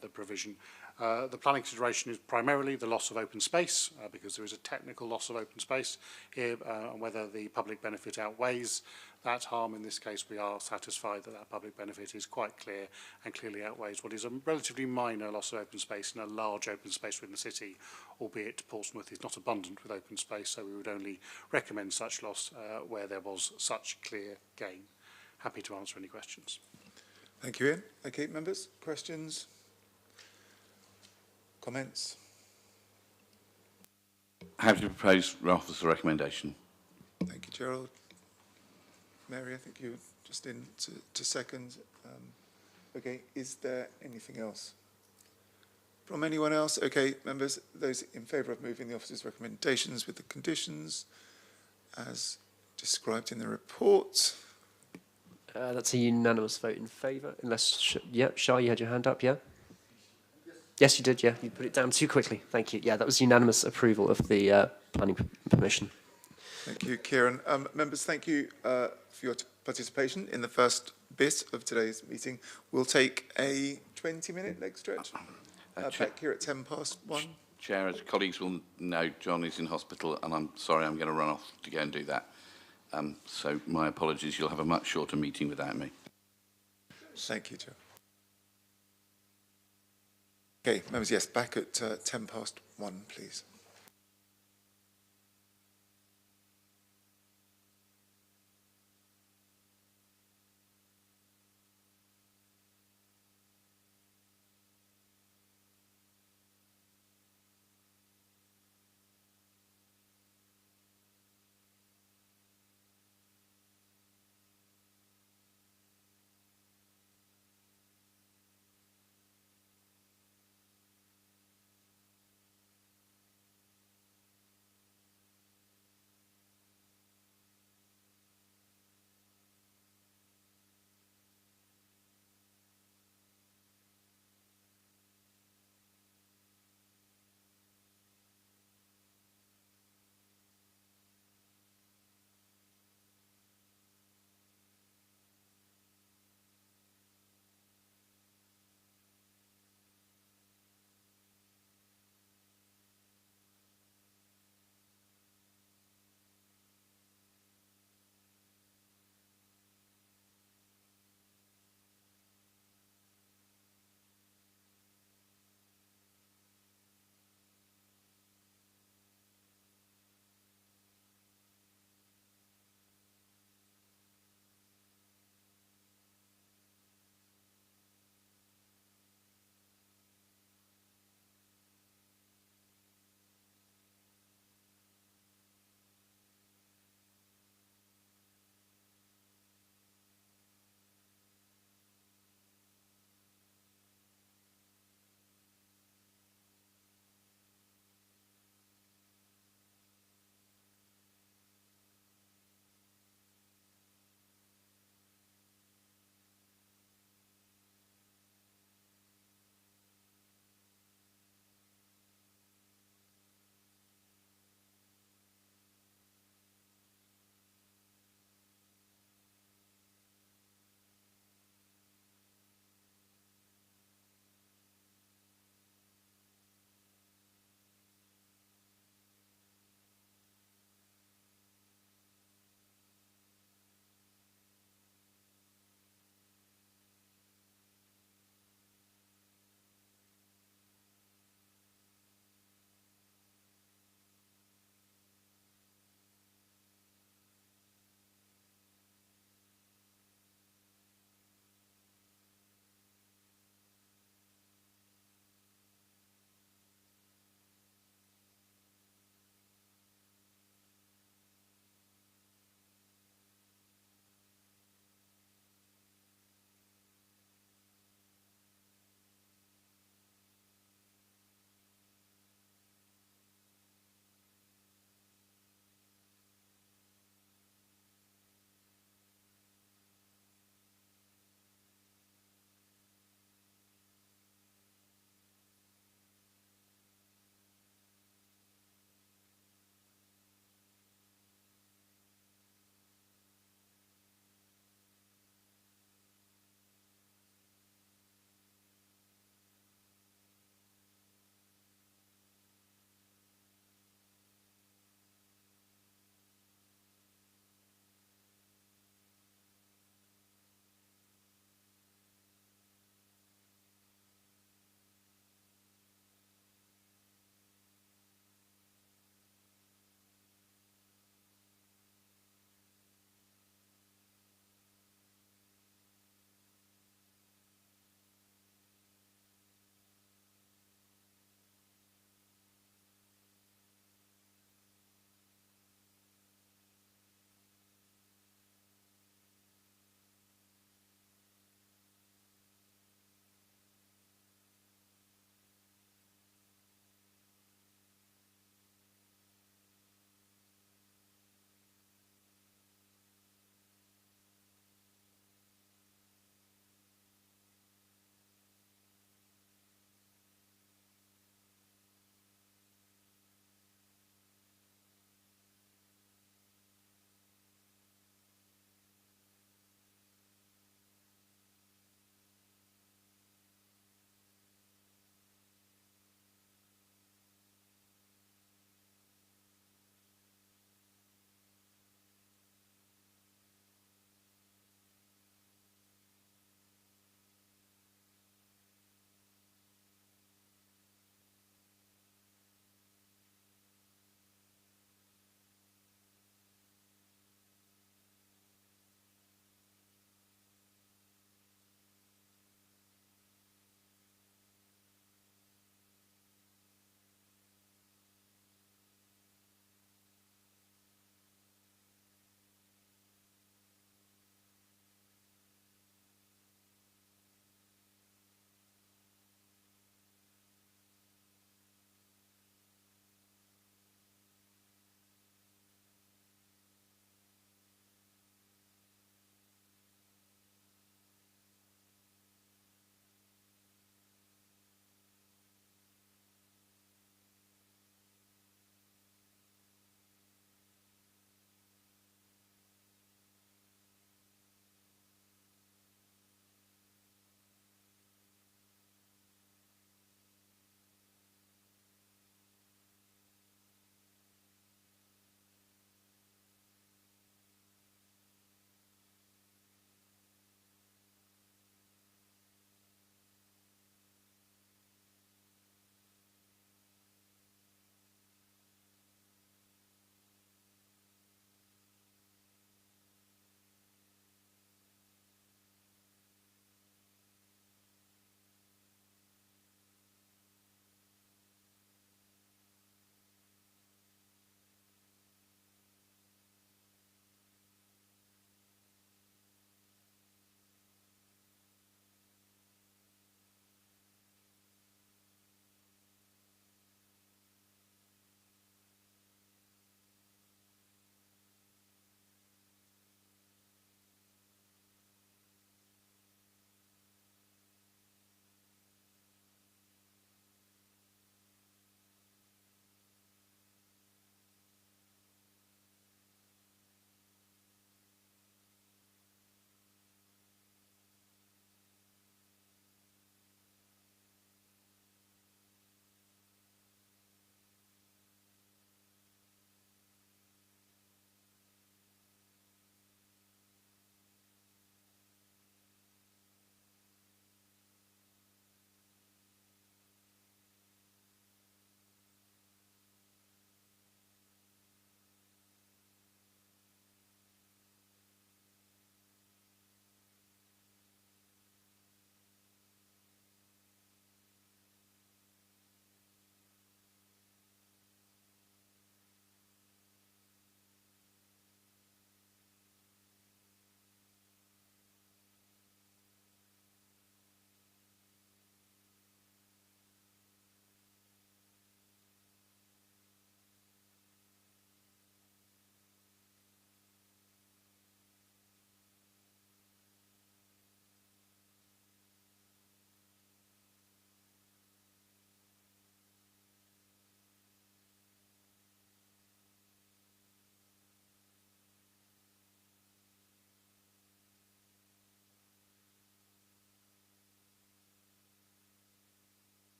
[SPEAKER 16] the provision. The planning consideration is primarily the loss of open space, because there is a technical loss of open space here, and whether the public benefit outweighs that harm. In this case, we are satisfied that that public benefit is quite clear and clearly outweighs what is a relatively minor loss of open space in a large open space within the city, albeit Portsmouth is not abundant with open space, so we would only recommend such loss where there was such clear gain. Happy to answer any questions.
[SPEAKER 1] Thank you, Ian. Okay, members, questions? Comments?
[SPEAKER 4] Happy to propose Officer's recommendation.
[SPEAKER 1] Thank you, Gerald. Mary, I think you were just in to second. Okay, is there anything else? From anyone else? Okay, members, those in favour of moving the officer's recommendations with the conditions as described in the report?
[SPEAKER 15] That's a unanimous vote in favour, unless, Shah, you had your hand up, yeah? Yes, you did, yeah. You put it down too quickly. Thank you. Yeah, that was unanimous approval of the planning permission.
[SPEAKER 1] Thank you, Kieran. Members, thank you for your participation in the first bit of today's meeting. We'll take a 20-minute leg stretch back here at 1:10.
[SPEAKER 4] Chair, as colleagues will know, John is in hospital, and I'm sorry, I'm going to run off to go and do that. So my apologies, you'll have a much shorter meeting without me.
[SPEAKER 1] Thank you, Joe. Okay, members, yes, back at 1:10 please.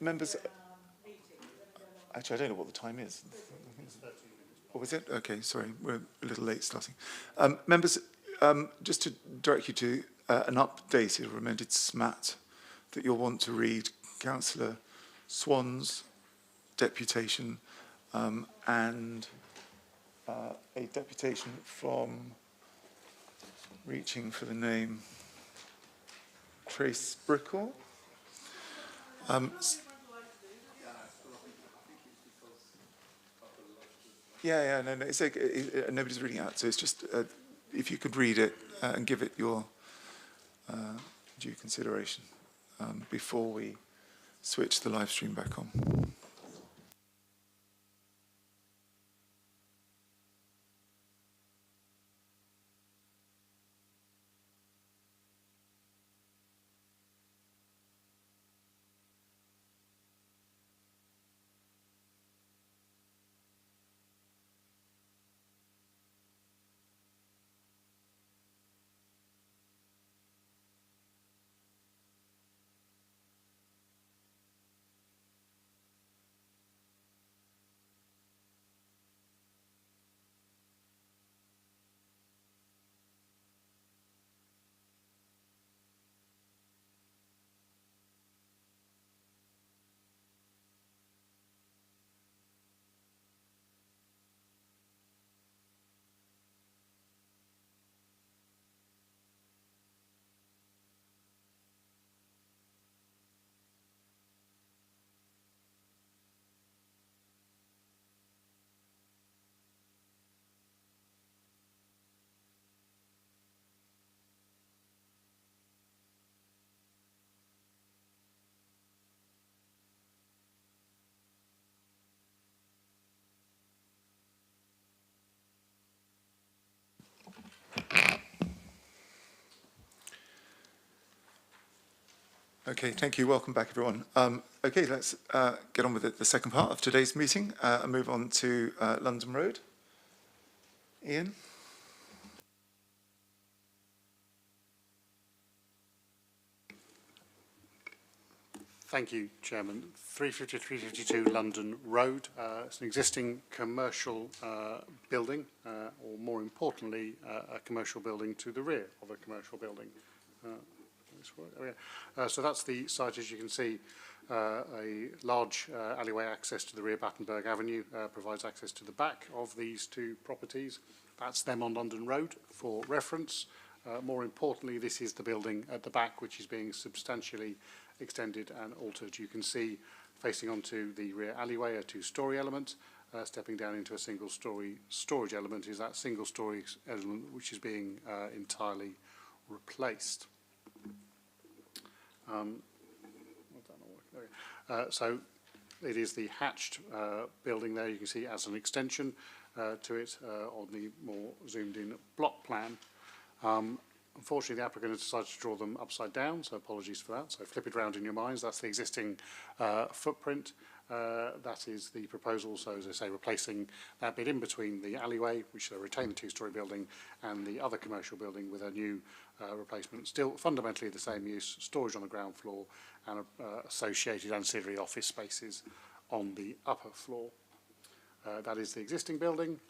[SPEAKER 1] members, actually, I don't know what the time is. What was it? Okay, sorry, we're a little late starting. Members, just to direct you to an updated or amended SMAT that you'll want to read, Councillor Swan's deputation and a deputation from, reaching for the name, Trace Brickle. Yeah, no, it's like, nobody's reading it out, so it's just, if you could read it and give it your due consideration before we switch the live stream back on. Okay, thank you. Welcome back, everyone. Okay, let's get on with the second part of today's meeting and move on to London Road. Ian?
[SPEAKER 16] Thank you, Chairman. 352 London Road. It's an existing commercial building, or more importantly, a commercial building to the rear of a commercial building. So that's the site, as you can see. A large alleyway access to the rear Battenberg Avenue provides access to the back of these two properties. That's them on London Road for reference. More importantly, this is the building at the back, which is being substantially extended and altered. You can see facing onto the rear alleyway a two-storey element. Stepping down into a single-storey storage element is that single-storey element which is being entirely replaced. So it is the hatched building there. You can see as an extension to it on the more zoomed-in block plan. Unfortunately, the applicant has decided to draw them upside down, so apologies for that. So flip it around in your minds. That's the existing footprint. That is the proposal. So, as I say, replacing that bit in between the alleyway, which will retain the two-storey building, and the other commercial building with a new replacement. Still fundamentally the same use, storage on the ground floor and associated ancillary office spaces on the upper floor. That is the existing building.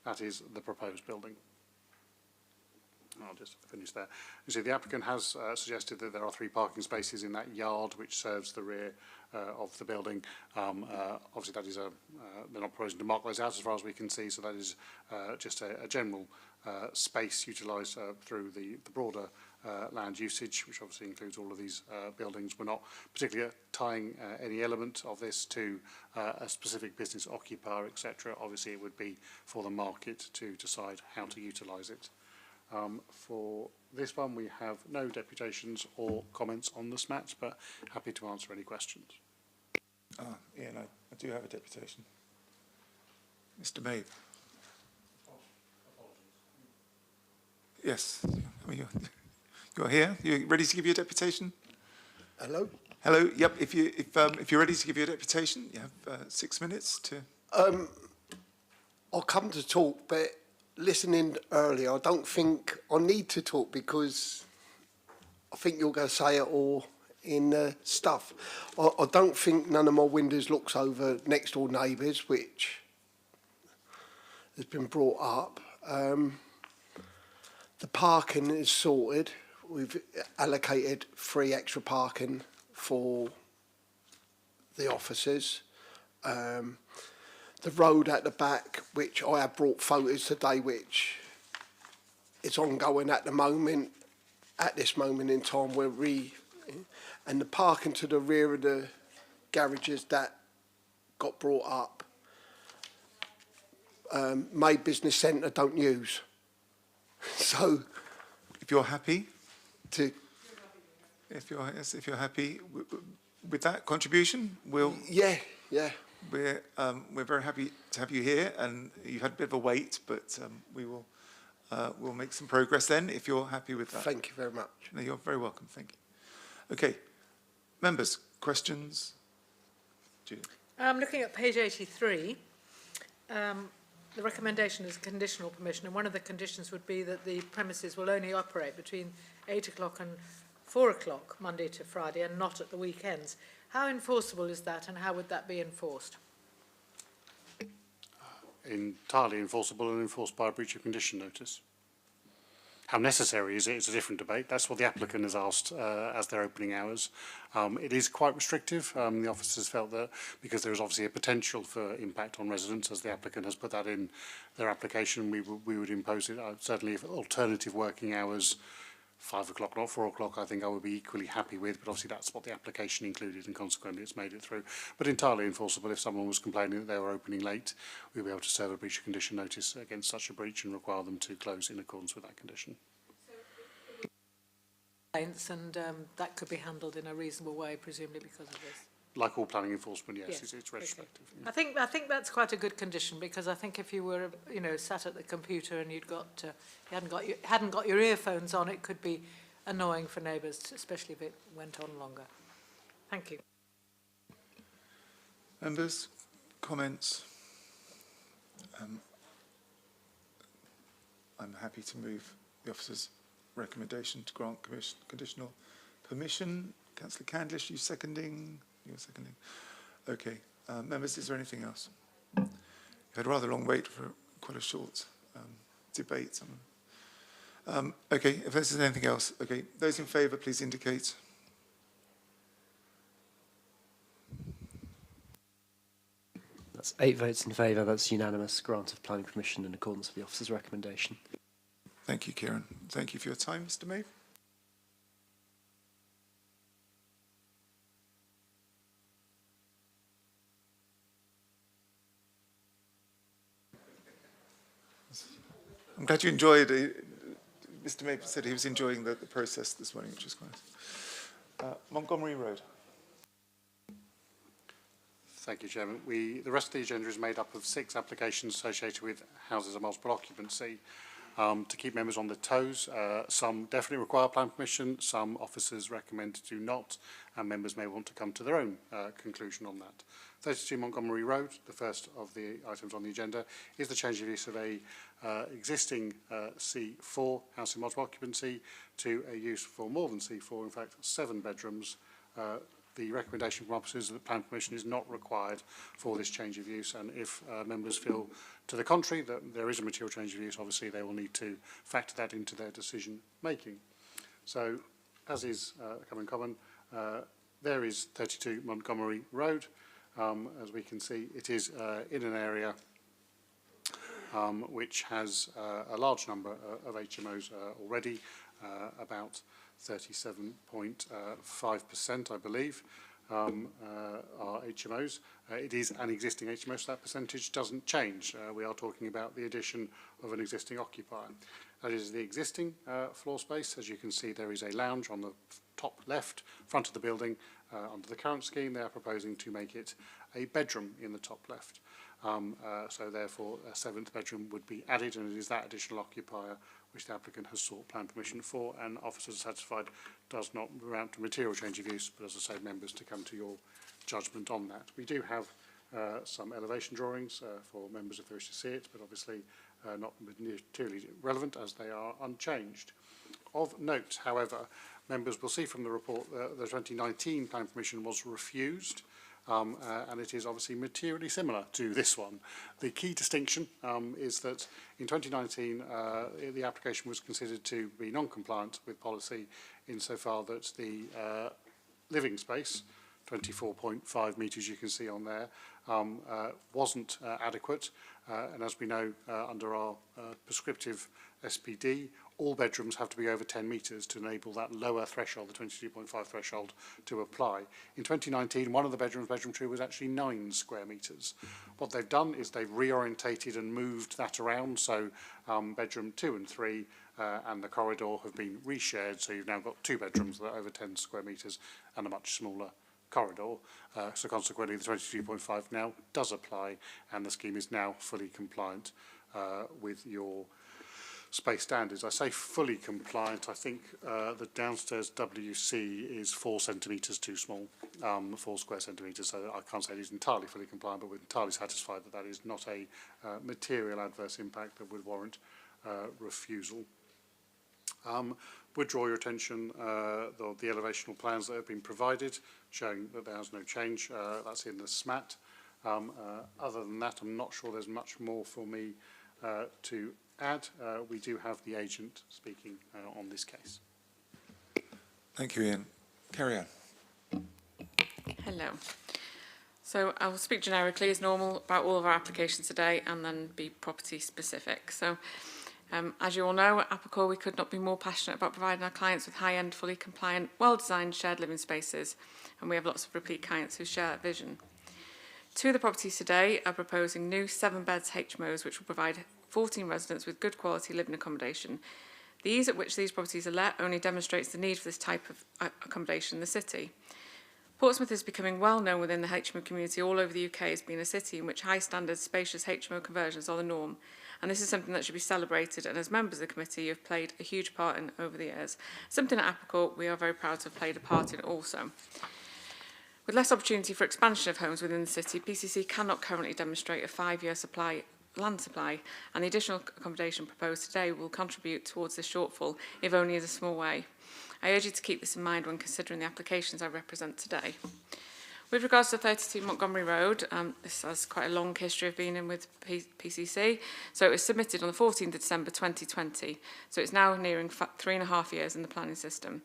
[SPEAKER 16] That is the proposed building. I'll just finish there. You see, the applicant has suggested that there are 3 parking spaces in that yard which serves the rear of the building. Obviously, that is they're not proposing to mark those out as far as we can see, so that is just a general space utilised through the broader land usage, which obviously includes all of these buildings. We're not particularly tying any element of this to a specific business occupier, etc. Obviously, it would be for the market to decide how to utilise it. For this one, we have no deputations or comments on the SMAT, but happy to answer any questions.
[SPEAKER 1] Ian, I do have a deputation. Mr. Mabe. Yes, I mean, you're here. You're ready to give your deputation?
[SPEAKER 10] Hello?
[SPEAKER 1] Hello, yep, if you're ready to give your deputation, you have 6 minutes to...
[SPEAKER 10] I'll come to talk, but listening earlier, I don't think I need to talk because I think you're going to say it all in stuff. I don't think none of my windows looks over next door neighbours, which has been brought up. The parking is sorted. We've allocated 3 extra parking for the officers. The road at the back, which I have brought photos today, which is ongoing at the moment. At this moment in time, and the parking to the rear of the garages that got brought up, May Business Centre don't use. So,
[SPEAKER 1] if you're happy if you're happy with that contribution, we'll.
[SPEAKER 10] Yeah.
[SPEAKER 1] We're very happy to have you here, and you've had a bit of a wait, but we will we'll make some progress then if you're happy with that.
[SPEAKER 10] Thank you very much.
[SPEAKER 1] No, you're very welcome. Thank you. Okay, members, questions? Julie.
[SPEAKER 2] Looking at page 83, the recommendation is conditional permission, and one of the conditions would be that the premises will only operate between 8 o'clock and 4 o'clock, Monday to Friday, and not at the weekends. How enforceable is that, and how would that be enforced?
[SPEAKER 16] Entirely enforceable and enforced by a breach of condition notice. How necessary is it? It's a different debate. That's what the applicant has asked as their opening hours. It is quite restrictive. The officers felt that because there is obviously a potential for impact on residents, as the applicant has put that in their application, we would impose it. Certainly, if alternative working hours, 5 o'clock, not 4 o'clock, I think I would be equally happy with, but obviously that's what the application included and consequently it's made it through. But entirely enforceable. If someone was complaining that they were opening late, we'd be able to serve a breach of condition notice against such a breach and require them to close in accordance with that condition.
[SPEAKER 2] And that could be handled in a reasonable way, presumably because of this.
[SPEAKER 16] Like all planning enforcement, yes,
[SPEAKER 2] Yes,
[SPEAKER 16] it's retrospective.
[SPEAKER 2] I think that's quite a good condition, because I think if you were, sat at the computer and you hadn't got your earphones on, it could be annoying for neighbours, especially if it went on longer. Thank you.
[SPEAKER 1] Members, comments? I'm happy to move the officer's recommendation to grant conditional permission. Councillor Candlish, you seconding? You're seconding. Okay. Members, is there anything else? You had a rather long wait for quite a short debate. Okay, if there's anything else. Okay, those in favour, please indicate.
[SPEAKER 15] That's 8 votes in favour. That's unanimous grant of planning permission in accordance with the officer's recommendation.
[SPEAKER 1] Thank you, Kieran. Thank you for your time, Mr. Maeve. I'm glad you enjoyed it. Mr. Maeve said he was enjoying the process this morning, which is nice. Montgomery Road.
[SPEAKER 16] Thank you, Chairman. The rest of the agenda is made up of 6 applications associated with houses of multiple occupancy. To keep members on their toes, some definitely require plan permission, some officers recommend do not, and members may want to come to their own conclusion on that. 32 Montgomery Road, the first of the items on the agenda, is the change of use of a existing C4 house in multiple occupancy to a use for more than C4, in fact 7 bedrooms. The recommendation from officers that plan permission is not required for this change of use, and if members feel to the contrary that there is a material change of use, obviously they will need to factor that into their decision making. So, as is common, there is 32 Montgomery Road. As we can see, it is in an area which has a large number of HMOs already, about 37.5%, I believe, are HMOs. It is an existing HMO, so that percentage doesn't change. We are talking about the addition of an existing occupier. That is the existing floor space. As you can see, there is a lounge on the top left, front of the building. Under the current scheme, they are proposing to make it a bedroom in the top left. So therefore, a 7th bedroom would be added, and it is that additional occupier which the applicant has sought plan permission for, and officers are satisfied does not amount to material change of use, but as I say, members to come to your judgment on that. We do have some elevation drawings for members if they wish to see it, but obviously not materially relevant as they are unchanged. Of note, however, members will see from the report that the 2019 Planning Permission was refused, and it is obviously materially similar to this one. The key distinction is that in 2019 the application was considered to be non-compliant with policy insofar that the living space, 24.5 metres you can see on there, wasn't adequate, and as we know under our prescriptive SPD, all bedrooms have to be over 10 metres to enable that lower threshold, the 22.5 threshold, to apply. In 2019, one of the bedrooms, bedroom 2, was actually 9 square metres. What they've done is they've reorientated and moved that around, so bedroom 2 and 3 and the corridor have been reshared, so you've now got 2 bedrooms that are over 10 square metres and a much smaller corridor. So consequently, the 22.5 now does apply, and the scheme is now fully compliant with your space standards. I say fully compliant. I think the downstairs WC is 4 centimetres too small, 4 square centimetres. So I can't say it is entirely fully compliant, but we're entirely satisfied that that is not a material adverse impact that would warrant refusal. Would draw your attention the elevational plans that have been provided, showing that there is no change. That's in the SMAT. Other than that, I'm not sure there's much more for me to add. We do have the agent speaking on this case.
[SPEAKER 1] Thank you, Ian. Carry on.
[SPEAKER 9] Hello. So I will speak generically as normal about all of our applications today and then be property specific. So as you all know, at Applecore we could not be more passionate about providing our clients with high-end, fully compliant, well-designed shared living spaces, and we have lots of repeat clients who share that vision. 2 of the properties today are proposing new 7-beds HMOs which will provide 14 residents with good quality living accommodation. The ease at which these properties are let only demonstrates the need for this type of accommodation in the city. Portsmouth is becoming well known within the HMO community all over the UK as being a city in which high standard, spacious HMO conversions are the norm. And this is something that should be celebrated, and as members of the committee you have played a huge part in over the years. Something at Applecore we are very proud to have played a part in also. With less opportunity for expansion of homes within the city, PCC cannot currently demonstrate a 5-year land supply, and the additional accommodation proposed today will contribute towards this shortfall, if only in a small way. I urge you to keep this in mind when considering the applications I represent today. With regards to 32 Montgomery Road, this has quite a long history of being in with PCC. So it was submitted on the 14th of December 2020. So it's now nearing 3.5 years in the planning system.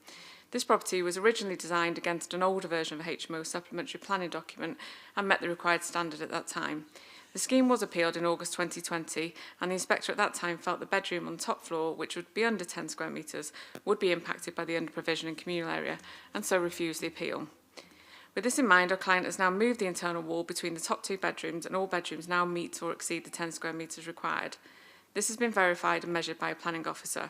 [SPEAKER 9] This property was originally designed against an older version of a HMO supplementary planning document and met the required standard at that time. The scheme was appealed in August 2020, and the inspector at that time felt the bedroom on the top floor, which would be under 10 square metres, would be impacted by the under-provision in communal area, and so refused the appeal. With this in mind, our client has now moved the internal wall between the top 2 bedrooms, and all bedrooms now meet or exceed the 10 square metres required. This has been verified and measured by a planning officer.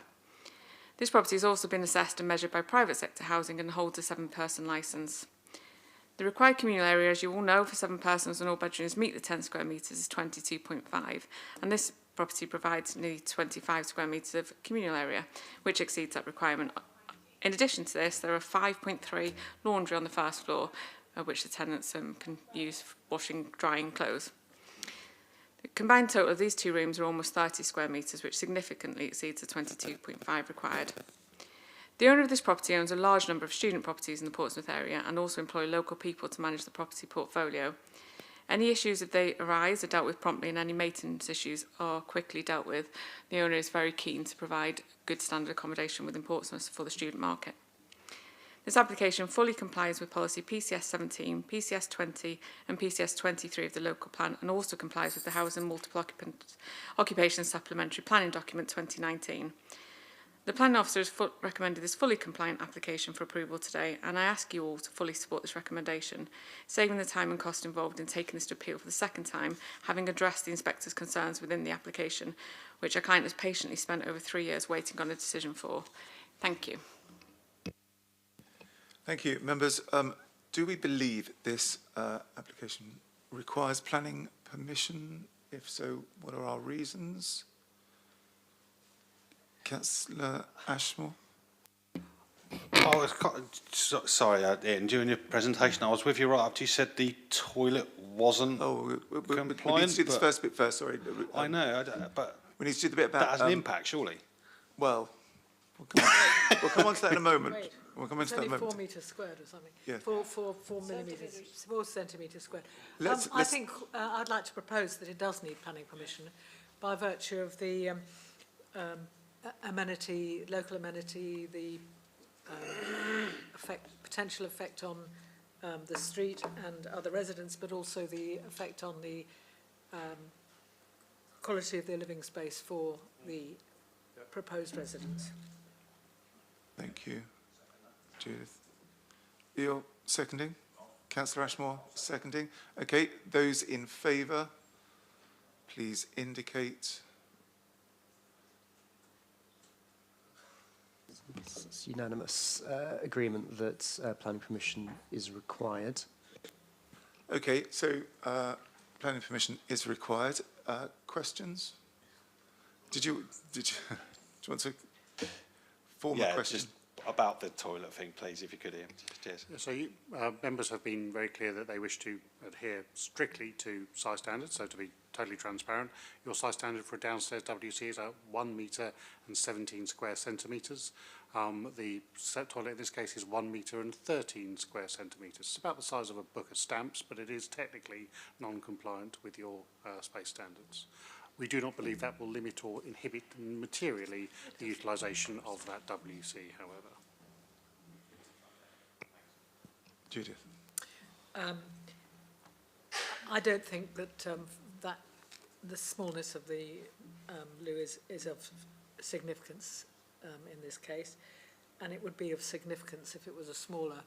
[SPEAKER 9] This property has also been assessed and measured by private sector housing and holds a 7-person licence. The required communal area, as you all know, for 7 persons and all bedrooms meet the 10 square metres is 22.5, and this property provides nearly 25 square metres of communal area, which exceeds that requirement. In addition to this, there are 5.3 laundry on the first floor, which the tenants can use for washing, drying clothes. The combined total of these 2 rooms are almost 30 square metres, which significantly exceeds the 22.5 required. The owner of this property owns a large number of student properties in the Portsmouth area and also employ local people to manage the property portfolio. Any issues, if they arise, are dealt with promptly, and any maintenance issues are quickly dealt with. The owner is very keen to provide good standard accommodation within Portsmouth for the student market. This application fully complies with policy PCS 17, PCS 20 and PCS 23 of the local plan, and also complies with the Housing Multiple Occupation Supplementary Planning Document 2019. The planning officer has recommended this fully compliant application for approval today, and I ask you all to fully support this recommendation, saving the time and cost involved in taking this to appeal for the second time, having addressed the inspector's concerns within the application, which our client has patiently spent over 3 years waiting on a decision for. Thank you.
[SPEAKER 1] Thank you. Members, do we believe this application requires planning permission? If so, what are our reasons? Councillor Ashmore.
[SPEAKER 5] Sorry, Ian, during your presentation, I was with you right up to you said the toilet wasn't compliant.
[SPEAKER 1] We need to see this first bit first, sorry.
[SPEAKER 5] I know, but
[SPEAKER 1] We need to do the bit about...
[SPEAKER 5] That has an impact, surely.
[SPEAKER 1] Well, we'll come on to that in a moment.
[SPEAKER 2] Wait,
[SPEAKER 1] We'll come on
[SPEAKER 2] it's
[SPEAKER 1] to that
[SPEAKER 2] only
[SPEAKER 1] in a
[SPEAKER 2] 4
[SPEAKER 1] moment.
[SPEAKER 2] metres squared or something.
[SPEAKER 1] Yeah.
[SPEAKER 2] 4 millimetres, 4 centimetres squared.
[SPEAKER 1] Let's-
[SPEAKER 2] I
[SPEAKER 1] let's-
[SPEAKER 2] think I'd like to propose that it does need planning permission by virtue of the amenity, local amenity, the potential effect on the street and other residents, but also the effect on the quality of the living space for the proposed residents.
[SPEAKER 1] Thank you, Judith. You're seconding? Councillor Ashmore seconding? Okay, those in favour, please indicate.
[SPEAKER 15] It's unanimous agreement that planning permission is required.
[SPEAKER 1] Okay, so planning permission is required. Questions? Do you want to form a question?
[SPEAKER 5] Just about the toilet thing, please, if you could, Ian. Cheers.
[SPEAKER 16] So members have been very clear that they wish to adhere strictly to size standards, so to be totally transparent. Your size standard for a downstairs WC is 1 metre and 17 square centimetres. The set toilet in this case is 1 metre and 13 square centimetres. It's about the size of a book of stamps, but it is technically non-compliant with your space standards. We do not believe that will limit or inhibit materially the utilisation of that WC, however.
[SPEAKER 1] Judith.
[SPEAKER 2] I don't think that that the smallness of the loo is of significance in this case, and it would be of significance if it was a smaller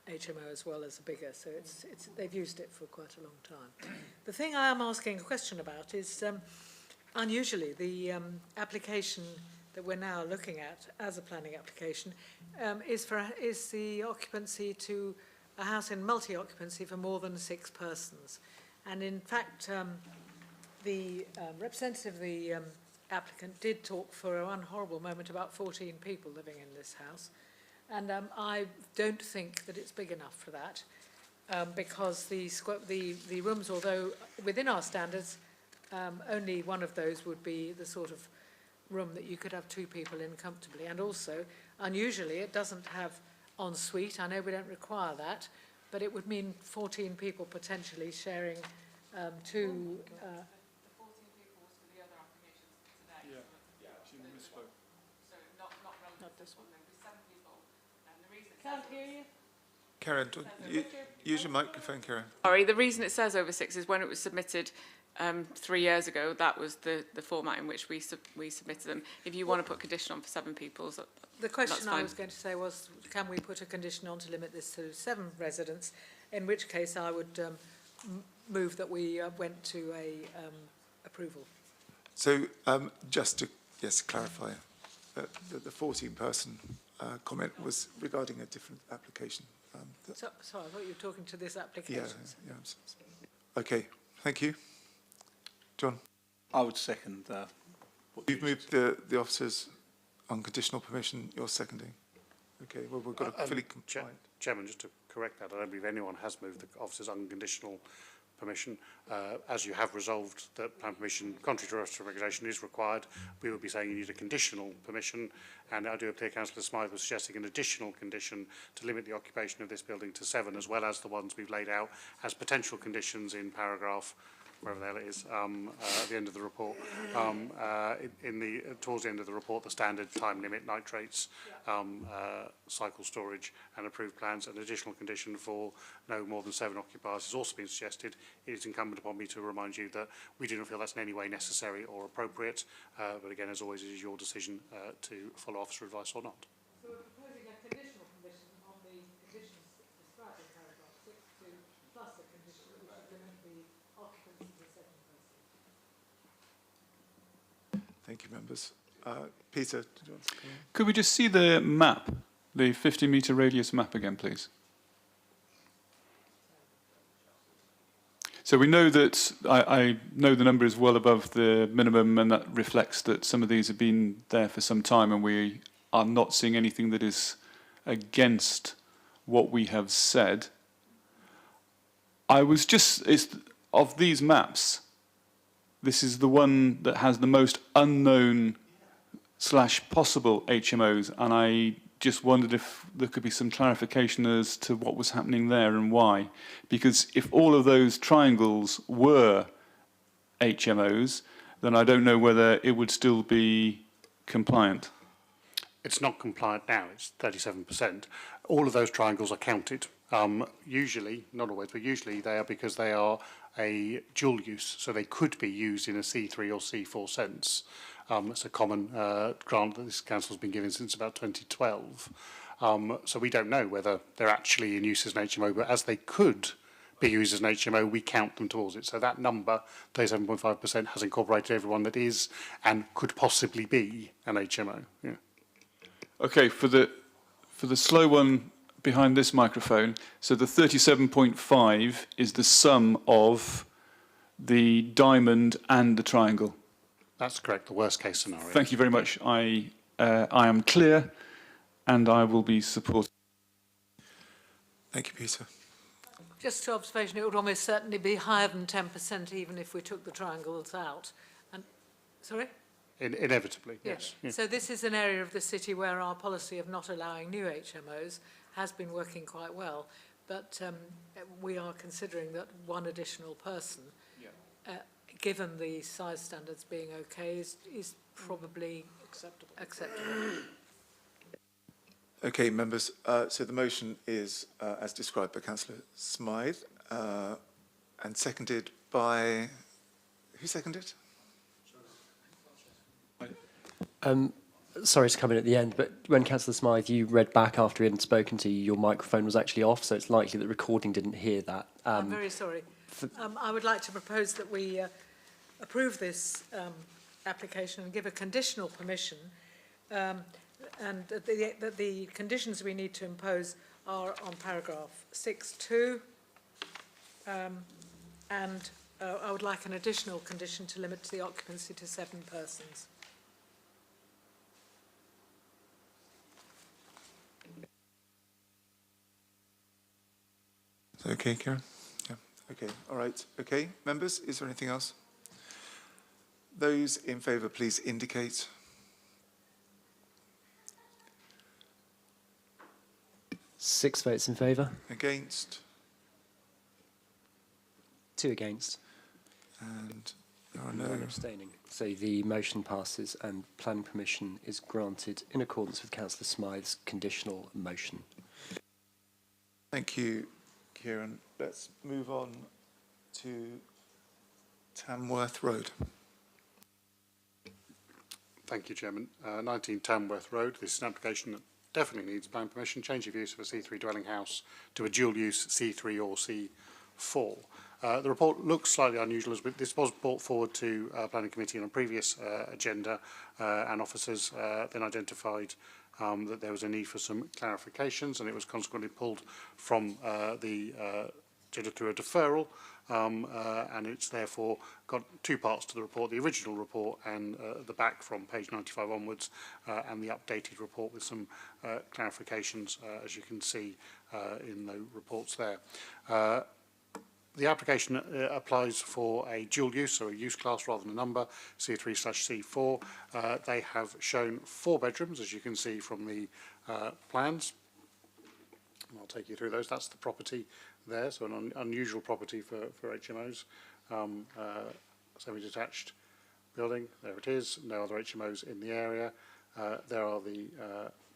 [SPEAKER 2] HMO as well as a bigger. So they've used it for quite a long time. The thing I am asking a question about is unusually the application that we're now looking at as a planning application is the occupancy to a house in multi-occupancy for more than 6 persons. And in fact, the representative of the applicant did talk for one horrible moment about 14 people living in this house. And I don't think that it's big enough for that because the rooms, although within our standards, only one of those would be the sort of room that you could have 2 people in comfortably. And also, unusually, it doesn't have en suite. I know we don't require that, but it would mean 14 people potentially sharing 2... Not this one. Can't hear you.
[SPEAKER 1] Karen, use your microphone, Karen.
[SPEAKER 9] Sorry, the reason it says over 6 is when it was submitted 3 years ago, that was the format in which we submitted them. If you want to put condition on for 7 people,
[SPEAKER 2] the question
[SPEAKER 9] that's fine.
[SPEAKER 2] I was going to say was, can we put a condition on to limit this to 7 residents? In which case, I would move that we went to a approval.
[SPEAKER 1] So just to clarify, the 14-person comment was regarding a different application.
[SPEAKER 2] Sorry, I thought you were talking to this application.
[SPEAKER 1] Yeah. Okay, thank you. John?
[SPEAKER 18] I would second
[SPEAKER 1] You've moved the officers on conditional permission, you're seconding. Okay, well, we've got a fully compliant...
[SPEAKER 16] Chairman, just to correct that, I don't believe anyone has moved the officers unconditional permission. As you have resolved that plan permission, contrary to rest of regulation, is required, we would be saying you need a conditional permission, and I do appear Councillor Smythe was suggesting an additional condition to limit the occupation of this building to 7, as well as the ones we've laid out as potential conditions in paragraph, wherever the hell it is, at the end of the report. Towards the end of the report, the standard time limit, nitrates, cycle storage and approved plans. An additional condition for no more than 7 occupiers has also been suggested. It is incumbent upon me to remind you that we do not feel that's in any way necessary or appropriate, but again, as always, it is your decision to follow officer advice or not.
[SPEAKER 2] So we're proposing a conditional condition on the conditions described in paragraph 6 plus a condition which would limit the occupancy to 7 persons.
[SPEAKER 1] Thank you, members. Peter, did you want to come in?
[SPEAKER 3] Could we just see the map, the 50-metre radius map again, please? So we know that, I know the number is well above the minimum, and that reflects that some of these have been there for some time, and we are not seeing anything that is against what we have said. I was just, of these maps, this is the one that has the most unknown / possible HMOs, and I just wondered if there could be some clarification as to what was happening there and why. Because if all of those triangles were HMOs, then I don't know whether it would still be compliant.
[SPEAKER 16] It's not compliant now, it's 37%. All of those triangles are counted. Usually, not always, but usually they are because they are a dual use, so they could be used in a C3 or C4 sense. It's a common grant that this council has been given since about 2012. So we don't know whether they're actually in use as an HMO, but as they could be used as an HMO, we count them towards it. So that number, 37.5%, has incorporated everyone that is and could possibly be an HMO. Yeah.
[SPEAKER 3] Okay, for the slow one behind this microphone, so the 37.5 is the sum of the diamond and the triangle.
[SPEAKER 16] That's correct, the worst case scenario.
[SPEAKER 3] Thank you very much. I am clear, and I will be supporting.
[SPEAKER 1] Thank you, Peter.
[SPEAKER 2] Just to observation, it would almost certainly be higher than 10% even if we took the triangles out. And sorry?
[SPEAKER 16] Inevitably, yes.
[SPEAKER 2] Yeah. So this is an area of the city where our policy of not allowing new HMOs has been working quite well, but we are considering that one additional person, given the size standards being okay, is probably acceptable.
[SPEAKER 1] Okay, members, so the motion is as described by Councillor Smythe and seconded by, who seconded?
[SPEAKER 15] Sorry to come in at the end, but when Councillor Smythe, you read back after he hadn't spoken to you, your microphone was actually off, so it's likely that recording didn't hear that.
[SPEAKER 2] I'm very sorry. I would like to propose that we approve this application and give a conditional permission, and that the conditions we need to impose are on paragraph 6.2, and I would like an additional condition to limit the occupancy to 7 persons.
[SPEAKER 1] Is that okay, Kieran? Yeah. Okay. All right. Okay. Members, is there anything else? Those in favour, please indicate.
[SPEAKER 15] Six votes in favour.
[SPEAKER 1] Against?
[SPEAKER 15] 2 against.
[SPEAKER 1] And there are no.
[SPEAKER 15] 1 abstaining. So the motion passes and planning permission is granted in accordance with Councillor Smythe's conditional motion.
[SPEAKER 1] Thank you, Kieran. Let's move on to Tamworth Road.
[SPEAKER 16] Thank you, Chairman. 19 Tamworth Road. This is an application that definitely needs planning permission. Change of use of a C3 dwelling house to a dual use C3 or C4. The report looks slightly unusual, as this was brought forward to Planning Committee on a previous agenda, and officers then identified that there was a need for some clarifications, and it was consequently pulled from the agenda through a deferral, and it's therefore got 2 parts to the report: the original report and the back from page 95 onwards, and the updated report with some clarifications, as you can see in the reports there. The application applies for a dual use, so a use class rather than a number, C3/C4. They have shown 4 bedrooms, as you can see from the plans. I'll take you through those. That's the property there, so an unusual property for HMOs. Semi-detached building, there it is. No other HMOs in the area. There are the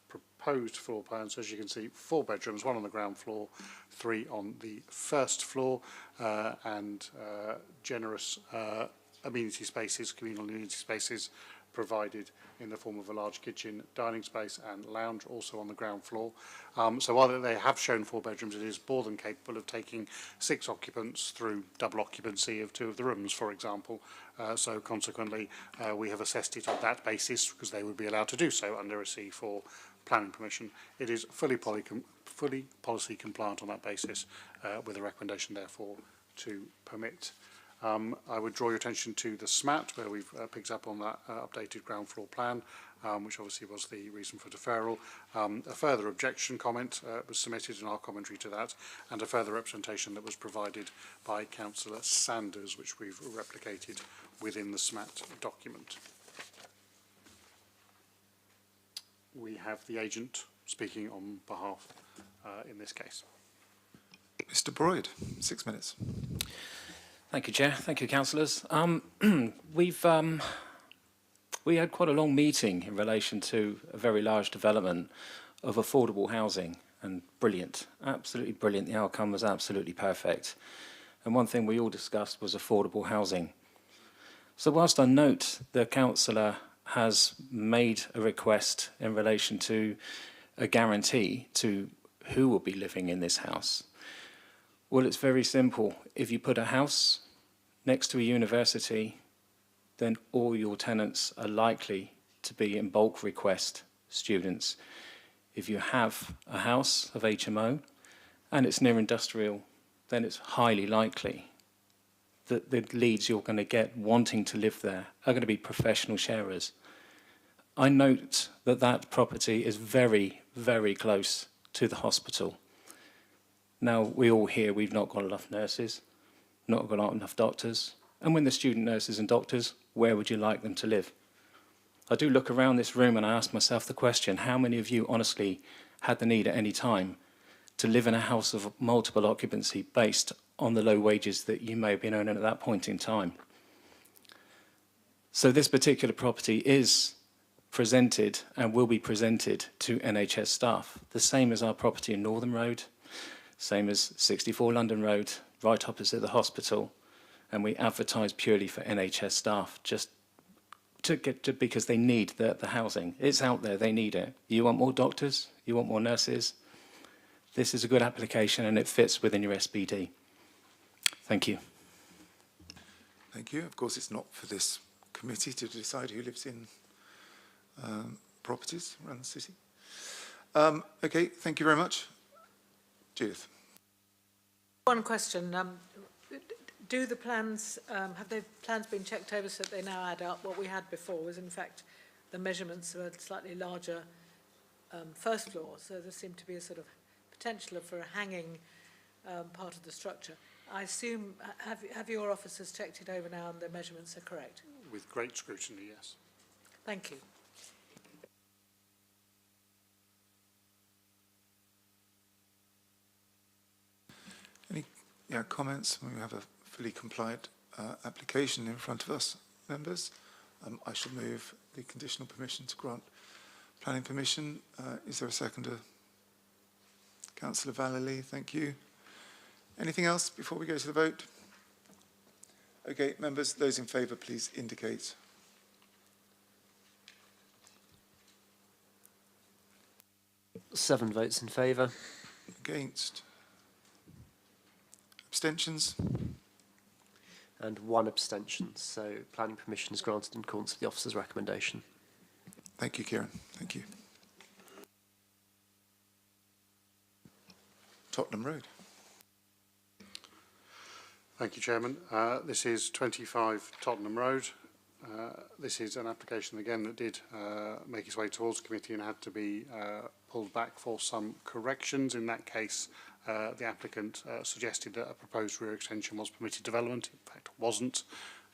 [SPEAKER 16] proposed floor plans. So as you can see, 4 bedrooms, 1 on the ground floor, 3 on the first floor, and generous amenity spaces, communal amenity spaces provided in the form of a large kitchen, dining space and lounge also on the ground floor. So while they have shown 4 bedrooms, it is more than capable of taking 6 occupants through double occupancy of 2 of the rooms, for example. So consequently, we have assessed it on that basis because they would be allowed to do so under a C4 planning permission. It is fully policy compliant on that basis, with a recommendation therefore to permit. I would draw your attention to the SMAT, where we've picked up on that updated ground floor plan, which obviously was the reason for deferral. A further objection comment was submitted in our commentary to that, and a further representation that was provided by Councillor Sanders, which we've replicated within the SMAT document. We have the agent speaking on behalf in this case.
[SPEAKER 1] Mr. Broyd, 6 minutes.
[SPEAKER 12] Thank you, Chair. Thank you, councillors. We had quite a long meeting in relation to a very large development of affordable housing, and brilliant, absolutely brilliant. The outcome was absolutely perfect. And one thing we all discussed was affordable housing. So whilst I note the councillor has made a request in relation to a guarantee to who will be living in this house, well, it's very simple. If you put a house next to a university, then all your tenants are likely to be in bulk request students. If you have a house of HMO and it's near industrial, then it's highly likely that the leads you're going to get wanting to live there are going to be professional sharers. I note that that property is very, very close to the hospital. Now, we all hear we've not got enough nurses, not got enough doctors, and when the student nurses and doctors, where would you like them to live? I do look around this room and I ask myself the question, how many of you honestly had the need at any time to live in a house of multiple occupancy based on the low wages that you may have been earning at that point in time? So this particular property is presented and will be presented to NHS staff, the same as our property in Northern Road, same as 64 London Road, right opposite the hospital, and we advertise purely for NHS staff, just because they need the housing. It's out there, they need it. You want more doctors? You want more nurses? This is a good application and it fits within your SBD. Thank you.
[SPEAKER 1] Thank you. Of course, it's not for this committee to decide who lives in properties around the city. Okay, thank you very much. Judith.
[SPEAKER 2] One question. Do the plans, have the plans been checked over so that they now add up? What we had before was, in fact, the measurements of a slightly larger first floor, so there seemed to be a sort of potential for a hanging part of the structure. I assume, have your officers checked it over now and the measurements are correct?
[SPEAKER 16] With great scrutiny, yes.
[SPEAKER 2] Thank you.
[SPEAKER 1] Any comments? We have a fully compliant application in front of us, members. I shall move the conditional permission to grant planning permission. Is there a seconder? Councillor Vallely, thank you. Anything else before we go to the vote? Okay, members, those in favour, please indicate.
[SPEAKER 15] Seven votes in favour.
[SPEAKER 1] Against? Abstentions?
[SPEAKER 15] And one abstention. So planning permission is granted in accordance with the officer's recommendation.
[SPEAKER 1] Thank you, Kieran. Thank you. Tottenham Road.
[SPEAKER 16] Thank you, Chairman. This is 25 Tottenham Road. This is an application, again, that did make its way towards committee and had to be pulled back for some corrections. In that case, the applicant suggested that a proposed rear extension was permitted development. In fact, it wasn't.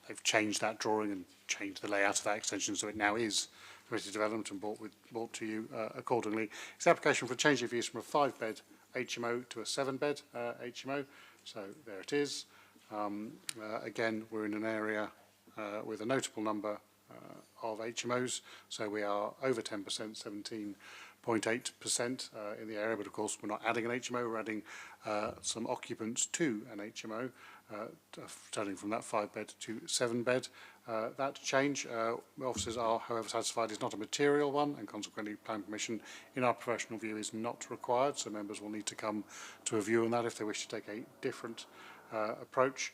[SPEAKER 16] They've changed that drawing and changed the layout of that extension, so it now is permitted development and brought to you accordingly. It's an application for a change of use from a 5-bed HMO to a 7-bed HMO. So there it is. Again, we're in an area with a notable number of HMOs, so we are over 10%, 17.8% in the area, but of course we're not adding an HMO, we're adding some occupants to an HMO, turning from that 5-bed to 7-bed. That change, officers are, however, satisfied is not a material one, and consequently planning permission, in our professional view, is not required, so members will need to come to a view on that if they wish to take a different approach.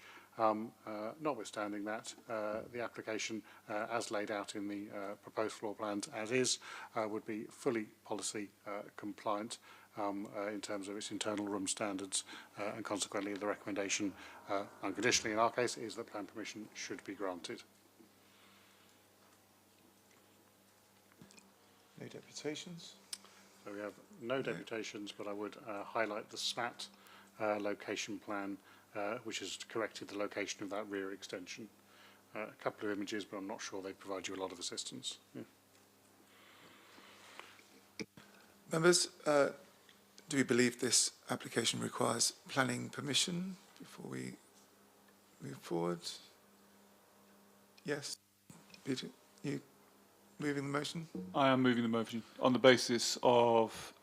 [SPEAKER 16] Notwithstanding that, the application, as laid out in the proposed floor plans as is, would be fully policy compliant. in terms of its internal room standards, and consequently the recommendation, unconditionally in our case, is that plan permission should be granted.
[SPEAKER 1] No deputations?
[SPEAKER 16] So we have no deputations, but I would highlight the SMAT location plan, which has corrected the location of that rear extension. A couple of images, but I'm not sure they provide you a lot of assistance. Yeah.
[SPEAKER 1] Members, do we believe this application requires planning permission before we move forward? Yes. Peter, you moving the motion?
[SPEAKER 3] I am moving the motion on the basis of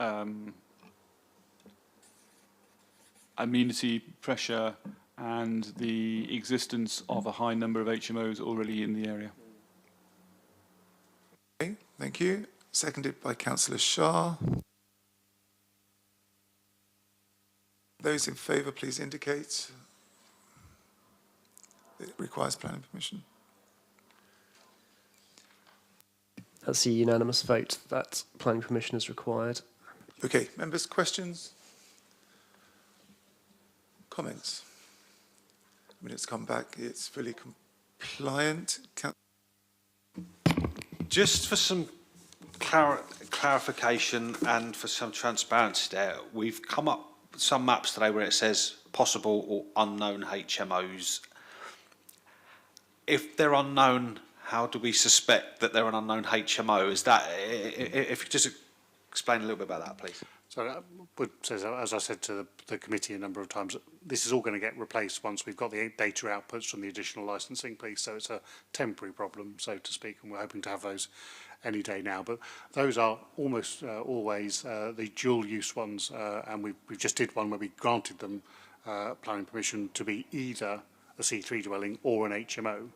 [SPEAKER 3] amenity pressure and the existence of a high number of HMOs already in the area.
[SPEAKER 1] Okay, thank you. Seconded by Councillor Shah. Those in favour, please indicate. It requires planning permission.
[SPEAKER 15] That's a unanimous vote that planning permission is required.
[SPEAKER 1] Okay, members, questions? Comments? I mean, it's come back, it's fully compliant.
[SPEAKER 5] Just for some clarification and for some transparency there, we've come up with some maps today where it says possible or unknown HMOs. If they're unknown, how do we suspect that they're an unknown HMO? Is that, if you just explain a little bit about that, please.
[SPEAKER 16] So, as I said to the committee a number of times, this is all going to get replaced once we've got the data outputs from the additional licensing piece. So it's a temporary problem, so to speak, and we're hoping to have those any day now. But those are almost always the dual use ones, and we just did one where we granted them planning permission to be either a C3 dwelling or an HMO.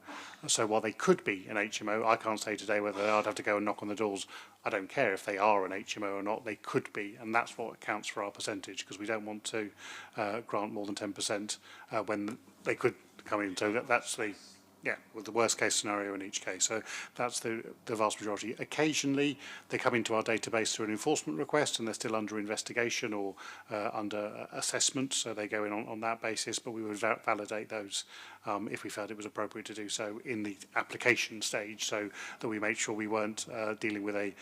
[SPEAKER 16] So while they could be an HMO, I can't say today whether I'd have to go and knock on the doors. I don't care if they are an HMO or not, they could be, and that's what accounts for our percentage, because we don't want to grant more than 10% when they could come in. So that's the, yeah, with the worst case scenario in each case. So that's the vast majority. Occasionally they come into our database through an enforcement request and they're still under investigation or under assessment, so they go in on that basis, but we would validate those if we felt it was appropriate to do so in the application stage, so that we made sure we weren't dealing with a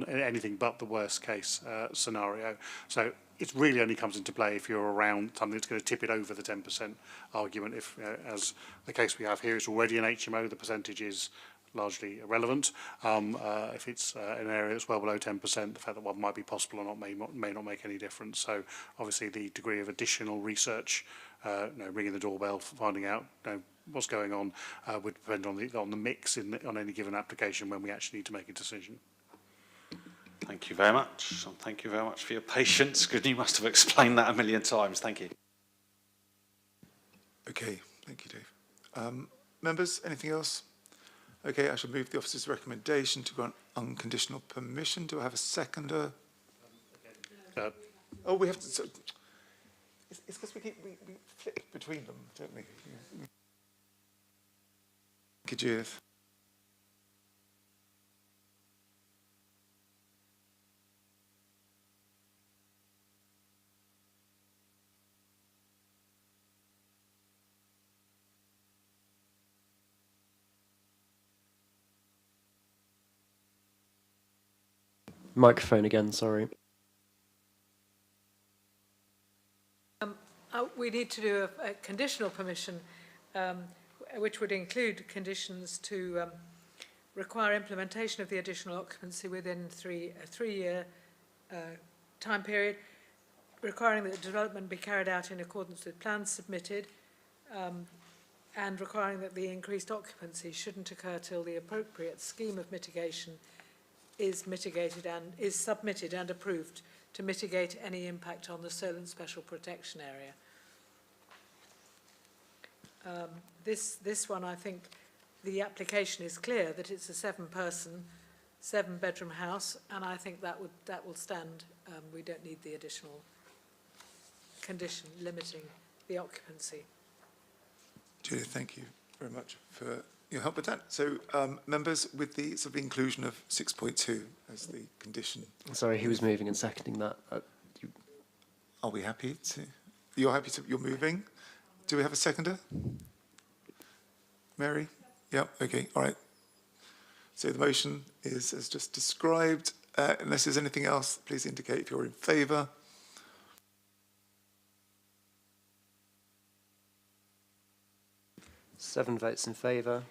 [SPEAKER 16] anything but the worst case scenario. So it really only comes into play if you're around something that's going to tip it over the 10% argument. If, as the case we have here, it's already an HMO, the percentage is largely irrelevant. If it's an area that's well below 10%, the fact that one might be possible or not may not make any difference. So obviously the degree of additional research, ringing the doorbell, finding out what's going on, would depend on the mix on any given application when we actually need to make a decision.
[SPEAKER 5] Thank you very much. And thank you very much for your patience, because you must have explained that a million times. Thank you.
[SPEAKER 1] Okay, thank you, Dave. Members, anything else? Okay, I shall move the officer's recommendation to grant unconditional permission. Do I have a seconder? Oh, we have to. So, it's because we flip between them, don't we? Yeah. Thank you, Judith.
[SPEAKER 15] Microphone again, sorry.
[SPEAKER 2] We need to do a conditional permission, which would include conditions to require implementation of the additional occupancy within a three-year time period, requiring that the development be carried out in accordance with plans submitted, and requiring that the increased occupancy shouldn't occur till the appropriate scheme of mitigation is mitigated and is submitted and approved to mitigate any impact on the Solent Special Protection Area. This one, I think, the application is clear that it's a 7-person, 7-bedroom house, and I think that will stand. We don't need the additional condition limiting the occupancy.
[SPEAKER 1] Judith, thank you very much for you help with that? So, members, with the sort of inclusion of 6.2 as the condition.
[SPEAKER 15] Sorry, who was moving and seconding that?
[SPEAKER 1] Are we happy to? You're happy to? You're moving. Do we have a seconder? Mary? Yep. Okay. All right. So the motion is as just described. Unless there's anything else, please indicate if you're in favour.
[SPEAKER 15] Seven votes in favour.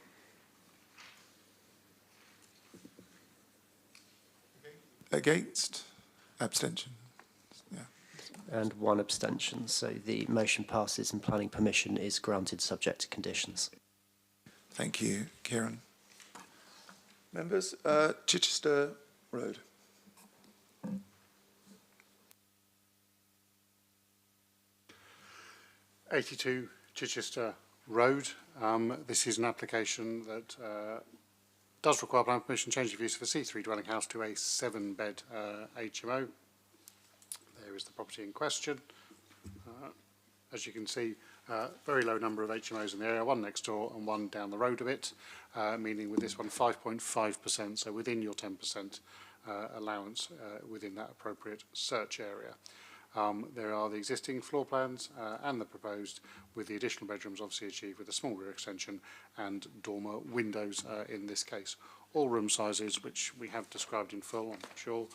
[SPEAKER 1] Against? Abstention? Yeah.
[SPEAKER 15] And one abstention. So the motion passes and planning permission is granted subject to conditions.
[SPEAKER 1] Thank you, Kieran. Members, Chichester Road.
[SPEAKER 16] '82 Chichester Road. This is an application that does require planning permission, change of use of a C3 dwelling house to a 7-bed HMO. There is the property in question. As you can see, very low number of HMOs in the area, one next door and one down the road a bit, meaning with this one 5.5%, so within your 10% allowance within that appropriate search area. There are the existing floor plans and the proposed, with the additional bedrooms obviously achieved with a small rear extension and dormer windows in this case. All room sizes, which we have described in full, I'm sure,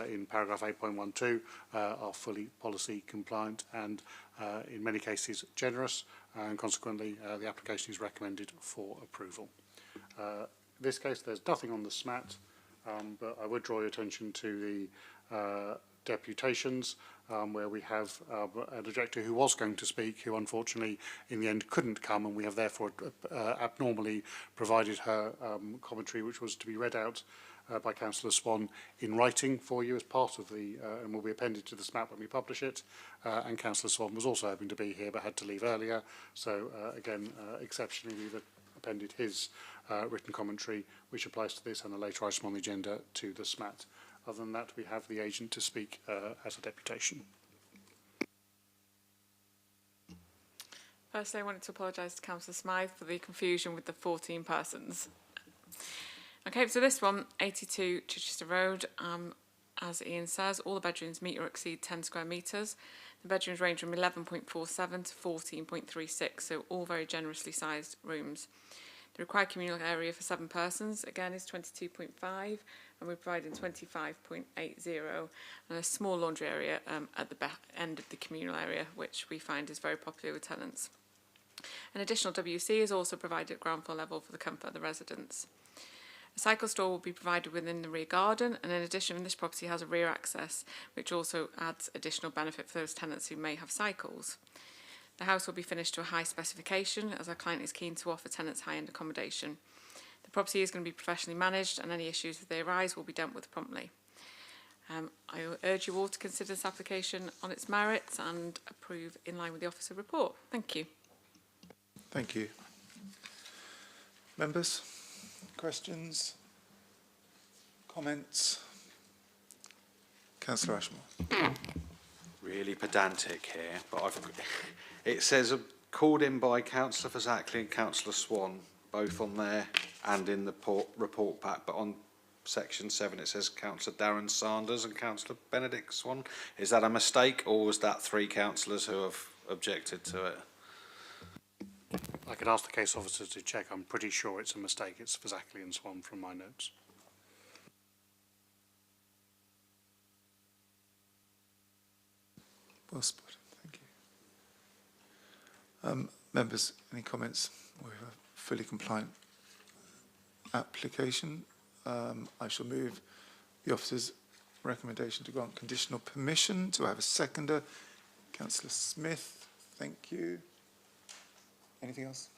[SPEAKER 16] in paragraph 8.12, are fully policy compliant and in many cases generous, and consequently the application is recommended for approval. In this case there's nothing on the SMAT, but I would draw your attention to the deputations, where we have an objector who was going to speak, who unfortunately in the end couldn't come, and we have therefore abnormally provided her commentary, which was to be read out by Councillor Swan in writing for you as part of the, and will be appended to the SMAP when we publish it. And Councillor Swan was also hoping to be here but had to leave earlier, so again, exceptionally we've appended his written commentary, which applies to this and a later item on the agenda to the SMAT. Other than that, we have the agent to speak as a deputation.
[SPEAKER 9] Firstly, I wanted to apologise to Councillor Smythe for the confusion with the 14 persons. Okay, so this one, 82 Chichester Road, as Ian says, all the bedrooms meet or exceed 10 square metres. The bedrooms range from 11.47 to 14.36, so all very generously sized rooms. The required communal area for 7 persons, again, is 22.5, and we're providing 25.80, and a small laundry area at the end of the communal area, which we find is very popular with tenants. An additional WC is also provided at ground floor level for the comfort of the residents. A cycle store will be provided within the rear garden, and in addition, this property has a rear access, which also adds additional benefit for those tenants who may have cycles. The house will be finished to a high specification, as our client is keen to offer tenants high-end accommodation. The property is going to be professionally managed, and any issues if they arise will be dealt with promptly. I urge you all to consider this application on its merits and approve in line with the officer report. Thank you.
[SPEAKER 1] Thank you. Members, questions, comments? Councillor Ashmore.
[SPEAKER 5] Really pedantic here, but it says called in by Councillor Fazackley and Councillor Swan, both on there and in the report pack, but on section 7 it says Councillor Darren Sanders and Councillor Benedict Swan. Is that a mistake, or was that 3 councillors who have objected to it?
[SPEAKER 16] I could ask the case officer to check. I'm pretty sure it's a mistake. It's Fazackley and Swan from my notes.
[SPEAKER 1] Well spotted, thank you. Members, any comments? We have a fully compliant application. I shall move the officer's recommendation to grant conditional permission. Do I have a seconder? Councillor Smith, thank you. Anything else?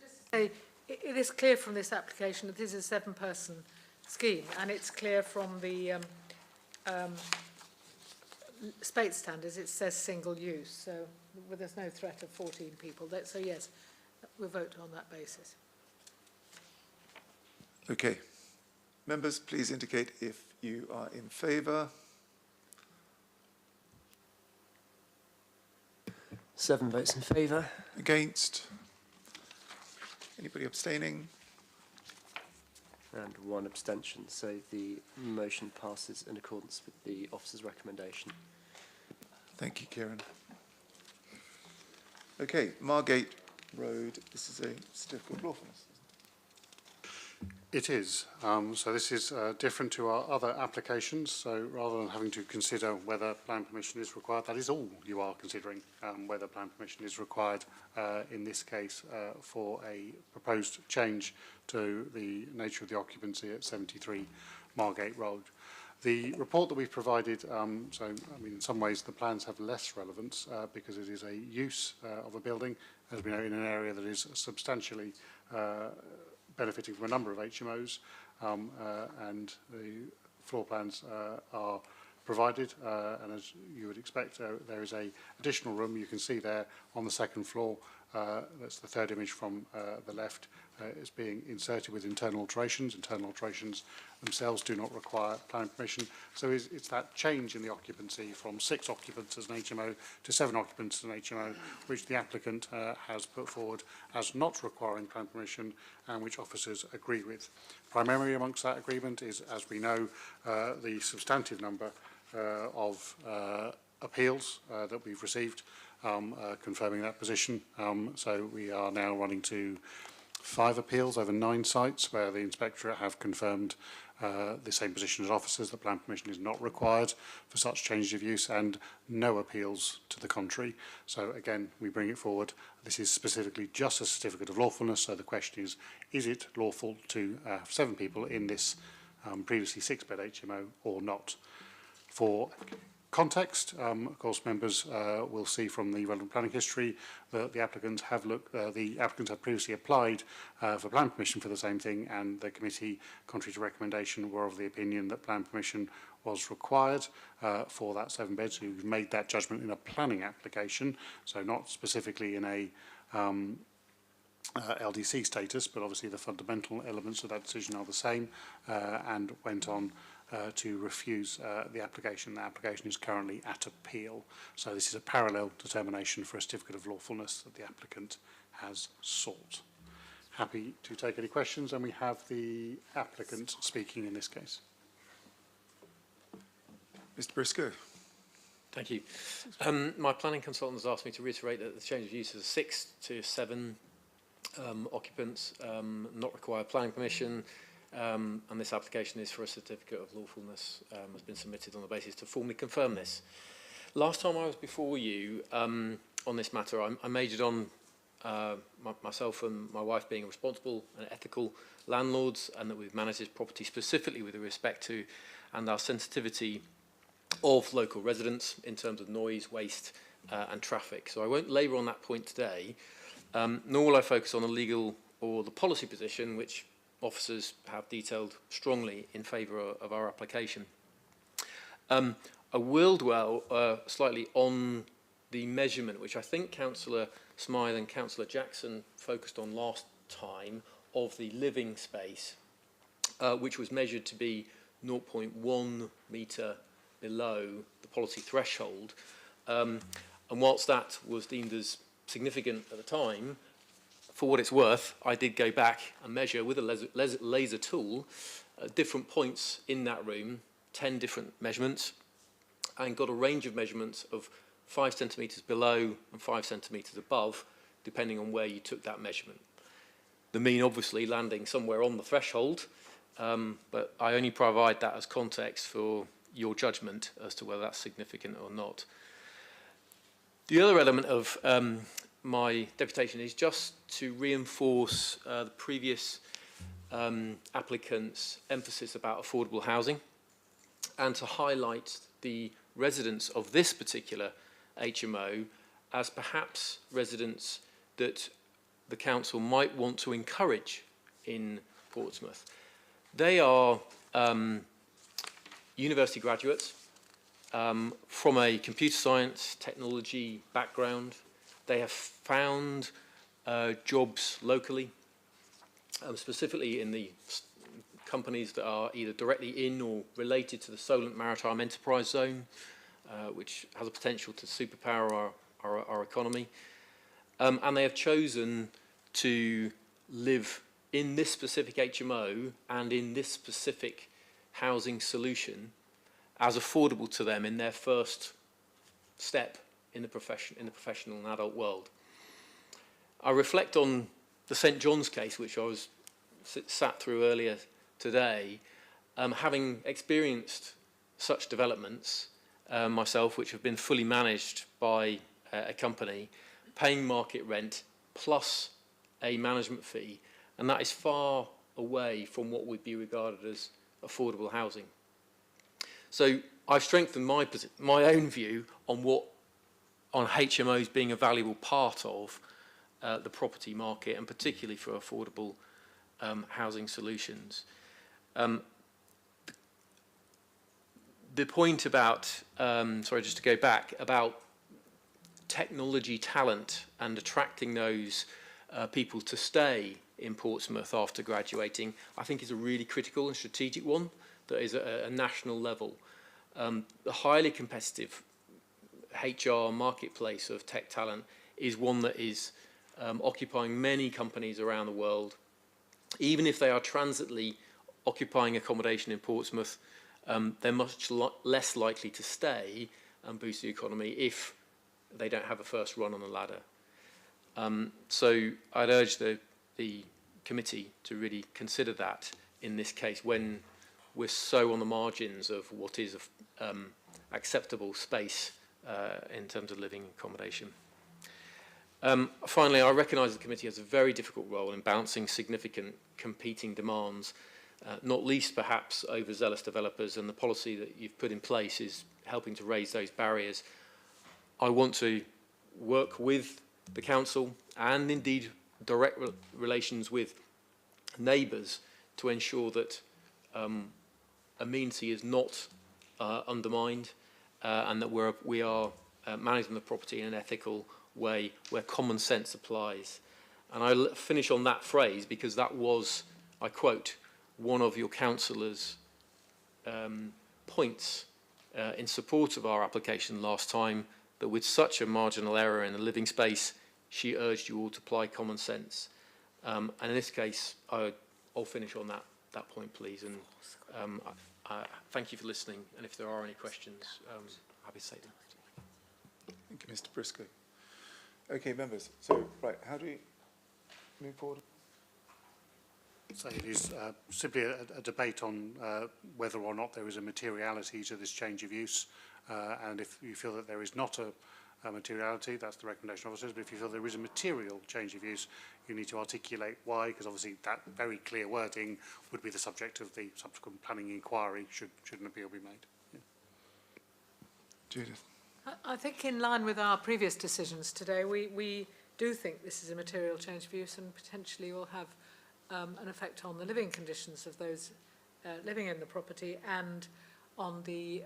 [SPEAKER 2] Just to say, it is clear from this application that this is a 7-person scheme, and it's clear from the Spate standards, it says single use, so there's no threat of 14 people. So yes, we'll vote on that basis.
[SPEAKER 1] Okay. Members, please indicate if you are in favour.
[SPEAKER 15] 7 votes in favour.
[SPEAKER 1] Against? Anybody abstaining?
[SPEAKER 15] And 1 abstention. So the motion passes in accordance with the officer's recommendation.
[SPEAKER 1] Thank you, Kieran. Okay, Margate Road. This is a certificate of lawfulness.
[SPEAKER 16] It is. So this is different to our other applications. So rather than having to consider whether plan permission is required, that is all you are considering, whether plan permission is required in this case for a proposed change to the nature of the occupancy at 73 Margate Road. The report that we've provided, so I mean in some ways the plans have less relevance because it is a use of a building, as we know, in an area that is substantially benefiting from a number of HMOs, and the floor plans are provided, and as you would expect, there is a additional room you can see there on the second floor. That's the third image from the left. Is being inserted with internal alterations. Internal alterations themselves do not require planning permission. So it's that change in the occupancy from 6 occupants as an HMO to 7 occupants as an HMO, which the applicant has put forward as not requiring planning permission, and which officers agree with. Primarily amongst that agreement is, as we know, the substantive number of appeals that we've received confirming that position. So we are now running to 5 appeals over 9 sites where the inspectorate have confirmed the same position as officers, that plan permission is not required for such change of use, and no appeals to the contrary. So again, we bring it forward. This is specifically just a certificate of lawfulness, so the question is it lawful to have 7 people in this previously 6-bed HMO or not? For context, of course, members will see from the relevant planning history that the applicants have previously applied for plan permission for the same thing, and the committee, contrary to recommendation, were of the opinion that plan permission was required for that 7 beds. So we've made that judgment in a planning application, so not specifically in a LDC status, but obviously the fundamental elements of that decision are the same, and went on to refuse the application. The application is currently at appeal. So this is a parallel determination for a certificate of lawfulness that the applicant has sought. Happy to take any questions, and we have the applicant speaking in this case.
[SPEAKER 1] Mr. Briscoe.
[SPEAKER 14] Thank you. My planning consultant has asked me to reiterate that the change of use is 6 to 7 occupants, not require planning permission, and this application is for a certificate of lawfulness, has been submitted on the basis to formally confirm this. Last time I was before you on this matter, I majored on myself and my wife being responsible and ethical landlords, and that we've managed this property specifically with respect to and our sensitivity of local residents in terms of noise, waste and traffic. So I won't labour on that point today, nor will I focus on the legal or the policy position, which officers have detailed strongly in favour of our application. I will dwell slightly on the measurement, which I think Councillor Smythe and Councillor Jackson focused on last time, of the living space, which was measured to be 0.1 metre below the policy threshold. And whilst that was deemed as significant at the time, for what it's worth, I did go back and measure with a laser tool different points in that room, 10 different measurements, and got a range of measurements of 5 centimetres below and 5 centimetres above, depending on where you took that measurement. The mean obviously landing somewhere on the threshold, but I only provide that as context for your judgment as to whether that's significant or not. The other element of my deputation is just to reinforce the previous applicant's emphasis about affordable housing, and to highlight the residents of this particular HMO as perhaps residents that the council might want to encourage in Portsmouth. They are university graduates from a computer science technology background. They have found jobs locally, specifically in the companies that are either directly in or related to the Solent Maritime Enterprise Zone, which has a potential to superpower our economy. And they have chosen to live in this specific HMO and in this specific housing solution as affordable to them in their first step in the professional and adult world. I reflect on the St John's case, which I was sat through earlier today, having experienced such developments myself, which have been fully managed by a company, paying market rent plus a management fee, and that is far away from what would be regarded as affordable housing. So I've strengthened my own view on HMOs being a valuable part of the property market, and particularly for affordable housing solutions. The point about, sorry, just to go back, about technology talent and attracting those people to stay in Portsmouth after graduating, I think is a really critical and strategic one that is at a national level. The highly competitive HR marketplace of tech talent is one that is occupying many companies around the world. Even if they are transitly occupying accommodation in Portsmouth, they're much less likely to stay and boost the economy if they don't have a first run on the ladder. So I'd urge the committee to really consider that in this case when we're so on the margins of what is acceptable space in terms of living accommodation. Finally, I recognise the committee has a very difficult role in balancing significant competing demands, not least perhaps overzealous developers, and the policy that you've put in place is helping to raise those barriers. I want to work with the council and indeed direct relations with neighbours to ensure that amenity is not undermined and that we are managing the property in an ethical way where common sense applies. And I'll finish on that phrase because that was, I quote, one of your councillors' points in support of our application last time, that with such a marginal error in the living space, she urged you all to apply common sense. And in this case, I'll finish on that point, please. And I thank you for listening. And if there are any questions, happy to take them.
[SPEAKER 1] Thank you, Mr. Briscoe. Okay, members. So, right, how do we move forward?
[SPEAKER 16] So it is simply a debate on whether or not there is a materiality to this change of use. And if you feel that there is not a materiality, that's the recommendation of officers. But if you feel there is a material change of use, you need to articulate why, because obviously that very clear wording would be the subject of the subsequent planning inquiry should an appeal be made. Yeah.
[SPEAKER 1] Judith.
[SPEAKER 2] I think in line with our previous decisions today, we do think this is a material change of use and potentially will have an effect on the living conditions of those living in the property and on the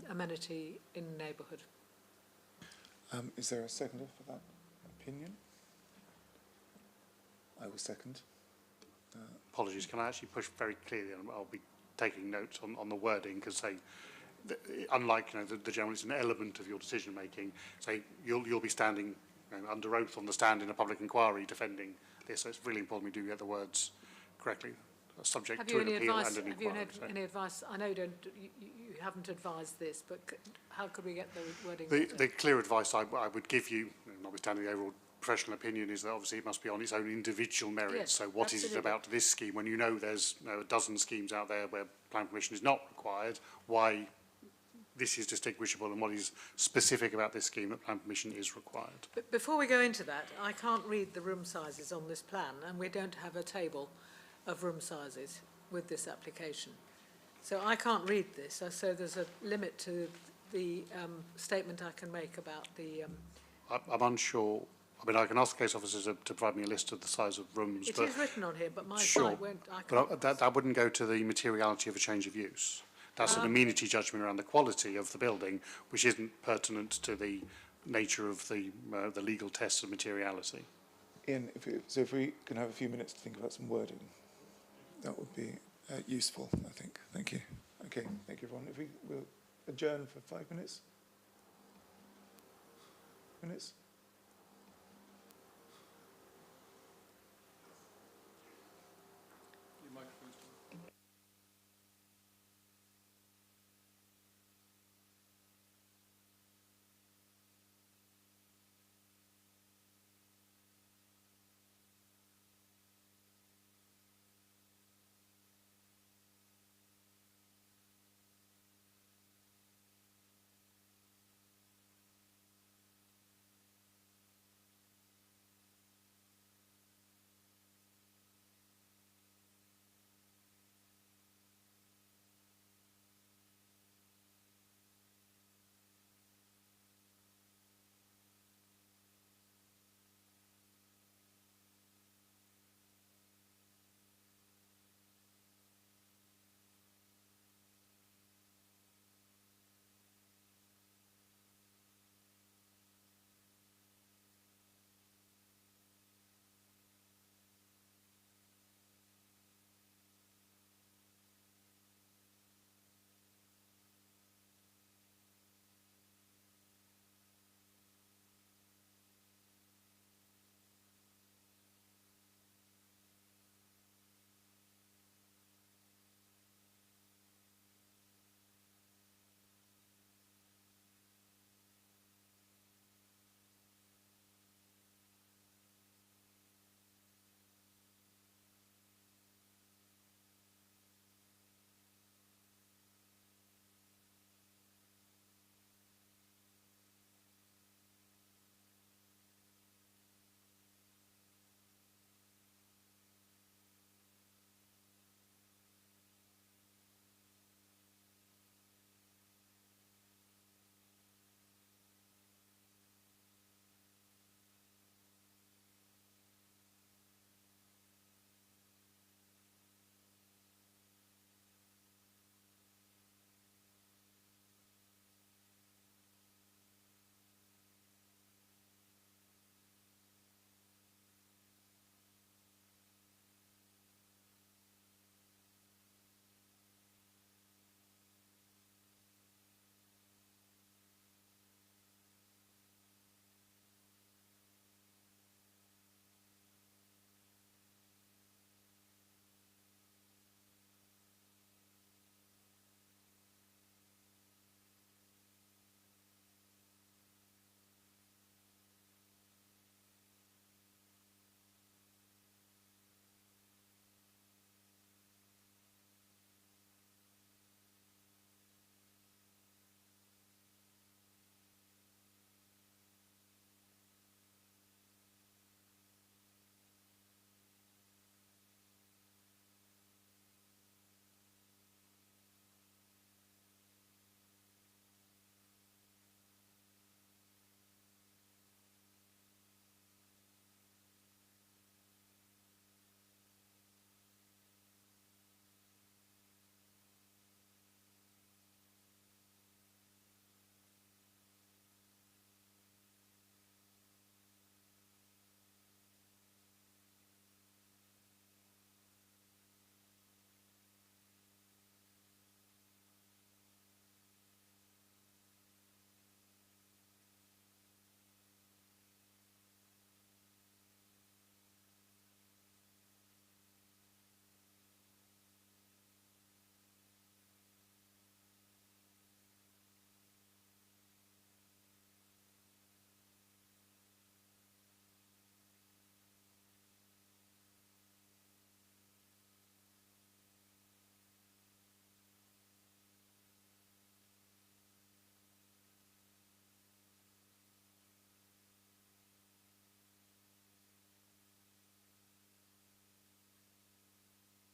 [SPEAKER 2] amenity in the neighbourhood.
[SPEAKER 1] Is there a seconder for that opinion? I will second.
[SPEAKER 16] Apologies, can I actually push very clearly? I'll be taking notes on the wording because unlike the general, it's an element of your decision making. Say you'll be standing under oath on the stand in a public inquiry defending this. So it's really important we do get the words correctly. Subject to an appeal and an inquiry.
[SPEAKER 2] Have you any advice? I know you haven't advised this, but how could we get the wording?
[SPEAKER 16] The clear advice I would give you, notwithstanding the overall professional opinion, is that obviously it must be on its own individual merits.
[SPEAKER 2] Yes,
[SPEAKER 16] so what absolutely. Is it about this scheme when you know there's a dozen schemes out there where planning permission is not required? Why this is distinguishable and what is specific about this scheme that planning permission is required?
[SPEAKER 2] But before we go into that, I can't read the room sizes on this plan, and we don't have a table of room sizes with this application. So I can't read this, so there's a limit to the statement I can make about the...
[SPEAKER 16] I'm unsure. I mean, I can ask the case officers to provide me a list of the size of rooms.
[SPEAKER 2] It is written on here, but my
[SPEAKER 16] sure,
[SPEAKER 2] site won't... I can't.
[SPEAKER 16] But that wouldn't go to the materiality of a change of use. That's an amenity judgment around the quality of the building, which isn't pertinent to the nature of the legal tests of materiality.
[SPEAKER 1] Ian, if we can have a few minutes to think about some wording, that would be useful, I think. Thank you. Okay, thank you, everyone. If we'll adjourn for 5 minutes.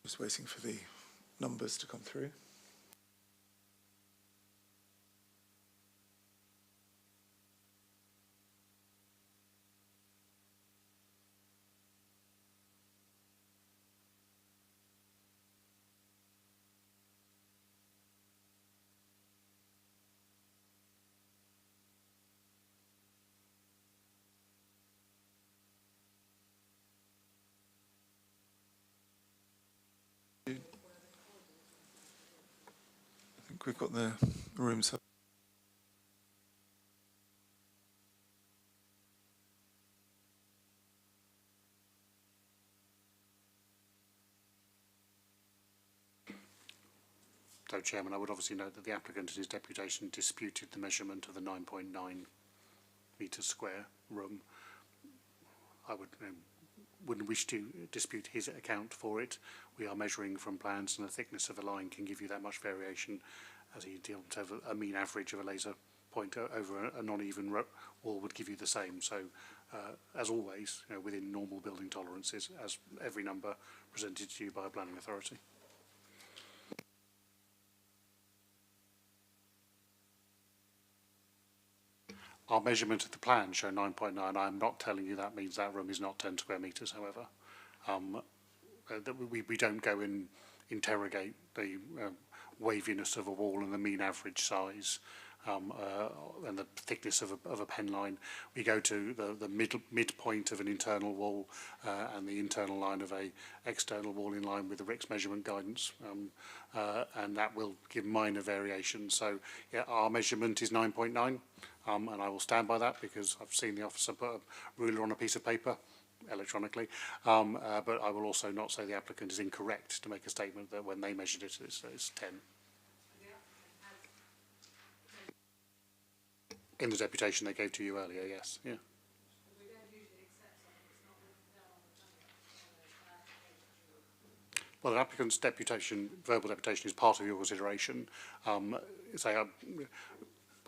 [SPEAKER 1] Just waiting for the numbers to come through. I think we've got the rooms.
[SPEAKER 16] So, Chairman, I would obviously note that the applicant in his deputation disputed the measurement of the 9.9 metres square room. I wouldn't wish to dispute his account for it. We are measuring from plans, and the thickness of a line can give you that much variation, as he dealt over a mean average of a laser point over a non-even wall would give you the same. So, as always, within normal building tolerances, as every number presented to you by a planning authority. Our measurement of the plan show 9.9. I'm not telling you that means that room is not 10 square metres, however. We don't go and interrogate the waviness of a wall and the mean average size and the thickness of a pen line. We go to the midpoint of an internal wall and the internal line of a external wall in line with the RICS measurement guidance, and that will give minor variations. So, yeah, our measurement is 9.9. And I will stand by that because I've seen the officer put a ruler on a piece of paper electronically. But I will also not say the applicant is incorrect to make a statement that when they measured it, it's 10. In the deputation they gave to you earlier, yes. Yeah. Well, the applicant's deputation, verbal deputation, is part of your consideration.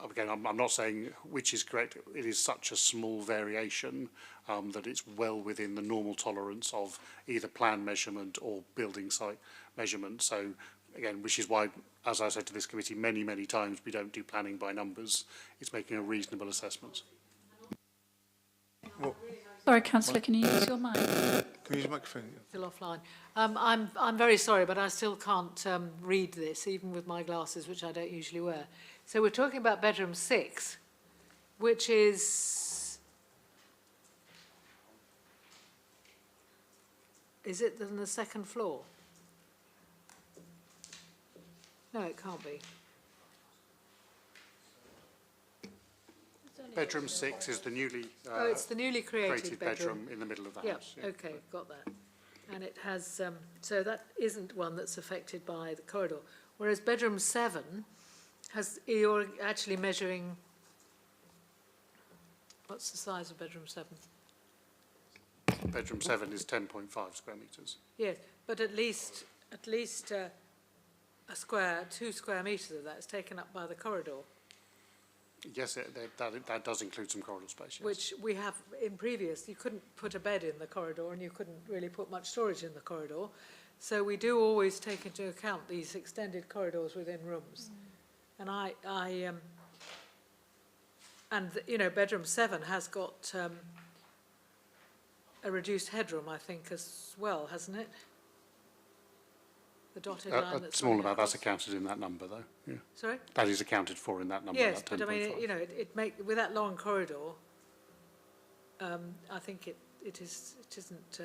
[SPEAKER 16] Again, I'm not saying which is correct. It is such a small variation that it's well within the normal tolerance of either plan measurement or building site measurement. So, again, which is why, as I said to this committee many, many times, we don't do planning by numbers. It's making a reasonable assessment.
[SPEAKER 21] Sorry, Councillor, can you use your mic?
[SPEAKER 1] Can you use the microphone?
[SPEAKER 2] Still offline. I'm very sorry, but I still can't read this, even with my glasses, which I don't usually wear. So we're talking about bedroom 6, which is it on the second floor? No, it can't be.
[SPEAKER 16] Bedroom 6 is the newly
[SPEAKER 2] it's the newly created
[SPEAKER 16] bedroom in the middle of the house.
[SPEAKER 2] Yeah, okay, got that. And it has, so that isn't one that's affected by the corridor. Whereas bedroom 7 you're actually measuring, what's the size of bedroom 7?
[SPEAKER 16] Bedroom 7 is 10.5 square metres.
[SPEAKER 2] Yes, but at least 2 square metres of that is taken up by the corridor.
[SPEAKER 16] Yes, that does include some corridor space, yes.
[SPEAKER 2] Which we have in previous, you couldn't put a bed in the corridor and you couldn't really put much storage in the corridor. So we do always take into account these extended corridors within rooms. And bedroom 7 has got a reduced headroom, I think, as well, hasn't it? The dotted line.
[SPEAKER 16] A small amount, that's accounted in that number, though. Yeah.
[SPEAKER 2] Sorry?
[SPEAKER 16] That is accounted for in that number.
[SPEAKER 2] Yes,
[SPEAKER 16] that
[SPEAKER 2] but I mean, with that long corridor, I think it isn't.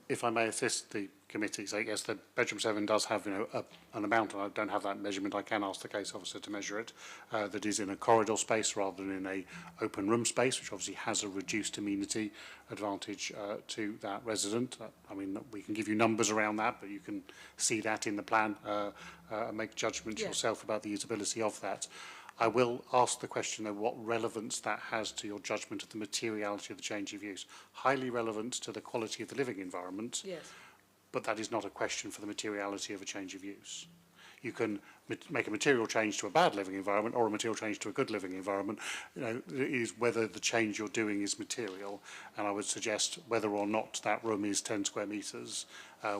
[SPEAKER 16] If I may assist the committee, so yes, the bedroom 7 does have an amount, and I don't have that measurement. I can ask the case officer to measure it. That is in a corridor space rather than in a open room space, which obviously has a reduced amenity advantage to that resident. I mean, we can give you numbers around that, but you can see that in the plan and make judgment yourself about the usability of that. I will ask the question, though, what relevance that has to your judgment of the materiality of the change of use. Highly relevant to the quality of the living environment,
[SPEAKER 2] yes.
[SPEAKER 16] But that is not a question for the materiality of a change of use. You can make a material change to a bad living environment or a material change to a good living environment. You know, it is whether the change you're doing is material. And I would suggest whether or not that room is 10 square metres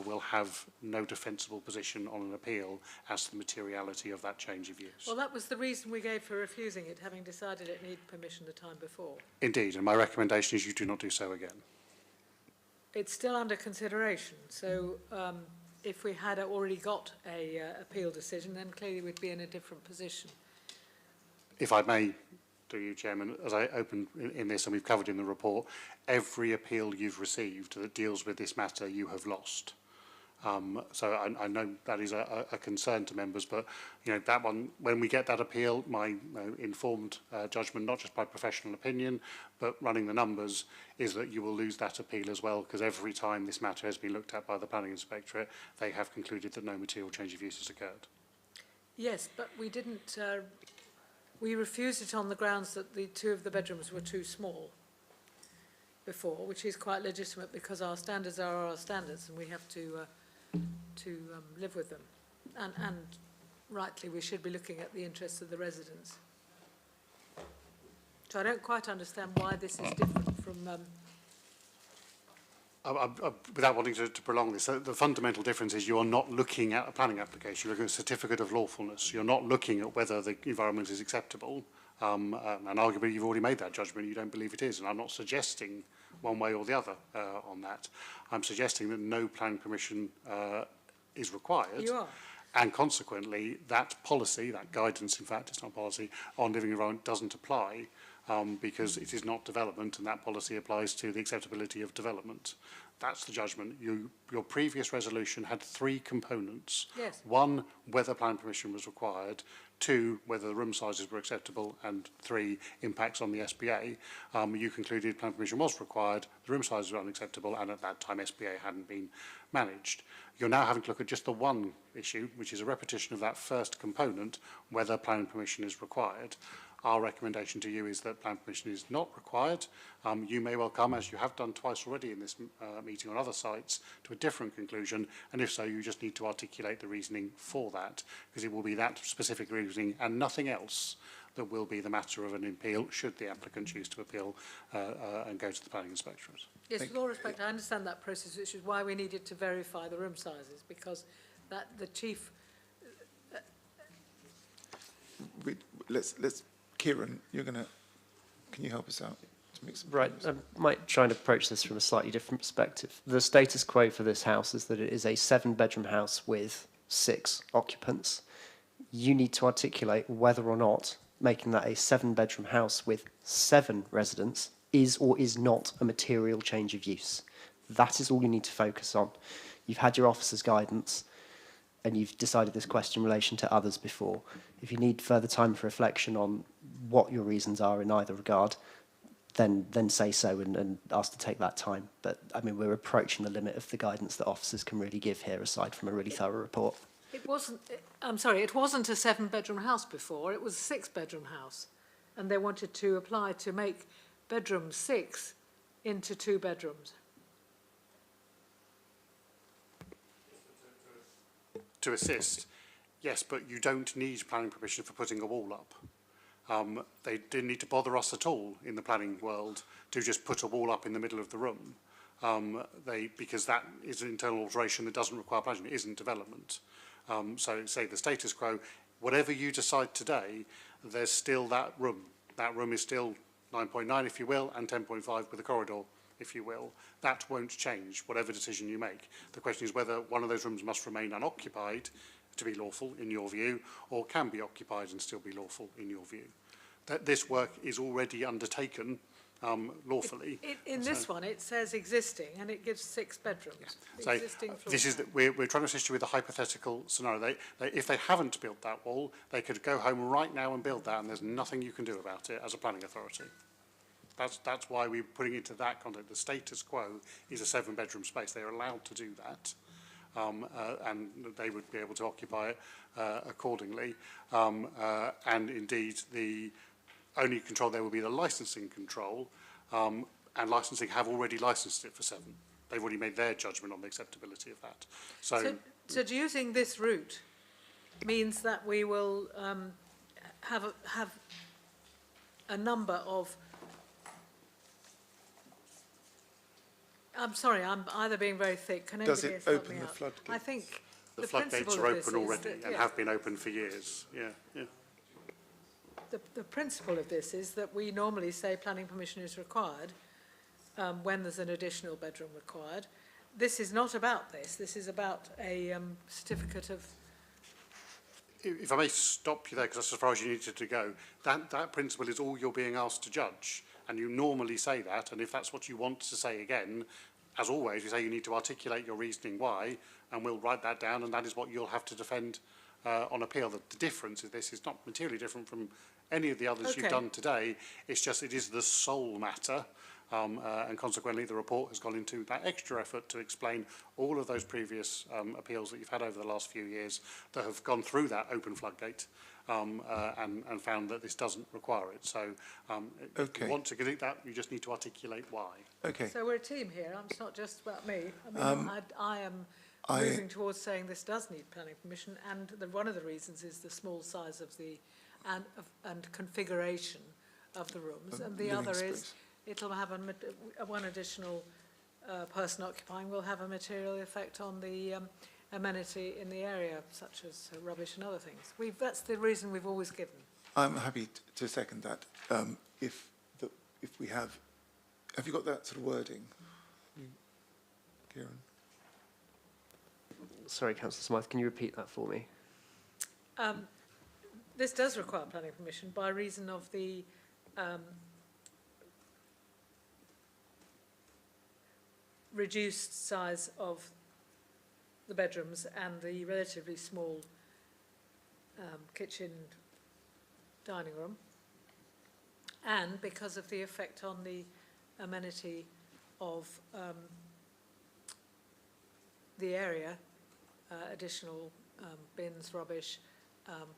[SPEAKER 16] will have no defensible position on an appeal as to the materiality of that change of use.
[SPEAKER 2] Well, that was the reason we gave for refusing it, having decided it needed permission the time before.
[SPEAKER 16] Indeed, and my recommendation is you do not do so again.
[SPEAKER 2] It's still under consideration, so if we had already got a appeal decision, then clearly we'd be in a different position.
[SPEAKER 16] If I may, to you, Chairman, as I open in this, and we've covered in the report, every appeal you've received that deals with this matter, you have lost. So I know that is a concern to members, but you know that one, when we get that appeal, my informed judgment, not just by professional opinion, but running the numbers, is that you will lose that appeal as well, because every time this matter has been looked at by the Planning Inspectorate, they have concluded that no material change of use has occurred.
[SPEAKER 2] Yes, but we didn't. We refused it on the grounds that the two of the bedrooms were too small before, which is quite legitimate because our standards are our standards, and we have to live with them. And rightly, we should be looking at the interests of the residents. So I don't quite understand why this is different from...
[SPEAKER 16] Without wanting to prolong this, the fundamental difference is you are not looking at a planning application, you're looking at a certificate of lawfulness. You're not looking at whether the environment is acceptable. And arguably you've already made that judgment, you don't believe it is. And I'm not suggesting one way or the other on that. I'm suggesting that no planning permission is required.
[SPEAKER 2] You are.
[SPEAKER 16] And consequently, that policy, that guidance, in fact, it's not policy, on living environment doesn't apply because it is not development, and that policy applies to the acceptability of development. That's the judgment. Your previous resolution had three components.
[SPEAKER 2] Yes.
[SPEAKER 16] One, whether planning permission was required. Two, whether the room sizes were acceptable. And three, impacts on the SBA. You concluded planning permission was required, the room sizes were unacceptable, and at that time SBA hadn't been managed. You're now having to look at just the one issue, which is a repetition of that first component, whether planning permission is required. Our recommendation to you is that planning permission is not required. You may well come, as you have done twice already in this meeting on other sites, to a different conclusion, and if so, you just need to articulate the reasoning for that, because it will be that specific reasoning and nothing else that will be the matter of an appeal, should the applicant choose to appeal and go to the Planning Inspectorate.
[SPEAKER 2] Yes, with all respect, I understand that process, which is why we needed to verify the room sizes, because that the chief...
[SPEAKER 1] Let's Kieran, can you help us out? To make some
[SPEAKER 15] Right, I might try and approach this from a slightly different perspective. The status quo for this house is that it is a 7-bedroom house with 6 occupants. You need to articulate whether or not making that a 7-bedroom house with 7 residents is or is not a material change of use. That is all you need to focus on. You've had your officer's guidance, and you've decided this question in relation to others before. If you need further time for reflection on what your reasons are in either regard, then say so and ask to take that time. But, I mean, we're approaching the limit of the guidance that officers can really give here, aside from a really thorough report.
[SPEAKER 2] It wasn't a 7-bedroom house before, it was a 6-bedroom house. And they wanted to apply to make bedroom 6 into 2 bedrooms.
[SPEAKER 16] To assist, yes, but you don't need planning permission for putting a wall up. They didn't need to bother us at all in the planning world to just put a wall up in the middle of the room, because that is an internal alteration that doesn't require planning, it isn't development. So say the status quo, whatever you decide today, there's still that room. That room is still 9.9, if you will, and 10.5 with a corridor, if you will. That won't change, whatever decision you make. The question is whether one of those rooms must remain unoccupied to be lawful, in your view, or can be occupied and still be lawful, in your view. That this work is already undertaken lawfully.
[SPEAKER 2] In this one, it says existing, and it gives 6 bedrooms.
[SPEAKER 16] Yeah. So
[SPEAKER 2] Existing floor
[SPEAKER 16] this is we're trying to assist you with a hypothetical scenario. If they haven't built that wall, they could go home right now and build that, and there's nothing you can do about it as a planning authority. That's why we're putting it to that context. The status quo is a 7-bedroom space. They're allowed to do that, and they would be able to occupy it accordingly. And indeed, the only control there will be the licensing control, and licensing have already licensed it for 7. They've already made their judgment on the acceptability of that. So
[SPEAKER 2] So do you think this route means that we will have a number of... I'm sorry, I'm either being very thick. Can
[SPEAKER 1] Does
[SPEAKER 2] anybody
[SPEAKER 1] it
[SPEAKER 2] help
[SPEAKER 1] open
[SPEAKER 2] me
[SPEAKER 1] the
[SPEAKER 2] out?
[SPEAKER 1] floodgates?
[SPEAKER 2] I think
[SPEAKER 16] The floodgates
[SPEAKER 2] principle
[SPEAKER 16] are
[SPEAKER 2] of this
[SPEAKER 16] open
[SPEAKER 2] is
[SPEAKER 16] already
[SPEAKER 2] that-
[SPEAKER 16] and
[SPEAKER 2] yeah.
[SPEAKER 16] have been open for years. Yeah, yeah.
[SPEAKER 2] The principle of this is that we normally say planning permission is required when there's an additional bedroom required. This is not about this. This is about a certificate of...
[SPEAKER 16] If I may stop you there, because that's as far as you needed to go, that principle is all you're being asked to judge, and you normally say that, and if that's what you want to say again, as always, we say you need to articulate your reasoning why, and we'll write that down, and that is what you'll have to defend on appeal. The difference is this is not materially different from any of the others you've done today. It's just it is the sole matter, and consequently the report has gone into that extra effort to explain all of those previous appeals that you've had over the last few years that have gone through that open floodgate and found that this doesn't require it. So if you want to get that, you just need to articulate why.
[SPEAKER 1] Okay.
[SPEAKER 2] So we're a team here. It's not just about me. I mean, I am moving towards saying this does need planning permission, and one of the reasons is the small size of the and configuration of the rooms, and the other is it'll have one additional person occupying will have a material effect on the amenity in the area, such as rubbish and other things. That's the reason we've always given.
[SPEAKER 1] I'm happy to second that. If we have you got that sort of wording, Kieran?
[SPEAKER 15] Sorry, Councillor Smythe, can you repeat that for me?
[SPEAKER 2] This does require planning permission by reason of the reduced size of the bedrooms and the relatively small kitchen dining room, and because of the effect on the amenity of the area, additional bins, rubbish,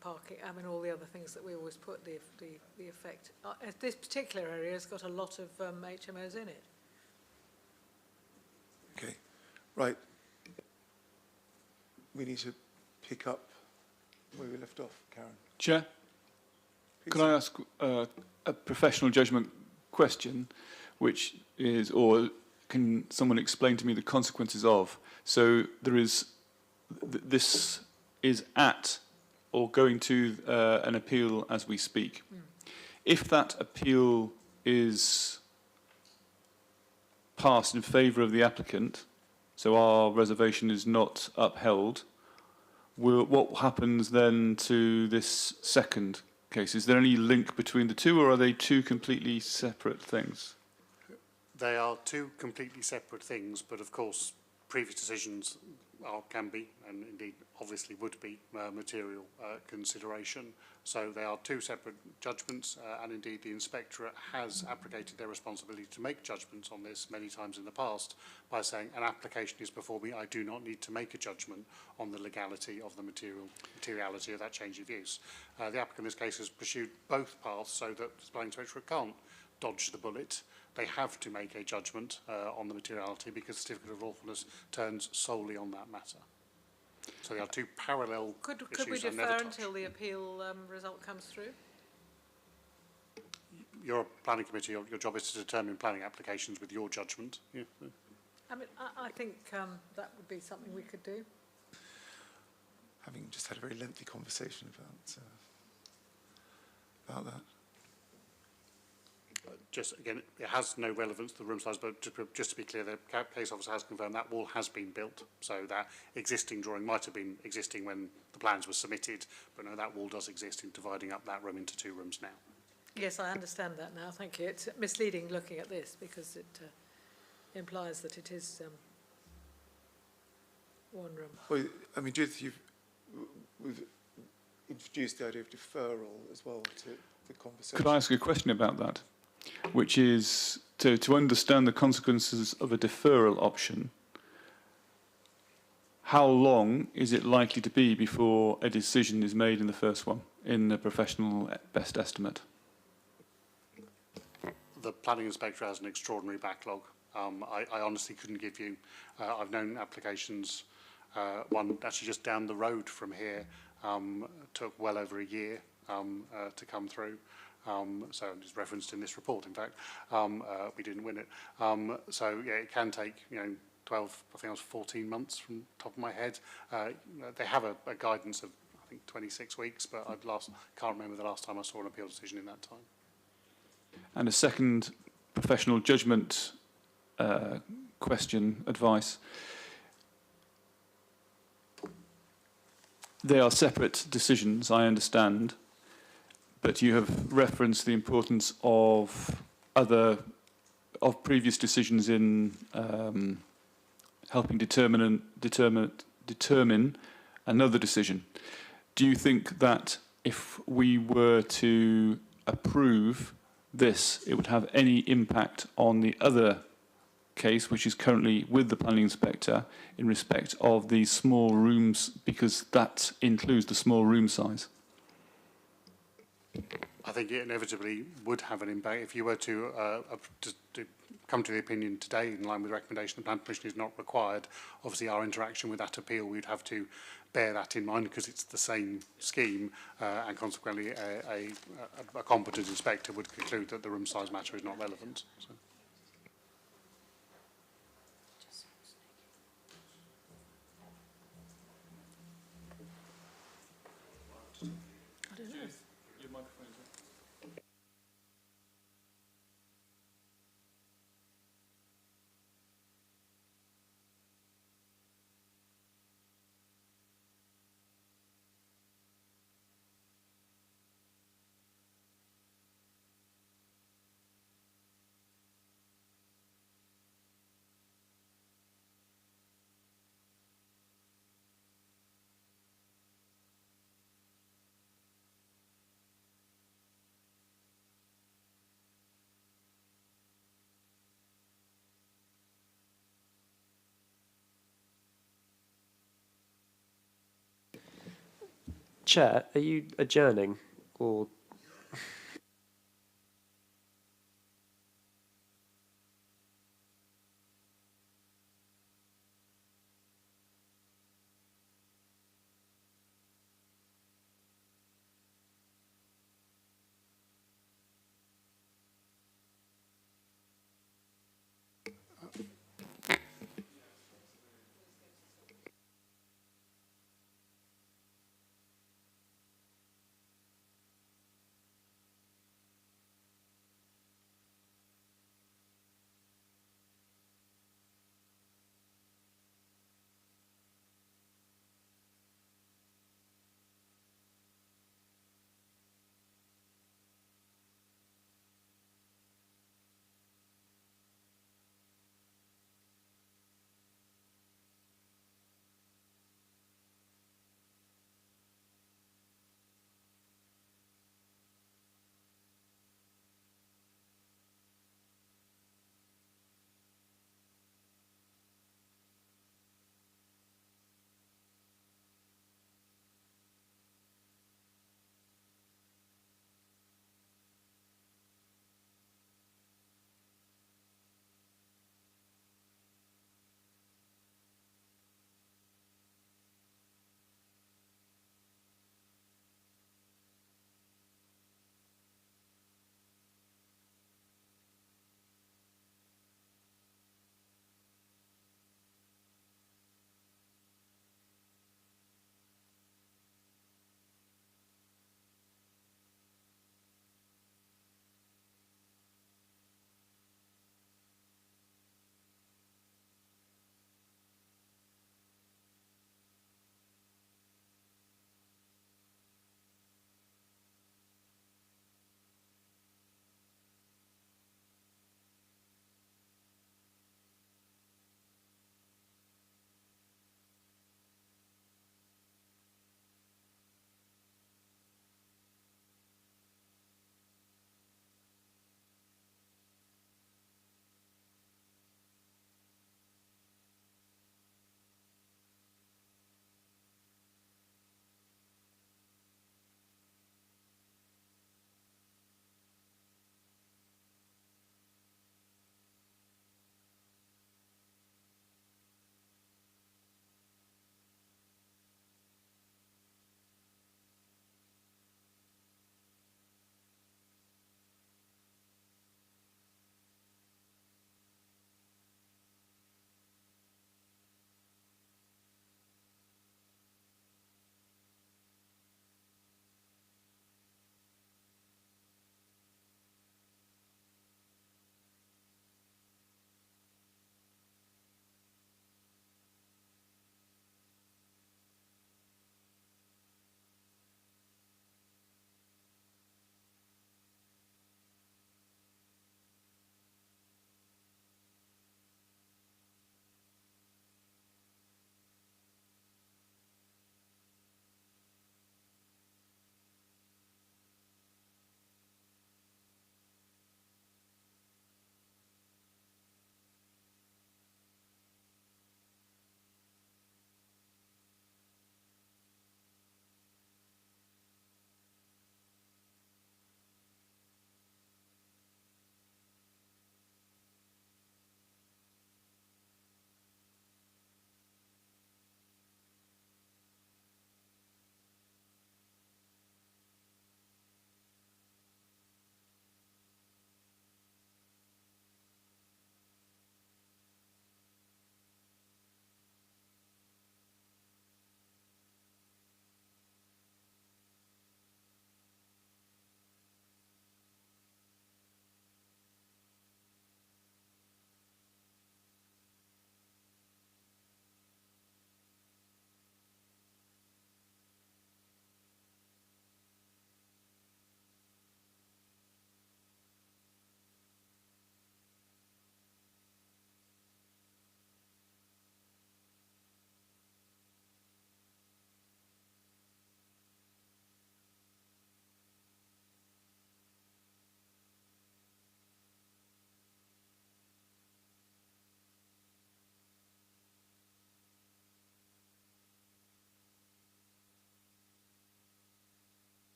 [SPEAKER 2] parking, I mean all the other things that we always put the effect. This particular area has got a lot of HMOs in it.
[SPEAKER 1] Okay, right. We need to pick up where we left off, Karen.
[SPEAKER 3] Chair, could I ask a professional judgment question, which is, or can someone explain to me the consequences of? So there is, this is at or going to an appeal as we speak. If that appeal is passed in favour of the applicant, so our reservation is not upheld, what happens then to this second case? Is there any link between the two, or are they two completely separate things?
[SPEAKER 16] They are two completely separate things, but of course previous decisions can be, and indeed obviously would be, material consideration. So they are two separate judgments, and indeed the inspectorate has abrogated their responsibility to make judgments on this many times in the past by saying an application is before me, I do not need to make a judgment on the legality of the materiality of that change of use. The applicant in this case has pursued both paths so that the planning inspectorate can't dodge the bullet. They have to make a judgment on the materiality because the certificate of lawfulness turns solely on that matter. So there are two parallel
[SPEAKER 2] Could
[SPEAKER 16] issues.
[SPEAKER 2] we
[SPEAKER 16] and never
[SPEAKER 2] defer
[SPEAKER 16] touch.
[SPEAKER 2] until the appeal result comes through?
[SPEAKER 16] You're a planning committee. Your job is to determine planning applications with your judgment. Yeah.
[SPEAKER 2] I mean, I think that would be something we could do.
[SPEAKER 1] Having just had a very lengthy conversation about that.
[SPEAKER 16] Just again, it has no relevance to the room size, but just to be clear, the case officer has confirmed that wall has been built. So that existing drawing might have been existing when the plans were submitted, but no, that wall does exist in dividing up that room into two rooms now.
[SPEAKER 2] Yes, I understand that now. Thank you. It's misleading looking at this because it implies that it is one room.
[SPEAKER 1] Well, I mean, Judith, we've introduced the idea of deferral as well to the conversation.
[SPEAKER 3] Could I ask a question about that? Which is to understand the consequences of a deferral option. How long is it likely to be before a decision is made in the first one, in the professional best estimate?
[SPEAKER 16] The planning inspector has an extraordinary backlog. I honestly couldn't give you. I've known applications one actually just down the road from here took well over a year to come through. So it's referenced in this report, in fact. We didn't win it. So yeah, it can take, 12, I think it was 14 months from the top of my head. They have a guidance of, I think, 26 weeks, but I can't remember the last time I saw an appeal decision in that time.
[SPEAKER 3] And a second professional judgment question, advice. They are separate decisions, I understand, but you have referenced the importance of previous decisions in helping determine another decision. Do you think that if we were to approve this, it would have any impact on the other case, which is currently with the planning inspector, in respect of the small rooms, because that includes the small room size?
[SPEAKER 16] I think it inevitably would have an impact if you were to come to the opinion today in line with the recommendation the plan permission is not required. Obviously, our interaction with that appeal, we'd have to bear that in mind because it's the same scheme, and consequently, a competent inspector would conclude that the room size matter is not relevant. So.
[SPEAKER 2] I don't know.
[SPEAKER 15] Chair, are you adjourning or?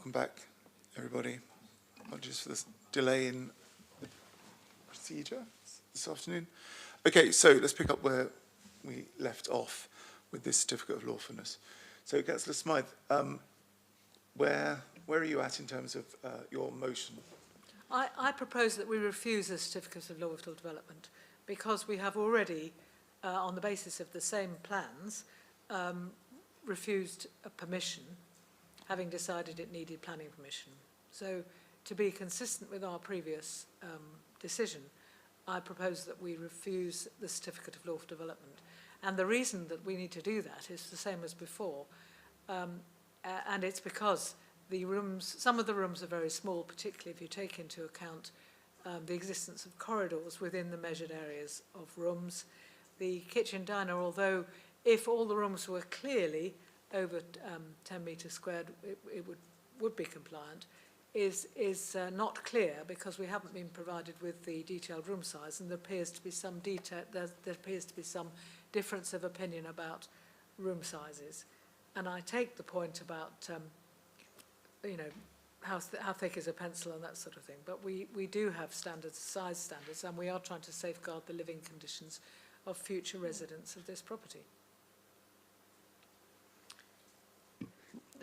[SPEAKER 1] welcome back, everybody. Apologies for this delay in the procedure this afternoon. Okay, so let's pick up where we left off with this certificate of lawfulness. So, Councillor Smythe, where are you at in terms of your motion?
[SPEAKER 2] I propose that we refuse the certificate of lawful development because we have already, on the basis of the same plans, refused a permission, having decided it needed planning permission. So, to be consistent with our previous decision, I propose that we refuse the certificate of lawful development. And the reason that we need to do that is the same as before, and it's because the rooms, some of the rooms are very small, particularly if you take into account the existence of corridors within the measured areas of rooms. The kitchen diner, although if all the rooms were clearly over 10 metres squared, it would be compliant, is not clear because we haven't been provided with the detailed room size, and there appears to be some difference of opinion about room sizes. And I take the point about you know, how thick is a pencil and that sort of thing, but we do have standards, size standards, and we are trying to safeguard the living conditions of future residents of this property.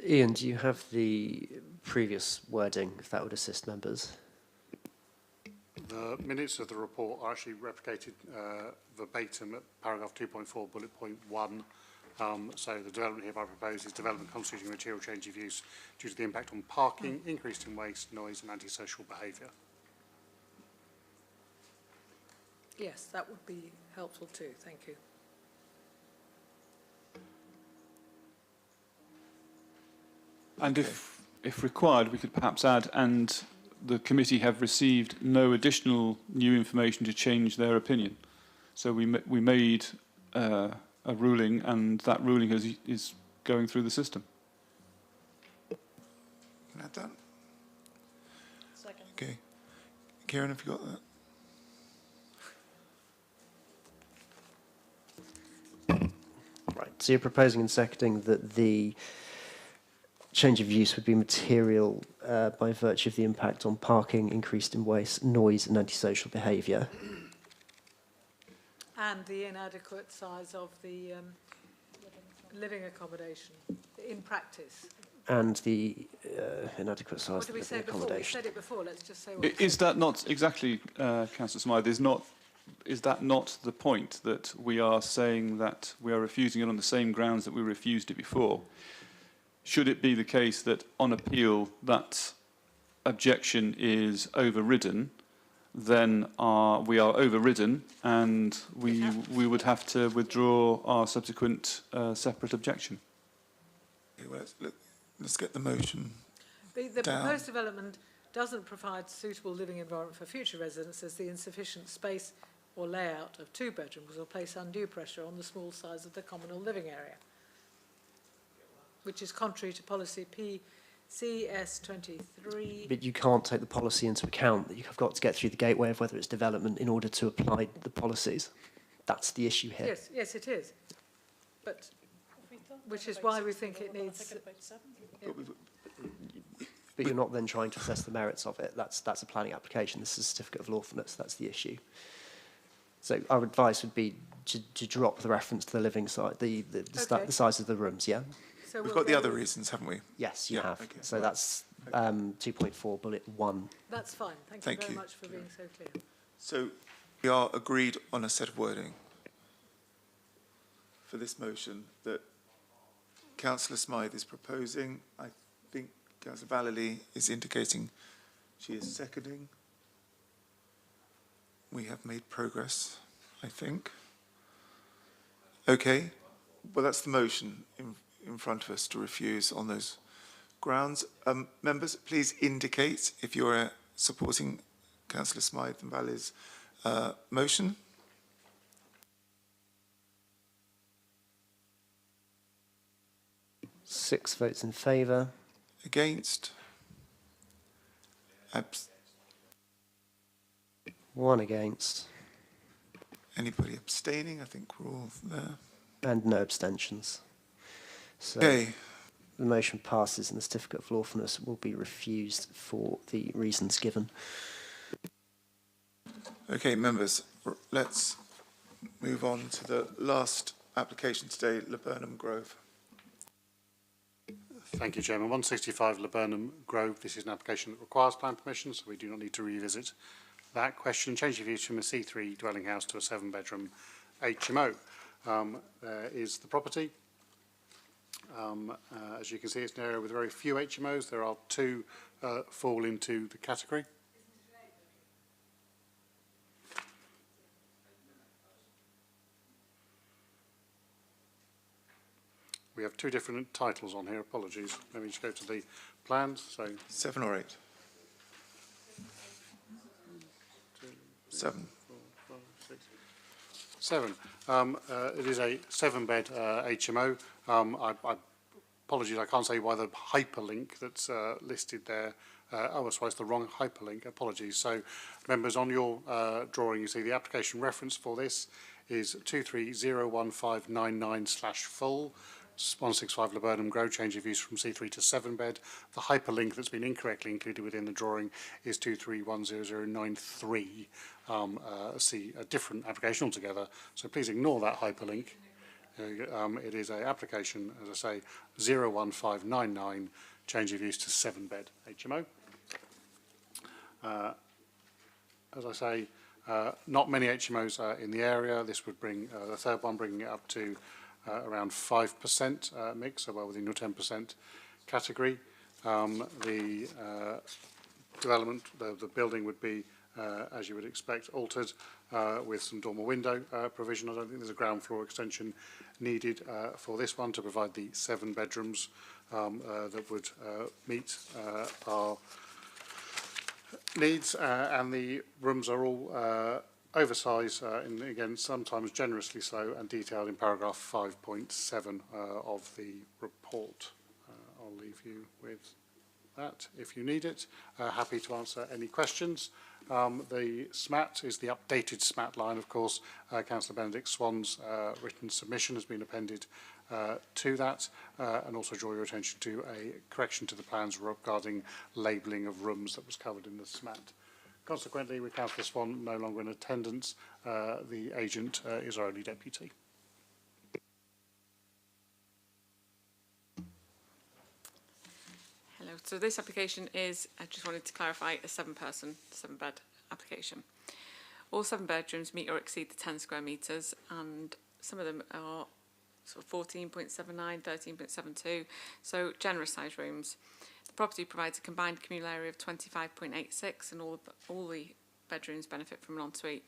[SPEAKER 15] Ian, do you have the previous wording, if that would assist members?
[SPEAKER 16] The minutes of the report are actually replicated verbatim at paragraph 2.4, bullet point 1. So the development hereby proposed is development constituting material change of use due to the impact on parking, increase in waste, noise and antisocial behaviour.
[SPEAKER 2] Yes, that would be helpful too. Thank you.
[SPEAKER 3] And if required, we could perhaps add, and the committee have received no additional new information to change their opinion. So we made a ruling, and that ruling is going through the system.
[SPEAKER 1] Can I add that?
[SPEAKER 21] Second.
[SPEAKER 1] Okay. Kieran, have you got that?
[SPEAKER 15] Right, so you're proposing and seconding that the change of use would be material by virtue of the impact on parking, increased in waste, noise and antisocial behaviour.
[SPEAKER 2] And the inadequate size of the living accommodation in practice.
[SPEAKER 15] And the inadequate size
[SPEAKER 2] What
[SPEAKER 15] of
[SPEAKER 2] did
[SPEAKER 15] the
[SPEAKER 2] we say
[SPEAKER 15] living
[SPEAKER 2] before? We
[SPEAKER 15] accommodation.
[SPEAKER 2] said it before. Let's just say what
[SPEAKER 3] Is that not exactly, Councillor Smythe, is that not the point, that we are saying that we are refusing it on the same grounds that we refused it before? Should it be the case that on appeal that objection is overridden, then we are overridden and we would have to withdraw our subsequent separate objection.
[SPEAKER 1] Okay, well, let's get the motion
[SPEAKER 2] The
[SPEAKER 1] down.
[SPEAKER 2] proposed development doesn't provide suitable living environment for future residents, as the insufficient space or layout of 2 bedrooms will place undue pressure on the small size of the communal living area, which is contrary to policy PCS 23.
[SPEAKER 15] But you can't take the policy into account, that you've got to get through the gateway of whether it's development in order to apply the policies. That's the issue here.
[SPEAKER 2] Yes, it is. But which is why we think it needs.
[SPEAKER 15] But you're not then trying to assess the merits of it. That's a planning application. This is a certificate of lawfulness. That's the issue. So our advice would be to drop the reference to the living side, the size of the rooms. Yeah.
[SPEAKER 2] So
[SPEAKER 1] We've got the other reasons, haven't we?
[SPEAKER 15] Yes, you
[SPEAKER 1] Yeah,
[SPEAKER 15] have.
[SPEAKER 1] okay.
[SPEAKER 15] So that's 2.4 bullet 1.
[SPEAKER 2] That's fine. Thank you very much for being so clear.
[SPEAKER 1] So we are agreed on a set of wording for this motion that Councillor Smythe is proposing. I think Councillor Vallely is indicating she is seconding. We have made progress, I think. Okay, well that's the motion in front of us to refuse on those grounds. Members, please indicate if you're supporting Councillor Smythe and Valley's motion.
[SPEAKER 15] Six votes in favour.
[SPEAKER 1] Against?
[SPEAKER 15] One against.
[SPEAKER 1] Anybody abstaining? I think we're all there.
[SPEAKER 15] And no abstentions. So
[SPEAKER 1] Okay,
[SPEAKER 15] the motion passes and the certificate of lawfulness will be refused for the reasons given.
[SPEAKER 1] Okay, members, let's move on to the last application today, Laburnum Grove.
[SPEAKER 16] Thank you, Chairman. 165 Laburnum Grove. This is an application that requires plan permission, so we do not need to revisit that question. Change of use from a C3 dwelling house to a 7-bedroom HMO. There is the property. As you can see, it's an area with very few HMOs. There are 2 fall into the category. We have 2 different titles on here. Apologies. Let me just go to the plans. So
[SPEAKER 1] 7 or 8? 7.
[SPEAKER 16] 7. It is a 7-bed HMO. Apologies, I can't say why the hyperlink that's listed there. Sorry, it's the wrong hyperlink. Apologies. So, members, on your drawing, you see the application reference for this is 23015999/full. 165 Laburnum Grove, change of use from C3 to 7-bed. The hyperlink that's been incorrectly included within the drawing is 23100093. See a different application altogether, so please ignore that hyperlink. It is an application, as I say, 01599, change of use to 7-bed HMO. As I say, not many HMOs in the area. This would bring the third one, bringing it up to around 5% mix, so well within your 10% category. The development, the building would be, as you would expect, altered with some dormer window provision. I don't think there's a ground floor extension needed for this one to provide the 7 bedrooms that would meet our needs, and the rooms are all oversized, and again, sometimes generously so, and detailed in paragraph 5.7 of the report. I'll leave you with that if you need it. Happy to answer any questions. The SMAT is the updated SMAT line, of course. Councillor Benedict Swan's written submission has been appended to that, and also draw your attention to a correction to the plans regarding labelling of rooms that was covered in the SMAT. Consequently, with Councillor Swan no longer in attendance, the agent is our only deputy.
[SPEAKER 9] Hello. So this application is, I just wanted to clarify, a 7-bed application. All 7 bedrooms meet or exceed the 10 square metres, and some of them are sort of 14.79, 13.72, so generous size rooms. The property provides a combined communal area of 25.86, and all the bedrooms benefit from an ensuite.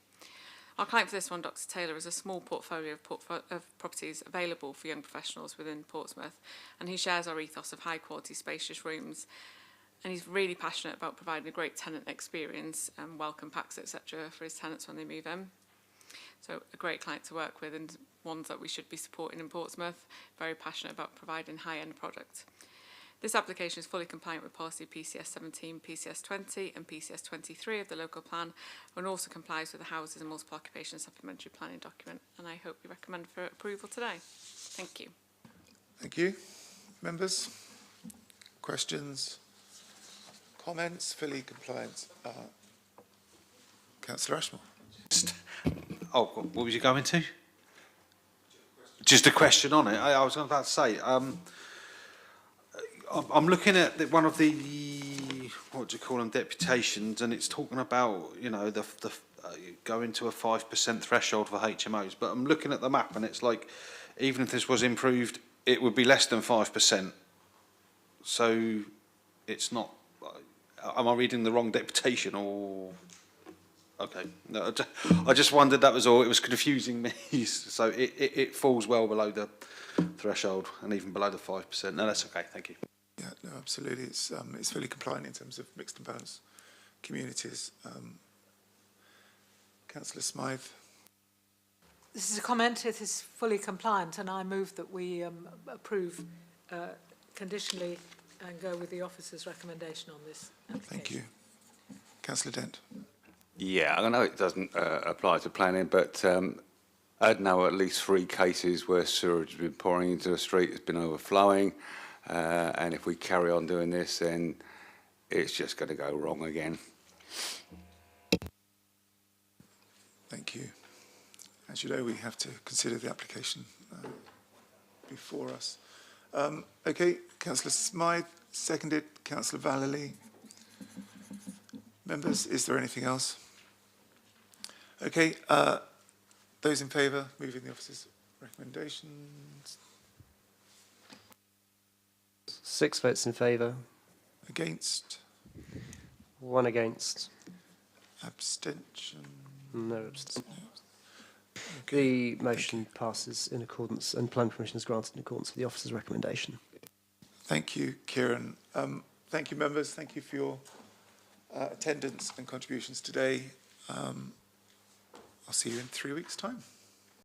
[SPEAKER 9] Our client for this one, Dr. Taylor, has a small portfolio of properties available for young professionals within Portsmouth, and he shares our ethos of high quality, spacious rooms. And he's really passionate about providing a great tenant experience and welcome packs, etc., for his tenants when they move in. So a great client to work with, and ones that we should be supporting in Portsmouth. Very passionate about providing high-end product. This application is fully compliant with policy PCS 17, PCS 20 and PCS 23 of the local plan, and also complies with the Houses and Multiple Occupation Supplementary Planning document, and I hope you recommend for approval today. Thank you.
[SPEAKER 1] Thank you. Members, questions, comments, fully compliant. Councillor Ashmore.
[SPEAKER 5] Oh, what was you going to? Just a question on it. I was about to say, I'm looking at one of the, what do you call them, deputations, and it's talking about, you know, the going to a 5% threshold for HMOs. But I'm looking at the map, and it's like, even if this was improved, it would be less than 5%. So it's not. Am I reading the wrong deputation, or? Okay, no, I just wondered, that was all. It was confusing me. So it falls well below the threshold and even below the 5%. No, that's okay. Thank you.
[SPEAKER 1] Yeah, no, absolutely. It's fully compliant in terms of mixed and balanced communities. Councillor Smythe.
[SPEAKER 2] This is a comment. It is fully compliant, and I move that we approve conditionally and go with the officer's recommendation on this application.
[SPEAKER 1] Thank you. Councillor Dent.
[SPEAKER 13] Yeah, I know it doesn't apply to planning, but I know at least 3 cases where sewage has been pouring into the street, it's been overflowing. and if we carry on doing this, then it's just going to go wrong again.
[SPEAKER 1] Thank you. As you know, we have to consider the application before us. Okay, Councillor Smythe, seconded. Councillor Vallely. Members, is there anything else? Okay, those in favour, moving the officer's recommendations.
[SPEAKER 15] 6 votes in favour.
[SPEAKER 1] Against?
[SPEAKER 15] 1 against.
[SPEAKER 1] Abstention?
[SPEAKER 15] No abstention. The motion passes in accordance, and planning permission is granted in accordance with the officer's recommendation.
[SPEAKER 1] Thank you, Kieran. Thank you, members. Thank you for your attendance and contributions today. I'll see you in 3 weeks' time.